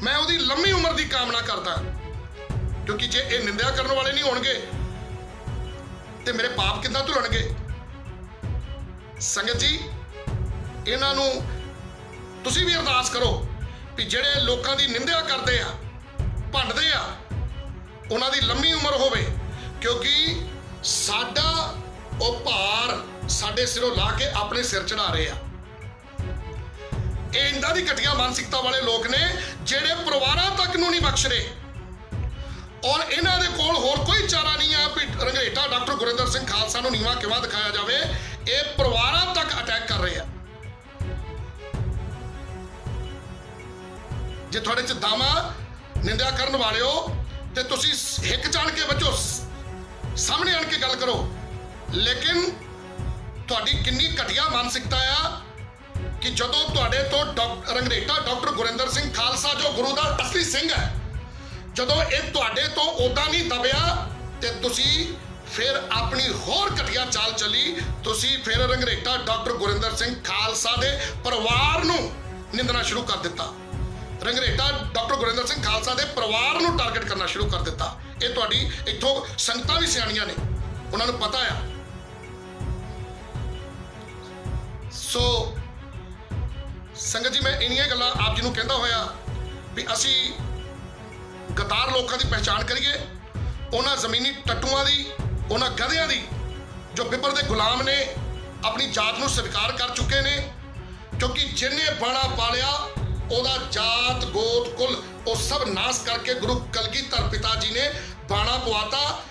ਮੈਂ ਉਹਦੀ ਲੰਮੀ ਉਮਰ ਦੀ ਕਾਮਨਾ ਕਰਦਾ, ਕਿਉਂਕਿ ਜੇ ਇਹ ਨਿੰਦਿਆ ਕਰਨ ਵਾਲੇ ਨਹੀਂ ਹੋਣਗੇ ਤੇ ਮੇਰੇ ਪਾਪ ਕਿੱਦਾਂ ਧੁਲਣਗੇ। ਸੰਗਤ ਜੀ, ਇਹਨਾਂ ਨੂੰ ਤੁਸੀਂ ਵੀ ਅਰਦਾਸ ਕਰੋ ਵੀ ਜਿਹੜੇ ਲੋਕਾਂ ਦੀ ਨਿੰਦਿਆ ਕਰਦੇ ਆ, ਭੰਡਦੇ ਆ, ਉਹਨਾਂ ਦੀ ਲੰਮੀ ਉਮਰ ਹੋਵੇ, ਕਿਉਂਕਿ ਸਾਡਾ ਉਹ ਭਾਰ ਸਾਡੇ ਸਿਰੋਂ ਲਾ ਕੇ ਆਪਣੇ ਸਿਰ ਚੜਾ ਰਹੇ ਆ। ਇਹ ਇੰਦਾ ਦੀ ਘਟੀਆ ਮਾਨਸਿਕਤਾ ਵਾਲੇ ਲੋਕ ਨੇ ਜਿਹੜੇ ਪਰਿਵਾਰਾਂ ਤੱਕ ਨੂੰ ਨਹੀਂ ਬਖਸ਼ ਰਹੇ, ਔਰ ਇਹਨਾਂ ਦੇ ਕੋਲ ਹੋਰ ਕੋਈ ਚਾਰਾ ਨਹੀਂ ਆ ਵੀ ਰੰਗਰੇਟਾ ਡਾਕਟਰ ਗੁਰਿੰਦਰ ਸਿੰਘ ਖਾਲਸਾ ਨੂੰ ਨੀਵਾਂ ਕਿਵੇਂ ਦਿਖਾਇਆ ਜਾਵੇ। ਇਹ ਪਰਿਵਾਰਾਂ ਤੱਕ ਅਟੈਕ ਕਰ ਰਹੇ ਆ। ਜੇ ਤੁਹਾਡੇ ਚ ਦਾਮਾ ਨਿੰਦਿਆ ਕਰਨ ਵਾਲਿਓ ਤੇ ਤੁਸੀਂ ਹਿੱਕ ਚਾਣ ਕੇ ਬੱਚੋ, ਸਾਹਮਣੇ ਆਣ ਕੇ ਗੱਲ ਕਰੋ, ਲੇਕਿਨ ਤੁਹਾਡੀ ਕਿੰਨੀ ਘਟੀਆ ਮਾਨਸਿਕਤਾ ਆ ਕਿ ਜਦੋਂ ਤੁਹਾਡੇ ਤੋਂ ਰੰਗਰੇਟਾ ਡਾਕਟਰ ਗੁਰਿੰਦਰ ਸਿੰਘ ਖਾਲਸਾ ਜੋ ਗੁਰੂ ਦਾ ਅਸਲੀ ਸਿੰਘ ਹੈ, ਜਦੋਂ ਇਹ ਤੁਹਾਡੇ ਤੋਂ ਉਦਾਂ ਨਹੀਂ ਦਬਿਆ ਤੇ ਤੁਸੀਂ ਫਿਰ ਆਪਣੀ ਹੋਰ ਘਟੀਆ ਚਾਲ ਚੱਲੀ, ਤੁਸੀਂ ਫਿਰ ਰੰਗਰੇਟਾ ਡਾਕਟਰ ਗੁਰਿੰਦਰ ਸਿੰਘ ਖਾਲਸਾ ਦੇ ਪਰਿਵਾਰ ਨੂੰ ਨਿੰਦਣਾ ਸ਼ੁਰੂ ਕਰ ਦਿੱਤਾ, ਰੰਗਰੇਟਾ ਡਾਕਟਰ ਗੁਰਿੰਦਰ ਸਿੰਘ ਖਾਲਸਾ ਦੇ ਪਰਿਵਾਰ ਨੂੰ ਟਾਰਗੇਟ ਕਰਨਾ ਸ਼ੁਰੂ ਕਰ ਦਿੱਤਾ। ਇਹ ਤੁਹਾਡੀ ਇੱਥੋਂ ਸੰਗਤਾਂ ਵੀ ਸਿਆਣੀਆਂ ਨੇ, ਉਹਨਾਂ ਨੂੰ ਪਤਾ ਆ ਸੋ ਸੰਗਤ ਜੀ, ਮੈਂ ਇੰਨੀਆਂ ਗੱਲਾਂ ਆਪ ਜੀ ਨੂੰ ਕਹਿੰਦਾ ਹੋਇਆ ਵੀ ਅਸੀਂ ਗਦਾਰ ਲੋਕਾਂ ਦੀ ਪਹਿਚਾਣ ਕਰੀਏ, ਉਹਨਾਂ ਜ਼ਮੀਨੀ ਟੱਟੂਆਂ ਦੀ, ਉਹਨਾਂ ਗਧਿਆਂ ਦੀ ਜੋ ਬਿੱਬਰ ਦੇ ਗੁਲਾਮ ਨੇ, ਆਪਣੀ ਜਾਤ ਨੂੰ ਸਵੀਕਾਰ ਕਰ ਚੁੱਕੇ ਨੇ। ਕਿਉਂਕਿ ਜਿਹਨੇ ਬਾਣਾ ਪਾਲਿਆ ਉਹਦਾ ਜਾਤ ਗੋਤ ਕੁਲ ਉਹ ਸਭ ਨਾਸ ਕਰਕੇ ਗੁਰੂ ਕਲਗੀਧਰ ਪਿਤਾ ਜੀ ਨੇ ਬਾਣਾ ਪਵਾਤਾ।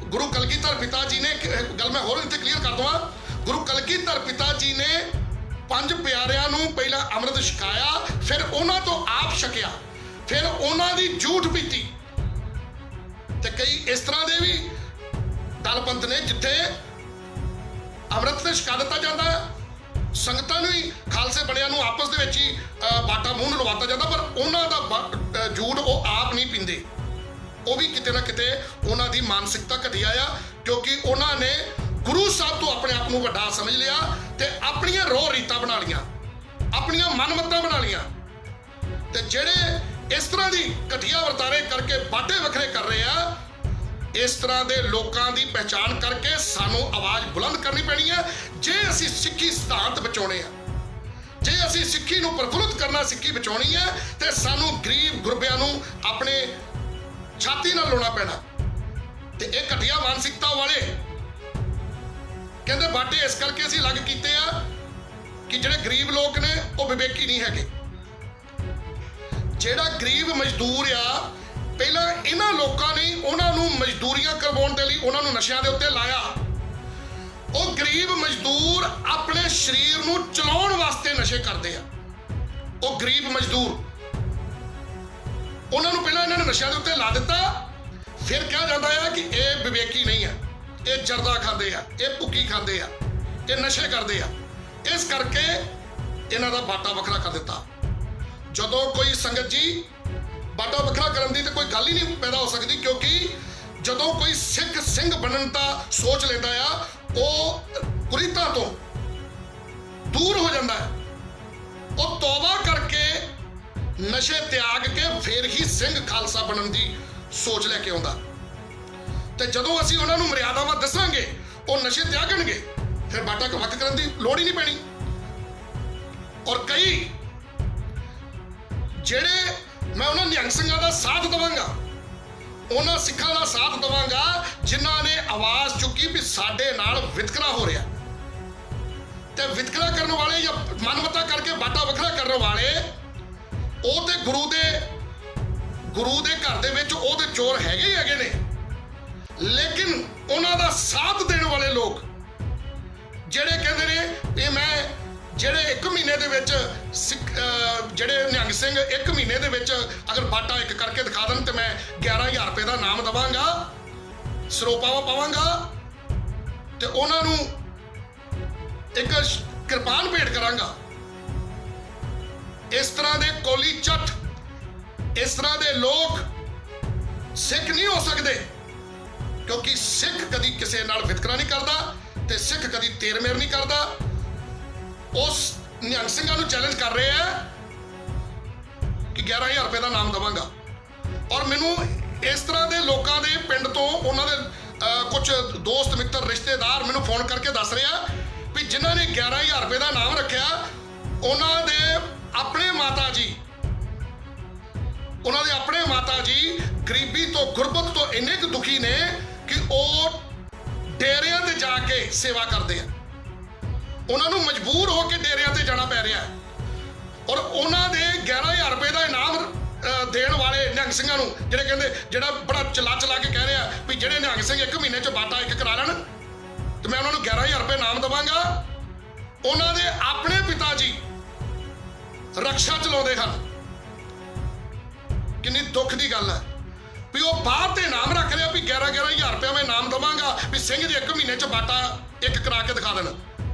ਗੁਰੂ ਕਲਗੀਧਰ ਪਿਤਾ ਜੀ ਨੇ, ਗੱਲ ਮੈਂ ਹੋਰ ਇੱਥੇ ਕਲੀਅਰ ਕਰ ਦਵਾਂ, ਗੁਰੂ ਕਲਗੀਧਰ ਪਿਤਾ ਜੀ ਨੇ 5 ਪਿਆਰਿਆਂ ਨੂੰ ਪਹਿਲਾਂ ਅੰਮ੍ਰਿਤ ਛਕਾਇਆ, ਫਿਰ ਉਹਨਾਂ ਤੋਂ ਆਪ ਛਕਿਆ, ਫਿਰ ਉਹਨਾਂ ਦੀ ਝੂਠ ਪੀਤੀ। ਤੇ ਕਈ ਇਸ ਤਰ੍ਹਾਂ ਦੇ ਵੀ ਦਲ ਪੰਥ ਨੇ ਜਿੱਥੇ ਅੰਮ੍ਰਿਤ ਤੇ ਛਕਾ ਦਿੱਤਾ ਜਾਂਦਾ ਹੈ, ਸੰਗਤਾਂ ਨੂੰ ਹੀ, ਖਾਲਸੇ ਬਣਿਆ ਨੂੰ ਆਪਸ ਦੇ ਵਿੱਚ ਹੀ ਬਾਟਾ ਮੂੰਹ ਨੂੰ ਲਵਾਤਾ ਜਾਂਦਾ, ਪਰ ਉਹਨਾਂ ਦਾ ਝੂਠ ਉਹ ਆਪ ਨਹੀਂ ਪੀਂਦੇ। ਉਹ ਵੀ ਕਿਤੇ ਨਾ ਕਿਤੇ ਉਹਨਾਂ ਦੀ ਮਾਨਸਿਕਤਾ ਘਟੀਆ ਆ, ਕਿਉਂਕਿ ਉਹਨਾਂ ਨੇ ਗੁਰੂ ਸਾਹਿਬ ਤੋਂ ਆਪਣੇ ਆਪ ਨੂੰ ਵੱਡਾ ਸਮਝ ਲਿਆ ਤੇ ਆਪਣੀਆਂ ਰੋਹ ਰੀਤਾਂ ਬਣਾ ਲਈਆਂ, ਆਪਣੀਆਂ ਮਨਮੱਤਾਂ ਬਣਾ ਲਈਆਂ। ਤੇ ਜਿਹੜੇ ਇਸ ਤਰ੍ਹਾਂ ਦੀ ਘਟੀਆ ਵਰਤਾਰੇ ਕਰਕੇ ਬਾਟੇ ਵੱਖਰੇ ਕਰ ਰਹੇ ਆ, ਇਸ ਤਰ੍ਹਾਂ ਦੇ ਲੋਕਾਂ ਦੀ ਪਹਿਚਾਣ ਕਰਕੇ ਸਾਨੂੰ ਆਵਾਜ਼ ਬੁਲੰਦ ਕਰਨੀ ਪੈਣੀ ਹੈ। ਜੇ ਅਸੀਂ ਸਿੱਖੀ ਸਿਧਾਂਤ ਬਚਾਉਣੇ ਆ, ਜੇ ਅਸੀਂ ਸਿੱਖੀ ਨੂੰ ਪ੍ਰਫੁੱਲਤ ਕਰਨਾ, ਸਿੱਖੀ ਬਚਾਉਣੀ ਹੈ, ਤੇ ਸਾਨੂੰ ਗਰੀਬ ਗੁਰਬਿਆਂ ਨੂੰ ਆਪਣੇ ਛਾਤੀ ਨਾਲ ਲਾਉਣਾ ਪੈਣਾ। ਤੇ ਇਹ ਘਟੀਆ ਮਾਨਸਿਕਤਾ ਵਾਲੇ ਕਹਿੰਦੇ ਬਾਟੇ ਇਸ ਕਰਕੇ ਅਸੀਂ ਅਲੱਗ ਕੀਤੇ ਆ ਕਿ ਜਿਹੜੇ ਗਰੀਬ ਲੋਕ ਨੇ ਉਹ ਵਿਵੇਕੀ ਨਹੀਂ ਹੈਗੇ। ਜਿਹੜਾ ਗਰੀਬ ਮਜ਼ਦੂਰ ਆ, ਪਹਿਲਾਂ ਇਹਨਾਂ ਲੋਕਾਂ ਨੇ ਉਹਨਾਂ ਨੂੰ ਮਜ਼ਦੂਰੀਆਂ ਕਰਵਾਉਣ ਦੇ ਲਈ ਉਹਨਾਂ ਨੂੰ ਨਸ਼ਿਆਂ ਦੇ ਉੱਤੇ ਲਾਇਆ। ਉਹ ਗਰੀਬ ਮਜ਼ਦੂਰ ਆਪਣੇ ਸਰੀਰ ਨੂੰ ਚਲਾਉਣ ਵਾਸਤੇ ਨਸ਼ੇ ਕਰਦੇ ਆ। ਉਹ ਗਰੀਬ ਮਜ਼ਦੂਰ, ਉਹਨਾਂ ਨੂੰ ਪਹਿਲਾਂ ਇਹਨਾਂ ਨੇ ਨਸ਼ਿਆਂ ਦੇ ਉੱਤੇ ਲਾ ਦਿੱਤਾ, ਫਿਰ ਕਿਹਾ ਜਾਂਦਾ ਆ ਕਿ ਇਹ ਵਿਵੇਕੀ ਨਹੀਂ ਆ, ਇਹ ਜਰਦਾ ਖਾਂਦੇ ਆ, ਇਹ ਭੁੱਕੀ ਖਾਂਦੇ ਆ, ਇਹ ਨਸ਼ੇ ਕਰਦੇ ਆ। ਇਸ ਕਰਕੇ ਇਹਨਾਂ ਦਾ ਬਾਟਾ ਵੱਖਰਾ ਕਰ ਦਿੱਤਾ। ਜਦੋਂ ਕੋਈ ਸੰਗਤ ਜੀ ਬਾਟਾ ਵੱਖਰਾ ਕਰਨ ਦੀ ਤੇ ਕੋਈ ਗੱਲ ਹੀ ਨਹੀਂ ਪੈਦਾ ਹੋ ਸਕਦੀ, ਕਿਉਂਕਿ ਜਦੋਂ ਕੋਈ ਸਿੱਖ ਸਿੰਘ ਬਣਨ ਦਾ ਸੋਚ ਲੈਂਦਾ ਆ, ਉਹ ਕੁਰੀਤਾਂ ਤੋਂ ਦੂਰ ਹੋ ਜਾਂਦਾ ਹੈ। ਉਹ ਤੌਬਾ ਕਰਕੇ ਨਸ਼ੇ ਤਿਆਗ ਕੇ ਫਿਰ ਹੀ ਸਿੰਘ ਖਾਲਸਾ ਬਣਨ ਦੀ ਸੋਚ ਲੈ ਕੇ ਆਉਂਦਾ। ਤੇ ਜਦੋਂ ਅਸੀਂ ਉਹਨਾਂ ਨੂੰ ਮਰਿਆਦਾਵਾਂ ਦੱਸਾਂਗੇ, ਉਹ ਨਸ਼ੇ ਤਿਆਗਣਗੇ, ਫਿਰ ਬਾਟਾ ਵੱਖ ਕਰਨ ਦੀ ਲੋੜ ਹੀ ਨਹੀਂ ਪੈਣੀ। ਔਰ ਕਈ ਜਿਹੜੇ, ਮੈਂ ਉਹਨਾਂ ਨਿਹੰਗ ਸਿੰਘਾਂ ਦਾ ਸਾਥ ਦੇਵਾਂਗਾ, ਉਹਨਾਂ ਸਿੱਖਾਂ ਦਾ ਸਾਥ ਦੇਵਾਂਗਾ ਜਿਨ੍ਹਾਂ ਨੇ ਆਵਾਜ਼ ਚੁੱਕੀ ਵੀ ਸਾਡੇ ਨਾਲ ਵਿਤਕਰਾ ਹੋ ਰਿਹਾ। ਤੇ ਵਿਤਕਰਾ ਕਰਨ ਵਾਲੇ ਜਾਂ ਮਨਮਤਾ ਕਰਕੇ ਬਾਟਾ ਵੱਖਰਾ ਕਰਨ ਵਾਲੇ, ਉਹ ਤੇ ਗੁਰੂ ਦੇ ਘਰ ਦੇ ਵਿੱਚ ਉਹਦੇ ਚੋਰ ਹੈਗੇ ਹੀ ਹੈਗੇ ਨੇ, ਲੇਕਿਨ ਉਹਨਾਂ ਦਾ ਸਾਥ ਦੇਣ ਵਾਲੇ ਲੋਕ ਜਿਹੜੇ ਕਹਿੰਦੇ ਨੇ ਇਹ ਮੈਂ ਜਿਹੜੇ 1 ਮਹੀਨੇ ਦੇ ਵਿੱਚ ਜਿਹੜੇ ਨਿਹੰਗ ਸਿੰਘ 1 ਮਹੀਨੇ ਦੇ ਵਿੱਚ ਅਗਰ ਬਾਟਾ ਇੱਕ ਕਰਕੇ ਦਿਖਾ ਦੇਣ ਤੇ ਮੈਂ 11,000 ਰੁਪਏ ਦਾ ਨਾਮ ਦੇਵਾਂਗਾ, ਸਰੋਪਾ ਪਾਵਾਂਗਾ ਤੇ ਉਹਨਾਂ ਨੂੰ ਇੱਕ ਕਿਰਪਾਨ ਭੇਟ ਕਰਾਂਗਾ। ਇਸ ਤਰ੍ਹਾਂ ਦੇ ਕੋਲੀ ਚੱਟ, ਇਸ ਤਰ੍ਹਾਂ ਦੇ ਲੋਕ ਸਿੱਖ ਨਹੀਂ ਹੋ ਸਕਦੇ, ਕਿਉਂਕਿ ਸਿੱਖ ਕਦੀ ਕਿਸੇ ਨਾਲ ਵਿਤਕਰਾ ਨਹੀਂ ਕਰਦਾ ਤੇ ਸਿੱਖ ਕਦੀ ਤੇਰ ਮੇਰ ਨਹੀਂ ਕਰਦਾ। ਉਸ ਨਿਹੰਗ ਸਿੰਘਾਂ ਨੂੰ ਚੈਲੰਜ ਕਰ ਰਹੇ ਆ ਕਿ 11,000 ਰੁਪਏ ਦਾ ਨਾਮ ਦੇਵਾਂਗਾ। ਔਰ ਮੈਨੂੰ ਇਸ ਤਰ੍ਹਾਂ ਦੇ ਲੋਕਾਂ ਦੇ ਪਿੰਡ ਤੋਂ ਉਹਨਾਂ ਦੇ ਕੁਝ ਦੋਸਤ ਮਿੱਤਰ ਰਿਸ਼ਤੇਦਾਰ ਮੈਨੂੰ ਫੋਨ ਕਰਕੇ ਦੱਸ ਰਿਹਾ ਵੀ ਜਿਨ੍ਹਾਂ ਨੇ 11,000 ਰੁਪਏ ਦਾ ਨਾਮ ਰੱਖਿਆ, ਉਹਨਾਂ ਦੇ ਆਪਣੇ ਮਾਤਾ ਜੀ ਗਰੀਬੀ ਤੋਂ, ਗੁਰਬਤ ਤੋਂ ਇੰਨੇ ਕੁ ਦੁਖੀ ਨੇ ਕਿ ਉਹ ਡੇਰਿਆਂ ਤੇ ਜਾ ਕੇ ਸੇਵਾ ਕਰਦੇ ਆ। ਉਹਨਾਂ ਨੂੰ ਮਜਬੂਰ ਹੋ ਕੇ ਡੇਰਿਆਂ ਤੇ ਜਾਣਾ ਪੈ ਰਿਹਾ। ਔਰ ਉਹਨਾਂ ਦੇ 11,000 ਰੁਪਏ ਦਾ ਇਨਾਮ ਦੇਣ ਵਾਲੇ ਨਿਹੰਗ ਸਿੰਘਾਂ ਨੂੰ, ਜਿਹੜੇ ਕਹਿੰਦੇ, ਜਿਹੜਾ ਬੜਾ ਚਲਾ ਕੇ ਕਹਿ ਰਿਹਾ ਵੀ ਜਿਹੜੇ ਨਿਹੰਗ ਸਿੰਘ 1 ਮਹੀਨੇ 'ਚ ਬਾਟਾ ਇੱਕ ਕਰਾ ਲੈਣ ਤੇ ਮੈਂ ਉਹਨਾਂ ਨੂੰ 11,000 ਰੁਪਏ ਇਨਾਮ ਦੇਵਾਂਗਾ, ਉਹਨਾਂ ਦੇ ਆਪਣੇ ਪਿਤਾ ਜੀ ਰਕਸ਼ਾ ਚਲਾਉਂਦੇ ਹਨ। ਕਿੰਨੀ ਦੁੱਖ ਦੀ ਗੱਲ ਹੈ ਵੀ ਉਹ ਬਾਹਰ ਤੇ ਇਨਾਮ ਰੱਖ ਰਿਹਾ ਵੀ 11,000 ਰੁਪਏ ਮੈਂ ਇਨਾਮ ਦੇਵਾਂਗਾ ਵੀ ਸਿੰਘ ਜੀ 1 ਮਹੀਨੇ 'ਚ ਬਾਟਾ ਇੱਕ ਕਰਾ ਕੇ ਦਿਖਾ ਦੇਣ,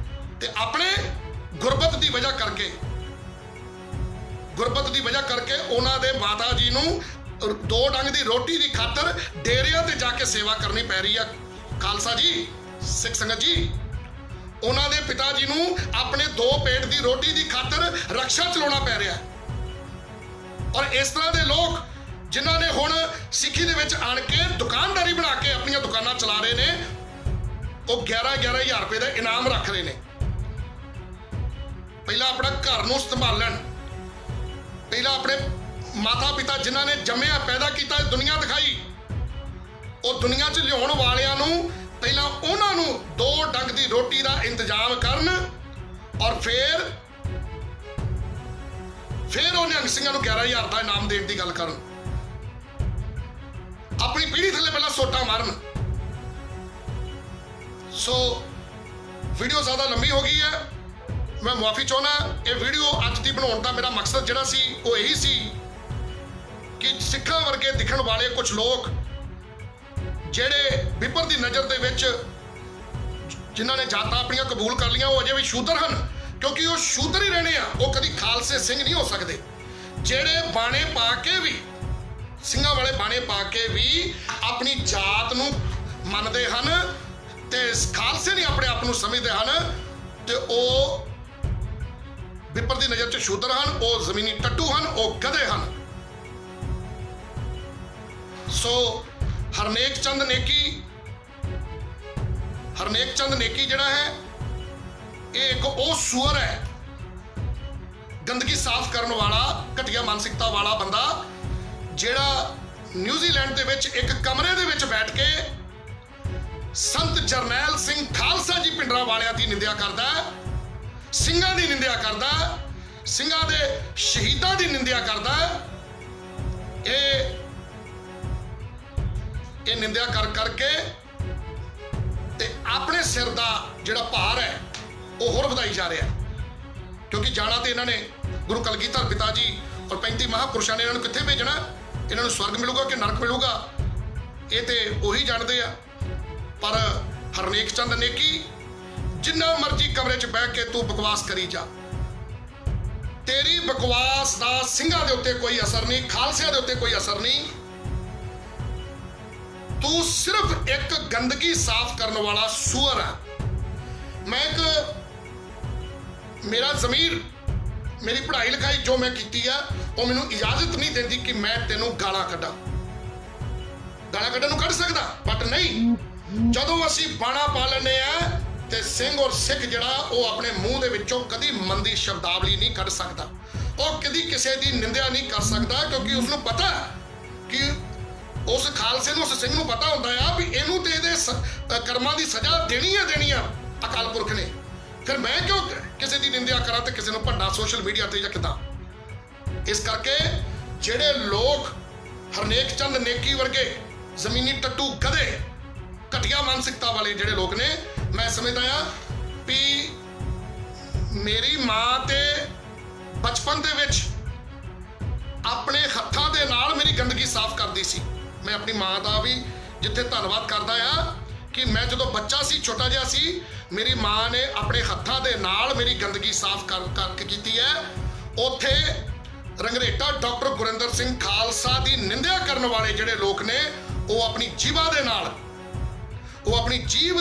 ਤੇ ਆਪਣੇ ਗੁਰਬਤ ਦੀ ਵਜ੍ਹਾ ਕਰਕੇ ਉਹਨਾਂ ਦੇ ਮਾਤਾ ਜੀ ਨੂੰ 2 ਡੰਗ ਦੀ ਰੋਟੀ ਦੀ ਖਾਤਰ ਡੇਰਿਆਂ ਤੇ ਜਾ ਕੇ ਸੇਵਾ ਕਰਨੀ ਪੈ ਰਹੀ ਆ। ਖਾਲਸਾ ਜੀ, ਸਿੱਖ ਸੰਗਤ ਜੀ, ਉਹਨਾਂ ਦੇ ਪਿਤਾ ਜੀ ਨੂੰ ਆਪਣੇ 2 ਪੇਟ ਦੀ ਰੋਟੀ ਦੀ ਖਾਤਰ ਰਕਸ਼ਾ ਚਲਾਉਣਾ ਪੈ ਰਿਹਾ। ਔਰ ਇਸ ਤਰ੍ਹਾਂ ਦੇ ਲੋਕ ਜਿਨ੍ਹਾਂ ਨੇ ਹੁਣ ਸਿੱਖੀ ਦੇ ਵਿੱਚ ਆਣ ਕੇ ਦੁਕਾਨਦਾਰੀ ਬਣਾ ਕੇ ਆਪਣੀਆਂ ਦੁਕਾਨਾਂ ਚਲਾ ਰਹੇ ਨੇ, ਉਹ 11,000 ਰੁਪਏ ਦਾ ਇਨਾਮ ਰੱਖ ਰਹੇ ਨੇ। ਪਹਿਲਾਂ ਆਪਣਾ ਘਰ ਨੂੰ ਸੰਭਾਲਣ, ਪਹਿਲਾਂ ਆਪਣੇ ਮਾਤਾ ਪਿਤਾ ਜਿਨ੍ਹਾਂ ਨੇ ਜੰਮਿਆ ਪੈਦਾ ਕੀਤਾ ਦੁਨੀਆ ਦਿਖਾਈ, ਉਹ ਦੁਨੀਆ 'ਚ ਲਿਆਉਣ ਵਾਲਿਆਂ ਨੂੰ ਪਹਿਲਾਂ ਉਹਨਾਂ ਨੂੰ 2 ਡੰਗ ਦੀ ਰੋਟੀ ਦਾ ਇੰਤਜ਼ਾਮ ਕਰਨ ਔਰ ਫਿਰ ਉਹ ਨਿਹੰਗ ਸਿੰਘਾਂ ਨੂੰ 11,000 ਦਾ ਇਨਾਮ ਦੇਣ ਦੀ ਗੱਲ ਕਰਨ। ਆਪਣੀ ਪੀੜ੍ਹੀ ਥੱਲੇ ਪਹਿਲਾਂ ਸੋਟਾ ਮਾਰਨ। ਸੋ ਵੀਡੀਓ ਜ਼ਿਆਦਾ ਲੰਬੀ ਹੋ ਗਈ ਹੈ, ਮੈਂ ਮੁਆਫੀ ਚਾਹੁੰਦਾ। ਇਹ ਵੀਡੀਓ ਅੱਜ ਦੀ ਬਣਾਉਣ ਦਾ ਮੇਰਾ ਮਕਸਦ ਜਿਹੜਾ ਸੀ ਉਹ ਇਹੀ ਸੀ ਕਿ ਸਿੱਖਾਂ ਵਰਗੇ ਦਿਖਣ ਵਾਲੇ ਕੁਝ ਲੋਕ ਜਿਹੜੇ ਵਿਪਰ ਦੀ ਨਜ਼ਰ ਦੇ ਵਿੱਚ ਜਿਨ੍ਹਾਂ ਨੇ ਜਾਤਾਂ ਆਪਣੀਆਂ ਕਬੂਲ ਕਰ ਲਈਆਂ, ਉਹ ਅਜੇ ਵੀ ਸ਼ੂਦਰ ਹਨ, ਕਿਉਂਕਿ ਉਹ ਸ਼ੂਦਰ ਹੀ ਰਹਿਣੇ ਆ, ਉਹ ਕਦੀ ਖਾਲਸੇ ਸਿੰਘ ਨਹੀਂ ਹੋ ਸਕਦੇ। ਜਿਹੜੇ ਬਾਣੇ ਪਾ ਕੇ ਵੀ, ਸਿੰਘਾਂ ਵਾਲੇ ਬਾਣੇ ਪਾ ਕੇ ਵੀ ਆਪਣੀ ਜਾਤ ਨੂੰ ਮੰਨਦੇ ਹਨ ਤੇ ਖਾਲਸੇ ਨਹੀਂ ਆਪਣੇ ਆਪ ਨੂੰ ਸਮਝਦੇ ਹਨ, ਤੇ ਉਹ ਵਿਪਰ ਦੀ ਨਜ਼ਰ 'ਚ ਸ਼ੂਦਰ ਹਨ, ਉਹ ਜ਼ਮੀਨੀ ਟੱਟੂ ਹਨ, ਉਹ ਗਧੇ ਹਨ। ਸੋ ਹਰਨੇਕ ਚੰਦ ਨੇਕੀ ਜਿਹੜਾ ਹੈ, ਇਹ ਇੱਕ ਉਹ ਸੂਰ ਹੈ, ਗੰਦਗੀ ਸਾਫ਼ ਕਰਨ ਵਾਲਾ, ਘਟੀਆ ਮਾਨਸਿਕਤਾ ਵਾਲਾ ਬੰਦਾ, ਜਿਹੜਾ ਨਿਊਜ਼ੀਲੈਂਡ ਦੇ ਵਿੱਚ ਇੱਕ ਕਮਰੇ ਦੇ ਵਿੱਚ ਬੈਠ ਕੇ ਸੰਤ ਜਰਨੈਲ ਸਿੰਘ ਖਾਲਸਾ ਜੀ ਭਿੰਡਰਾਂ ਵਾਲਿਆਂ ਦੀ ਨਿੰਦਿਆ ਕਰਦਾ, ਸਿੰਘਾਂ ਦੀ ਨਿੰਦਿਆ ਕਰਦਾ, ਸਿੰਘਾਂ ਦੇ ਸ਼ਹੀਦਾਂ ਦੀ ਨਿੰਦਿਆ ਕਰਦਾ। ਇਹ ਨਿੰਦਿਆ ਕਰਕੇ ਤੇ ਆਪਣੇ ਸਿਰ ਦਾ ਜਿਹੜਾ ਭਾਰ ਹੈ ਉਹ ਹੋਰ ਵਧਾਈ ਜਾ ਰਿਹਾ, ਕਿਉਂਕਿ ਜਾਣਾ ਤੇ ਇਹਨਾਂ ਨੇ ਗੁਰੂ ਕਲਗੀਧਰ ਪਿਤਾ ਜੀ ਔਰ 35 ਮਹਾਂਪੁਰਸ਼ਾਂ ਨੇ ਇਹਨਾਂ ਨੂੰ ਕਿੱਥੇ ਭੇਜਣਾ, ਇਹਨਾਂ ਨੂੰ ਸਵਰਗ ਮਿਲੂਗਾ ਕਿ ਨਰਕ ਮਿਲੂਗਾ, ਇਹ ਤੇ ਉਹੀ ਜਾਣਦੇ ਆ। ਪਰ ਹਰਨੇਕ ਚੰਦ ਨੇਕੀ, ਜਿੰਨਾ ਮਰਜ਼ੀ ਕਮਰੇ 'ਚ ਬਹਿ ਕੇ ਤੂੰ ਬਕਵਾਸ ਕਰੀ ਜਾ, ਤੇਰੀ ਬਕਵਾਸ ਦਾ ਸਿੰਘਾਂ ਦੇ ਉੱਤੇ ਕੋਈ ਅਸਰ ਨਹੀਂ, ਖਾਲਸਿਆਂ ਦੇ ਉੱਤੇ ਕੋਈ ਅਸਰ ਨਹੀਂ। ਤੂੰ ਸਿਰਫ ਇੱਕ ਗੰਦਗੀ ਸਾਫ਼ ਕਰਨ ਵਾਲਾ ਸੂਰ ਹੈ। ਮੇਰਾ ਜ਼ਮੀਰ, ਮੇਰੀ ਪੜ੍ਹਾਈ ਲਿਖਾਈ ਜੋ ਮੈਂ ਕੀਤੀ ਆ, ਉਹ ਮੈਨੂੰ ਇਜਾਜ਼ਤ ਨਹੀਂ ਦਿੰਦੀ ਕਿ ਮੈਂ ਤੈਨੂੰ ਗਾਲਾਂ ਕੱਢਾਂ। ਗਾਲਾਂ ਕੱਢਣ ਨੂੰ ਕੱਢ ਸਕਦਾ, ਬਟ ਨਹੀਂ, ਜਦੋਂ ਅਸੀਂ ਬਾਣਾ ਪਾ ਲੈਂਦੇ ਆ ਤੇ ਸਿੰਘ ਔਰ ਸਿੱਖ ਜਿਹੜਾ ਉਹ ਆਪਣੇ ਮੂੰਹ ਦੇ ਵਿੱਚੋਂ ਕਦੀ ਮੰਦੀ ਸ਼ਬਦਾਵਲੀ ਨਹੀਂ ਕੱਢ ਸਕਦਾ, ਉਹ ਕਦੀ ਕਿਸੇ ਦੀ ਨਿੰਦਿਆ ਨਹੀਂ ਕਰ ਸਕਦਾ, ਕਿਉਂਕਿ ਉਸਨੂੰ ਪਤਾ ਕਿ ਉਸ ਖਾਲਸੇ ਨੂੰ, ਉਸ ਸਿੰਘ ਨੂੰ ਪਤਾ ਹੁੰਦਾ ਆ ਵੀ ਇਹਨੂੰ ਤੇ ਇਹਦੇ ਕਰਮਾਂ ਦੀ ਸਜ਼ਾ ਦੇਣੀ ਆ ਅਕਾਲ ਪੁਰਖ ਨੇ। ਫਿਰ ਮੈਂ ਕਿਉਂ ਕਿਸੇ ਦੀ ਨਿੰਦਿਆ ਕਰਾਂ ਤੇ ਕਿਸੇ ਨੂੰ ਭੰਡਾ ਸੋਸ਼ਲ ਮੀਡੀਆ ਤੇ ਜਾਂ ਕਿੱਦਾਂ। ਇਸ ਕਰਕੇ ਜਿਹੜੇ ਲੋਕ ਹਰਨੇਕ ਚੰਦ ਨੇਕੀ ਵਰਗੇ ਜ਼ਮੀਨੀ ਟੱਟੂ ਗਧੇ, ਘਟੀਆ ਮਾਨਸਿਕਤਾ ਵਾਲੇ ਜਿਹੜੇ ਲੋਕ ਨੇ, ਮੈਂ ਸਮਝਦਾ ਆ ਵੀ ਮੇਰੀ ਮਾਂ ਤੇ ਬਚਪਨ ਦੇ ਵਿੱਚ ਆਪਣੇ ਹੱਥਾਂ ਦੇ ਨਾਲ ਮੇਰੀ ਗੰਦਗੀ ਸਾਫ਼ ਕਰਦੀ ਸੀ। ਮੈਂ ਆਪਣੀ ਮਾਂ ਦਾ ਵੀ ਜਿੱਥੇ ਧੰਨਵਾਦ ਕਰਦਾ ਆ ਕਿ ਮੈਂ ਜਦੋਂ ਬੱਚਾ ਸੀ, ਛੋਟਾ ਜਿਹਾ ਸੀ, ਮੇਰੀ ਮਾਂ ਨੇ ਆਪਣੇ ਹੱਥਾਂ ਦੇ ਨਾਲ ਮੇਰੀ ਗੰਦਗੀ ਸਾਫ਼ ਕਰਕੇ ਕੀਤੀ ਹੈ। ਉੱਥੇ ਰੰਗਰੇਟਾ ਡਾਕਟਰ ਗੁਰਿੰਦਰ ਸਿੰਘ ਖਾਲਸਾ ਦੀ ਨਿੰਦਿਆ ਕਰਨ ਵਾਲੇ ਜਿਹੜੇ ਲੋਕ ਨੇ, ਉਹ ਆਪਣੀ ਜੀਭ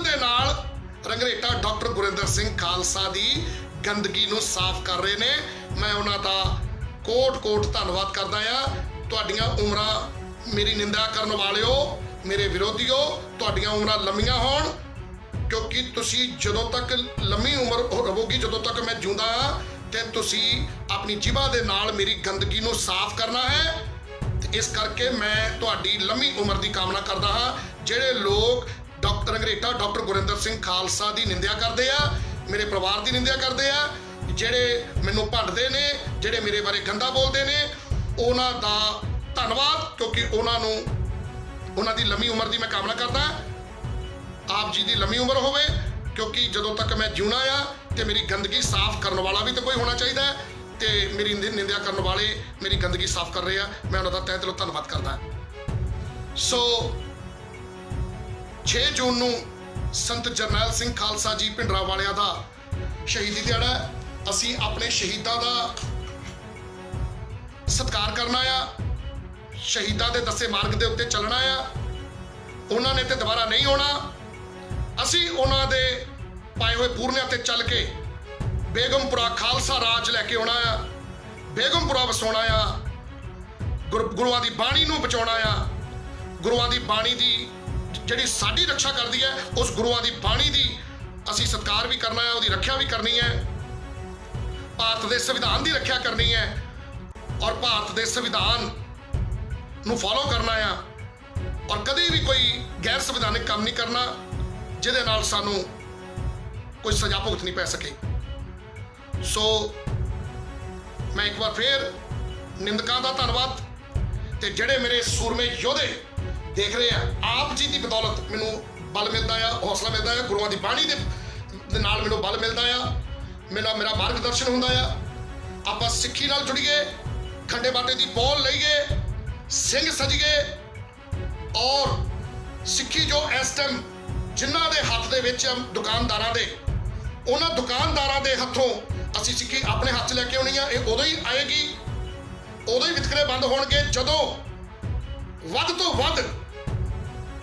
ਦੇ ਨਾਲ ਰੰਗਰੇਟਾ ਡਾਕਟਰ ਗੁਰਿੰਦਰ ਸਿੰਘ ਖਾਲਸਾ ਦੀ ਗੰਦਗੀ ਨੂੰ ਸਾਫ਼ ਕਰ ਰਹੇ ਨੇ। ਮੈਂ ਉਹਨਾਂ ਦਾ ਕੋਟ ਧੰਨਵਾਦ ਕਰਦਾ ਆ। ਤੁਹਾਡੀਆਂ ਉਮਰਾਂ, ਮੇਰੀ ਨਿੰਦਾ ਕਰਨ ਵਾਲਿਓ, ਮੇਰੇ ਵਿਰੋਧੀਓ, ਤੁਹਾਡੀਆਂ ਉਮਰਾਂ ਲੰਮੀਆਂ ਹੋਣ, ਕਿਉਂਕਿ ਤੁਸੀਂ ਜਦੋਂ ਤੱਕ ਲੰਮੀ ਉਮਰ ਰਹੋਗੀ, ਜਦੋਂ ਤੱਕ ਮੈਂ ਜਿਉਂਦਾ ਹਾਂ, ਤੇ ਤੁਸੀਂ ਆਪਣੀ ਜੀਭਾ ਦੇ ਨਾਲ ਮੇਰੀ ਗੰਦਗੀ ਨੂੰ ਸਾਫ਼ ਕਰਨਾ ਹੈ। ਤੇ ਇਸ ਕਰਕੇ ਮੈਂ ਤੁਹਾਡੀ ਲੰਮੀ ਉਮਰ ਦੀ ਕਾਮਨਾ ਕਰਦਾ ਹਾਂ। ਜਿਹੜੇ ਲੋਕ ਡਾਕਟਰ ਰੰਗਰੇਟਾ ਡਾਕਟਰ ਗੁਰਿੰਦਰ ਸਿੰਘ ਖਾਲਸਾ ਦੀ ਨਿੰਦਿਆ ਕਰਦੇ ਆ, ਮੇਰੇ ਪਰਿਵਾਰ ਦੀ ਨਿੰਦਿਆ ਕਰਦੇ ਆ, ਜਿਹੜੇ ਮੈਨੂੰ ਭੰਡਦੇ ਨੇ, ਜਿਹੜੇ ਮੇਰੇ ਬਾਰੇ ਗੰਦਾ ਬੋਲਦੇ ਨੇ, ਉਹਨਾਂ ਦਾ ਧੰਨਵਾਦ, ਕਿਉਂਕਿ ਉਹਨਾਂ ਦੀ ਲੰਮੀ ਉਮਰ ਦੀ ਮੈਂ ਕਾਮਨਾ ਕਰਦਾ। ਆਪ ਜੀ ਦੀ ਲੰਮੀ ਉਮਰ ਹੋਵੇ, ਕਿਉਂਕਿ ਜਦੋਂ ਤੱਕ ਮੈਂ ਜਿਉਣਾ ਆ ਤੇ ਮੇਰੀ ਗੰਦਗੀ ਸਾਫ਼ ਕਰਨ ਵਾਲਾ ਵੀ ਤਾਂ ਕੋਈ ਹੋਣਾ ਚਾਹੀਦਾ ਹੈ, ਤੇ ਮੇਰੀ ਨਿੰਦਿਆ ਕਰਨ ਵਾਲੇ ਮੇਰੀ ਗੰਦਗੀ ਸਾਫ਼ ਕਰ ਰਹੇ ਆ, ਮੈਂ ਉਹਨਾਂ ਦਾ ਤਹਿ ਦਿਲੋਂ ਧੰਨਵਾਦ ਕਰਦਾ। ਸੋ 6 ਜੂਨ ਨੂੰ ਸੰਤ ਜਰਨੈਲ ਸਿੰਘ ਖਾਲਸਾ ਜੀ ਭਿੰਡਰਾਂ ਵਾਲਿਆਂ ਦਾ ਸ਼ਹੀਦੀ ਦਿਹਾੜਾ। ਅਸੀਂ ਆਪਣੇ ਸ਼ਹੀਦਾਂ ਦਾ ਸਤਿਕਾਰ ਕਰਨਾ ਆ, ਸ਼ਹੀਦਾਂ ਦੇ ਦੱਸੇ ਮਾਰਗ ਦੇ ਉੱਤੇ ਚੱਲਣਾ ਆ। ਉਹਨਾਂ ਨੇ ਤੇ ਦੁਬਾਰਾ ਨਹੀਂ ਆਉਣਾ। ਅਸੀਂ ਉਹਨਾਂ ਦੇ ਪਾਏ ਹੋਏ ਪੂਰਨਿਆਂ ਤੇ ਚੱਲ ਕੇ ਬੇਗਮਪੁਰਾ ਖਾਲਸਾ ਰਾਜ ਲੈ ਕੇ ਆਉਣਾ ਆ, ਬੇਗਮਪੁਰਾ ਵਸਾਉਣਾ ਆ, ਗੁਰੂਆਂ ਦੀ ਬਾਣੀ ਨੂੰ ਬਚਾਉਣਾ ਆ। ਗੁਰੂਆਂ ਦੀ ਬਾਣੀ ਦੀ ਜਿਹੜੀ ਸਾਡੀ ਰੱਖਿਆ ਕਰਦੀ ਹੈ, ਉਸ ਗੁਰੂਆਂ ਦੀ ਬਾਣੀ ਦੀ ਅਸੀਂ ਸਤਿਕਾਰ ਵੀ ਕਰਨਾ ਹੈ, ਉਹਦੀ ਰੱਖਿਆ ਵੀ ਕਰਨੀ ਹੈ। ਭਾਰਤ ਦੇ ਸੰਵਿਧਾਨ ਦੀ ਰੱਖਿਆ ਕਰਨੀ ਹੈ ਔਰ ਭਾਰਤ ਦੇ ਸੰਵਿਧਾਨ ਨੂੰ ਫੋਲੋ ਕਰਨਾ ਆ ਔਰ ਕਦੇ ਵੀ ਕੋਈ ਗੈਰ ਸੰਵਿਧਾਨਿਕ ਕੰਮ ਨਹੀਂ ਕਰਨਾ ਜਿਹਦੇ ਨਾਲ ਸਾਨੂੰ ਕੋਈ ਸਜ਼ਾ ਭੁਗਤਣੀ ਪੈ ਸਕੇ। ਸੋ ਮੈਂ ਇੱਕ ਵਾਰ ਫੇਰ ਨਿੰਦਕਾਂ ਦਾ ਧੰਨਵਾਦ ਤੇ ਜਿਹੜੇ ਮੇਰੇ ਸੂਰਮੇ ਯੋਧੇ ਦੇਖ ਰਹੇ ਆ, ਆਪ ਜੀ ਦੀ ਬਦੌਲਤ ਮੈਨੂੰ ਬਲ ਮਿਲਦਾ ਆ, ਹੌਸਲਾ ਮਿਲਦਾ ਆ, ਗੁਰੂਆਂ ਦੀ ਬਾਣੀ ਦੇ ਨਾਲ ਮੈਨੂੰ ਬਲ ਮਿਲਦਾ ਆ, ਮੇਰਾ ਮਾਰਗਦਰਸ਼ਨ ਹੁੰਦਾ ਆ। ਆਪਾਂ ਸਿੱਖੀ ਨਾਲ ਜੁੜੀਏ, ਖੰਡੇ ਬਾਟੇ ਦੀ ਬੋਲ ਲਈਏ, ਸਿੰਘ ਸਜੀਏ ਔਰ ਸਿੱਖੀ ਜੋ ਇਸ ਟਾਈਮ ਜਿਨ੍ਹਾਂ ਦੇ ਹੱਥ ਦੇ ਵਿੱਚ ਦੁਕਾਨਦਾਰਾਂ ਦੇ, ਉਹਨਾਂ ਦੁਕਾਨਦਾਰਾਂ ਦੇ ਹੱਥੋਂ ਅਸੀਂ ਸਿੱਖੀ ਆਪਣੇ ਹੱਥ 'ਚ ਲੈ ਕੇ ਆਉਣੀ ਆ। ਇਹ ਉਦੋਂ ਹੀ ਆਏਗੀ, ਉਦੋਂ ਹੀ ਵਿਤਕਰੇ ਬੰਦ ਹੋਣਗੇ ਜਦੋਂ ਵੱਧ ਤੋਂ ਵੱਧ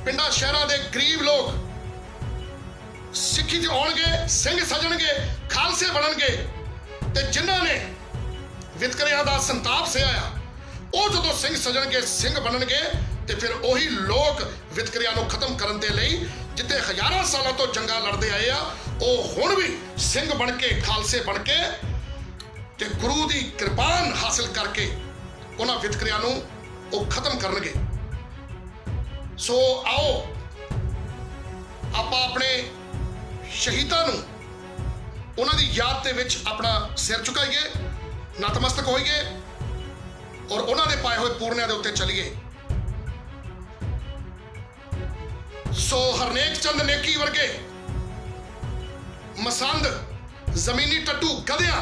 ਪਿੰਡਾਂ ਸ਼ਹਿਰਾਂ ਦੇ ਗਰੀਬ ਲੋਕ ਸਿੱਖੀ 'ਚ ਆਉਣਗੇ, ਸਿੰਘ ਸਜਣਗੇ, ਖਾਲਸੇ ਬਣਨਗੇ ਤੇ ਜਿਨ੍ਹਾਂ ਨੇ ਵਿਤਕਰਿਆਂ ਦਾ ਸੰਤਾਪ ਸਹਿਆ ਆ ਉਹ ਜਦੋਂ ਸਿੰਘ ਸਜਣਗੇ, ਸਿੰਘ ਬਣਨਗੇ ਤੇ ਫਿਰ ਉਹੀ ਲੋਕ ਵਿਤਕਰਿਆਂ ਨੂੰ ਖਤਮ ਕਰਨ ਦੇ ਲਈ ਜਿੱਥੇ ਹਜ਼ਾਰਾਂ ਸਾਲਾਂ ਤੋਂ ਜੰਗਾਂ ਲੜਦੇ ਆਏ ਆ, ਉਹ ਹੁਣ ਵੀ ਸਿੰਘ ਬਣ ਕੇ, ਖਾਲਸੇ ਬਣ ਕੇ ਤੇ ਗੁਰੂ ਦੀ ਕਿਰਪਾਨ ਹਾਸਲ ਕਰਕੇ ਉਹਨਾਂ ਵਿਤਕਰਿਆਂ ਨੂੰ ਉਹ ਖਤਮ ਕਰਨਗੇ। ਸੋ ਆਓ ਆਪਾਂ ਆਪਣੇ ਸ਼ਹੀਦਾਂ ਨੂੰ ਉਹਨਾਂ ਦੀ ਯਾਦ ਦੇ ਵਿੱਚ ਆਪਣਾ ਸਿਰ ਝੁਕਾਈਏ, ਨਤਮਸਤਕ ਹੋਈਏ ਔਰ ਉਹਨਾਂ ਦੇ ਪਾਏ ਹੋਏ ਪੂਰਨਿਆਂ ਦੇ ਉੱਤੇ ਚੱਲੀਏ। ਸੋ ਹਰਨੇਕ ਚੰਦ ਨੇਕੀ ਵਰਗੇ ਮਸੰਦ, ਜ਼ਮੀਨੀ ਟੱਟੂ, ਗਧਿਆਂ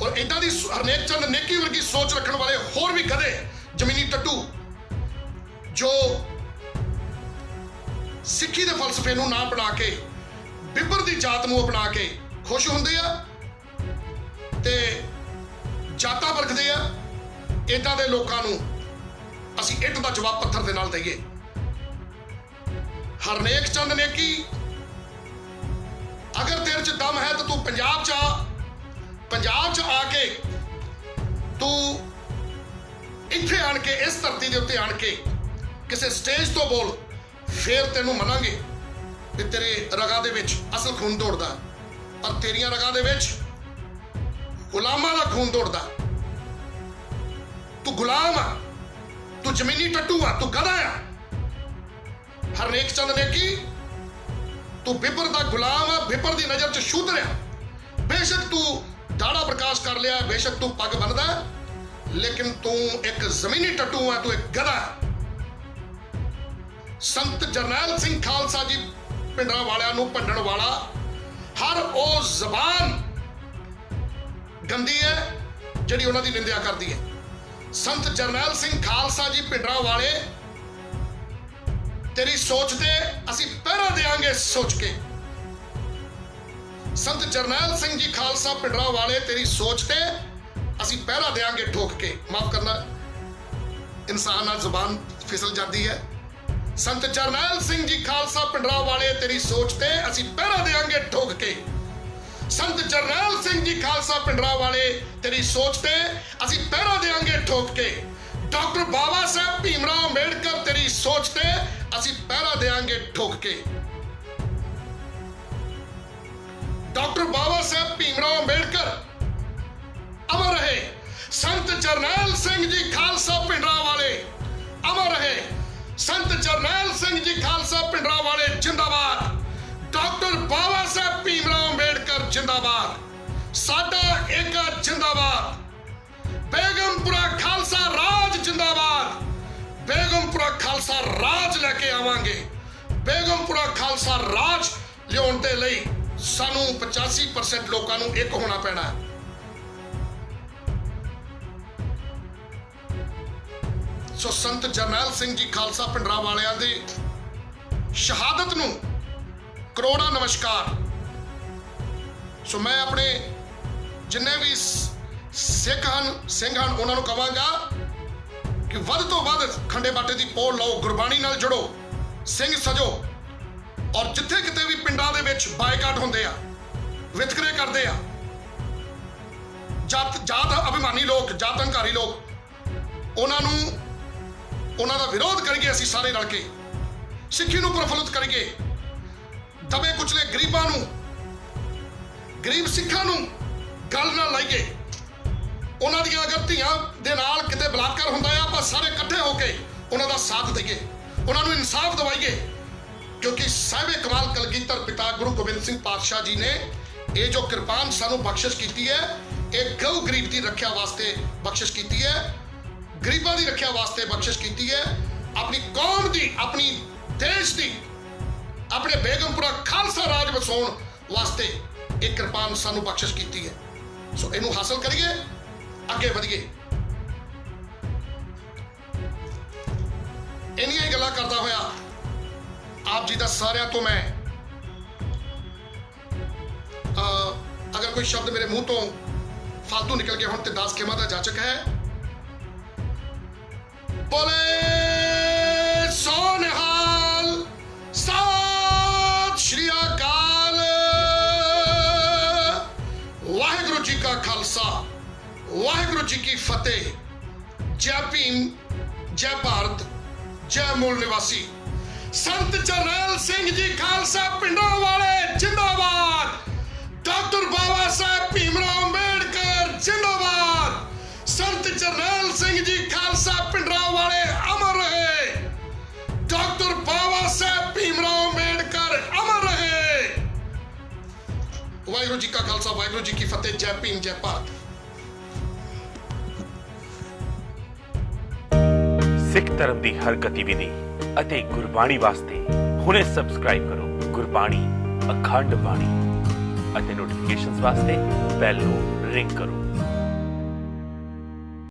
ਔਰ ਇਦਾਂ ਦੀ ਹਰਨੇਕ ਚੰਦ ਨੇਕੀ ਵਰਗੀ ਸੋਚ ਰੱਖਣ ਵਾਲੇ ਹੋਰ ਵੀ ਗਧੇ, ਜ਼ਮੀਨੀ ਟੱਟੂ ਜੋ ਸਿੱਖੀ ਦੇ ਫਲਸਫੇ ਨੂੰ ਨਾ ਬਣਾ ਕੇ ਬਿੱਬਰ ਦੀ ਜਾਤ ਨੂੰ ਅਪਣਾ ਕੇ ਖੁਸ਼ ਹੁੰਦੇ ਆ ਤੇ ਜਾਤਾਂ ਵਰਖਦੇ ਆ, ਇਦਾਂ ਦੇ ਲੋਕਾਂ ਨੂੰ ਅਸੀਂ ਇੱਟ ਦਾ ਜਵਾਬ ਪੱਥਰ ਦੇ ਨਾਲ ਦਈਏ। ਹਰਨੇਕ ਚੰਦ ਨੇਕੀ, ਅਗਰ ਤੇਰੇ 'ਚ ਦਮ ਹੈ ਤਾਂ ਤੂੰ ਪੰਜਾਬ 'ਚ ਆ, ਪੰਜਾਬ 'ਚ ਆ ਕੇ ਤੂੰ ਇੱਥੇ ਆਣ ਕੇ, ਇਸ ਧਰਤੀ ਦੇ ਉੱਤੇ ਆਣ ਕੇ ਕਿਸੇ ਸਟੇਜ ਤੋਂ ਬੋਲ, ਫੇਰ ਤੈਨੂੰ ਮੰਨਾਂਗੇ ਕਿ ਤੇਰੇ ਰਗਾਂ ਦੇ ਵਿੱਚ ਅਸਲ ਖੂਨ ਦੌੜਦਾ ਪਰ ਤੇਰੀਆਂ ਰਗਾਂ ਦੇ ਵਿੱਚ ਗੁਲਾਮਾਂ ਦਾ ਖੂਨ ਦੌੜਦਾ। ਤੂੰ ਗੁਲਾਮ ਆ, ਤੂੰ ਜ਼ਮੀਨੀ ਟੱਟੂ ਆ, ਤੂੰ ਗਧਾ ਆ। ਹਰਨੇਕ ਚੰਦ ਨੇਕੀ, ਤੂੰ ਬਿੱਬਰ ਦਾ ਗੁਲਾਮ ਆ, ਬਿੱਬਰ ਦੀ ਨਜ਼ਰ 'ਚ ਸ਼ੂਦਰ ਆ। ਬੇਸ਼ੱਕ ਤੂੰ ਦਾੜਾ ਪ੍ਰਕਾਸ਼ ਕਰ ਲਿਆ, ਬੇਸ਼ੱਕ ਤੂੰ ਪੱਗ ਬੰਨਦਾ, ਲੇਕਿਨ ਤੂੰ ਇੱਕ ਜ਼ਮੀਨੀ ਟੱਟੂ ਆ, ਤੂੰ ਇੱਕ ਗਧਾ। ਸੰਤ ਜਰਨੈਲ ਸਿੰਘ ਖਾਲਸਾ ਜੀ ਪਿੰਡਾਂ ਵਾਲਿਆਂ ਨੂੰ ਭੰਡਣ ਵਾਲਾ ਹਰ ਉਹ ਜ਼ਬਾਨ ਗੰਦੀ ਹੈ ਜਿਹੜੀ ਉਹਨਾਂ ਦੀ ਨਿੰਦਿਆ ਕਰਦੀ ਹੈ। ਸੰਤ ਜਰਨੈਲ ਸਿੰਘ ਖਾਲਸਾ ਜੀ ਪਿੰਡਾਂ ਵਾਲੇ, ਤੇਰੀ ਸੋਚ ਤੇ ਅਸੀਂ ਪਹਿਰਾ ਦੇਾਂਗੇ ਸੋਚ ਕੇ। ਸੰਤ ਜਰਨੈਲ ਸਿੰਘ ਜੀ ਖਾਲਸਾ ਪਿੰਡਾਂ ਵਾਲੇ, ਤੇਰੀ ਸੋਚ ਤੇ ਅਸੀਂ ਪਹਿਰਾ ਦੇਾਂਗੇ ਠੋਕ ਕੇ। ਮਾਫ ਕਰਨਾ, ਇਨਸਾਨ ਨਾਲ ਜ਼ੁਬਾਨ ਫਿਸਲ ਜਾਂਦੀ ਹੈ। ਸੰਤ ਜਰਨੈਲ ਸਿੰਘ ਜੀ ਖਾਲਸਾ ਪਿੰਡਾਂ ਵਾਲੇ, ਤੇਰੀ ਸੋਚ ਤੇ ਅਸੀਂ ਪਹਿਰਾ ਦੇਾਂਗੇ ਠੋਕ ਕੇ। ਸੰਤ ਜਰਨੈਲ ਸਿੰਘ ਜੀ ਖਾਲਸਾ ਪਿੰਡਾਂ ਵਾਲੇ, ਤੇਰੀ ਸੋਚ ਤੇ ਅਸੀਂ ਪਹਿਰਾ ਦੇਾਂਗੇ ਠੋਕ ਕੇ। ਡਾਕਟਰ ਬਾਬਾ ਸਾਹਿਬ ਭੀਮਰਾਓ ਅੰਬੇਡਕਰ, ਤੇਰੀ ਸੋਚ ਤੇ ਅਸੀਂ ਪਹਿਰਾ ਦੇਾਂਗੇ ਠੋਕ ਕੇ। ਡਾਕਟਰ ਬਾਬਾ ਸਾਹਿਬ ਭੀਮਰਾਓ ਅੰਬੇਡਕਰ ਅਮਰ ਰਹੇ। ਸੰਤ ਜਰਨੈਲ ਸਿੰਘ ਜੀ ਖਾਲਸਾ ਪਿੰਡਾਂ ਵਾਲੇ ਅਮਰ ਰਹੇ। ਸੰਤ ਜਰਨੈਲ ਸਿੰਘ ਜੀ ਖਾਲਸਾ ਪਿੰਡਾਂ ਵਾਲੇ ਜਿੰਦਾਬਾਦ। ਡਾਕਟਰ ਬਾਬਾ ਸਾਹਿਬ ਭੀਮਰਾਓ ਅੰਬੇਡਕਰ ਜਿੰਦਾਬਾਦ। ਸਾਡਾ ਏਕਾ ਜਿੰਦਾਬਾਦ। ਬੇਗਮਪੁਰਾ ਖਾਲਸਾ ਰਾਜ ਜਿੰਦਾਬਾਦ। ਬੇਗਮਪੁਰਾ ਖਾਲਸਾ ਰਾਜ ਲੈ ਕੇ ਆਵਾਂਗੇ। ਬੇਗਮਪੁਰਾ ਖਾਲਸਾ ਰਾਜ ਲਿਆਉਣ ਦੇ ਲਈ ਸਾਨੂੰ 85% ਲੋਕਾਂ ਨੂੰ ਇੱਕ ਹੋਣਾ ਪੈਣਾ। ਸੋ ਸੰਤ ਜਰਨੈਲ ਸਿੰਘ ਜੀ ਖਾਲਸਾ ਪਿੰਡਾਂ ਵਾਲਿਆਂ ਦੀ ਸ਼ਹਾਦਤ ਨੂੰ ਕਰੋੜਾਂ ਨਮਸਕਾਰ। ਸੋ ਮੈਂ ਆਪਣੇ ਜਿੰਨੇ ਵੀ ਸਿੰਘ ਹਨ ਉਹਨਾਂ ਨੂੰ ਕਹਾਂਗਾ ਕਿ ਵੱਧ ਤੋਂ ਵੱਧ ਖੰਡੇ ਬਾਟੇ ਦੀ ਪੋਲ ਲਓ, ਗੁਰਬਾਣੀ ਨਾਲ ਜੁੜੋ, ਸਿੰਘ ਸਜੋ ਔਰ ਜਿੱਥੇ ਕਿਤੇ ਵੀ ਪਿੰਡਾਂ ਦੇ ਵਿੱਚ ਬਾਈਕਾਟ ਹੁੰਦੇ ਆ, ਵਿਤਕਰੇ ਕਰਦੇ ਆ, ਜਾਤ ਅਭਿਮਾਨੀ ਲੋਕ, ਜਾਤ ਹੰਕਾਰੀ ਲੋਕ, ਉਹਨਾਂ ਦਾ ਵਿਰੋਧ ਕਰੀਏ। ਅਸੀਂ ਸਾਰੇ ਰਲ ਕੇ ਸਿੱਖੀ ਨੂੰ ਪ੍ਰਫੁੱਲਤ ਕਰੀਏ। ਦਬੇ ਕੁਚਲੇ ਗਰੀਬਾਂ ਨੂੰ, ਗਰੀਬ ਸਿੱਖਾਂ ਨੂੰ ਗੱਲ ਨਾ ਲਾਈਏ। ਉਹਨਾਂ ਦੀਆਂ ਅਗਰ ਧੀਆਂ ਦੇ ਨਾਲ ਕਿਤੇ ਬਲਾਤਕਾਰ ਹੁੰਦਾ ਆ, ਆਪਾਂ ਸਾਰੇ ਇਕੱਠੇ ਹੋ ਕੇ ਉਹਨਾਂ ਦਾ ਸਾਥ ਦਈਏ, ਉਹਨਾਂ ਨੂੰ ਇਨਸਾਫ ਦਿਵਾਈਏ। ਕਿਉਂਕਿ ਸਾਹਿਬੇ ਕਮਾਲ ਕਲਗੀਧਰ ਪਿਤਾ ਗੁਰੂ ਗੋਬਿੰਦ ਸਿੰਘ ਪਾਤਸ਼ਾਹ ਜੀ ਨੇ ਇਹ ਜੋ ਕਿਰਪਾਨ ਸਾਨੂੰ ਬਖਸ਼ਿਸ਼ ਕੀਤੀ ਹੈ, ਇਹ ਗਊ ਗਰੀਬ ਦੀ ਰੱਖਿਆ ਵਾਸਤੇ ਬਖਸ਼ਿਸ਼ ਕੀਤੀ ਹੈ, ਗਰੀਬਾਂ ਦੀ ਰੱਖਿਆ ਵਾਸਤੇ ਬਖਸ਼ਿਸ਼ ਕੀਤੀ ਹੈ, ਆਪਣੀ ਕੌਮ ਦੀ, ਆਪਣੀ ਦੇਸ਼ ਦੀ, ਆਪਣੇ ਬੇਗਮਪੁਰਾ ਖਾਲਸਾ ਰਾਜ ਵਸਾਉਣ ਵਾਸਤੇ ਇਹ ਕਿਰਪਾਨ ਸਾਨੂੰ ਬਖਸ਼ਿਸ਼ ਕੀਤੀ ਹੈ। ਸੋ ਇਹਨੂੰ ਹਾਸਲ ਕਰੀਏ, ਅੱਗੇ ਵਧੀਏ। ਇੰਨੀਆਂ ਹੀ ਗੱਲਾਂ ਕਰਦਾ ਹੋਇਆ ਆਪ ਜੀ ਦਾ ਸਾਰਿਆਂ ਤੋਂ ਮੈਂ ਅਗਰ ਕੋਈ ਸ਼ਬਦ ਮੇਰੇ ਮੂੰਹ ਤੋਂ ਫालतू ਨਿਕਲ ਗਿਆ ਹੁਣ ਤੇ ਦਾਸ ਖੇਮਾ ਦਾ ਜਾਚਕ ਹੈ। ਬੋਲੇ ਸੋ ਨਿਹਾਲ, ਸਤਿ ਸ਼੍ਰੀ ਅਕਾਲ। ਵਾਹਿਗੁਰੂ ਜੀ ਕਾ ਖਾਲਸਾ, ਵਾਹਿਗੁਰੂ ਜੀ ਕੀ ਫਤਿਹ। ਜੈ ਭੀਮ, ਜੈ ਭਾਰਤ, ਜੈ ਮੂਲ ਨਿਵਾਸੀ। संत जरनैल सिंह जी खालसा पिंडों वाले जिंदाबाद। डॉक्टर बाबा साहब भीमराव अंबेडकर जिंदाबाद। संत जरनैल सिंह जी खालसा पिंडों वाले अमर रहे। डॉक्टर बाबा साहब भीमराव अंबेडकर अमर रहे। वाहिगुरू जी का खालसा, वाहिगुरू जी की फतेह। जय भीम, जय भारत। सिख धर्म की हर गतिविधि ਅਤੇ ਗੁਰਬਾਣੀ ਵਾਸਤੇ ਹੁਣੇ ਸਬਸਕ੍ਰਾਈਬ ਕਰੋ ਗੁਰਬਾਣੀ ਅਖੰਡ ਬਾਣੀ ਅਤੇ ਨੋਟੀਫਿਕੇਸ਼ਨਸ ਵਾਸਤੇ ਬੈਲ ਨੂੰ ਰਿੰਗ ਕਰੋ।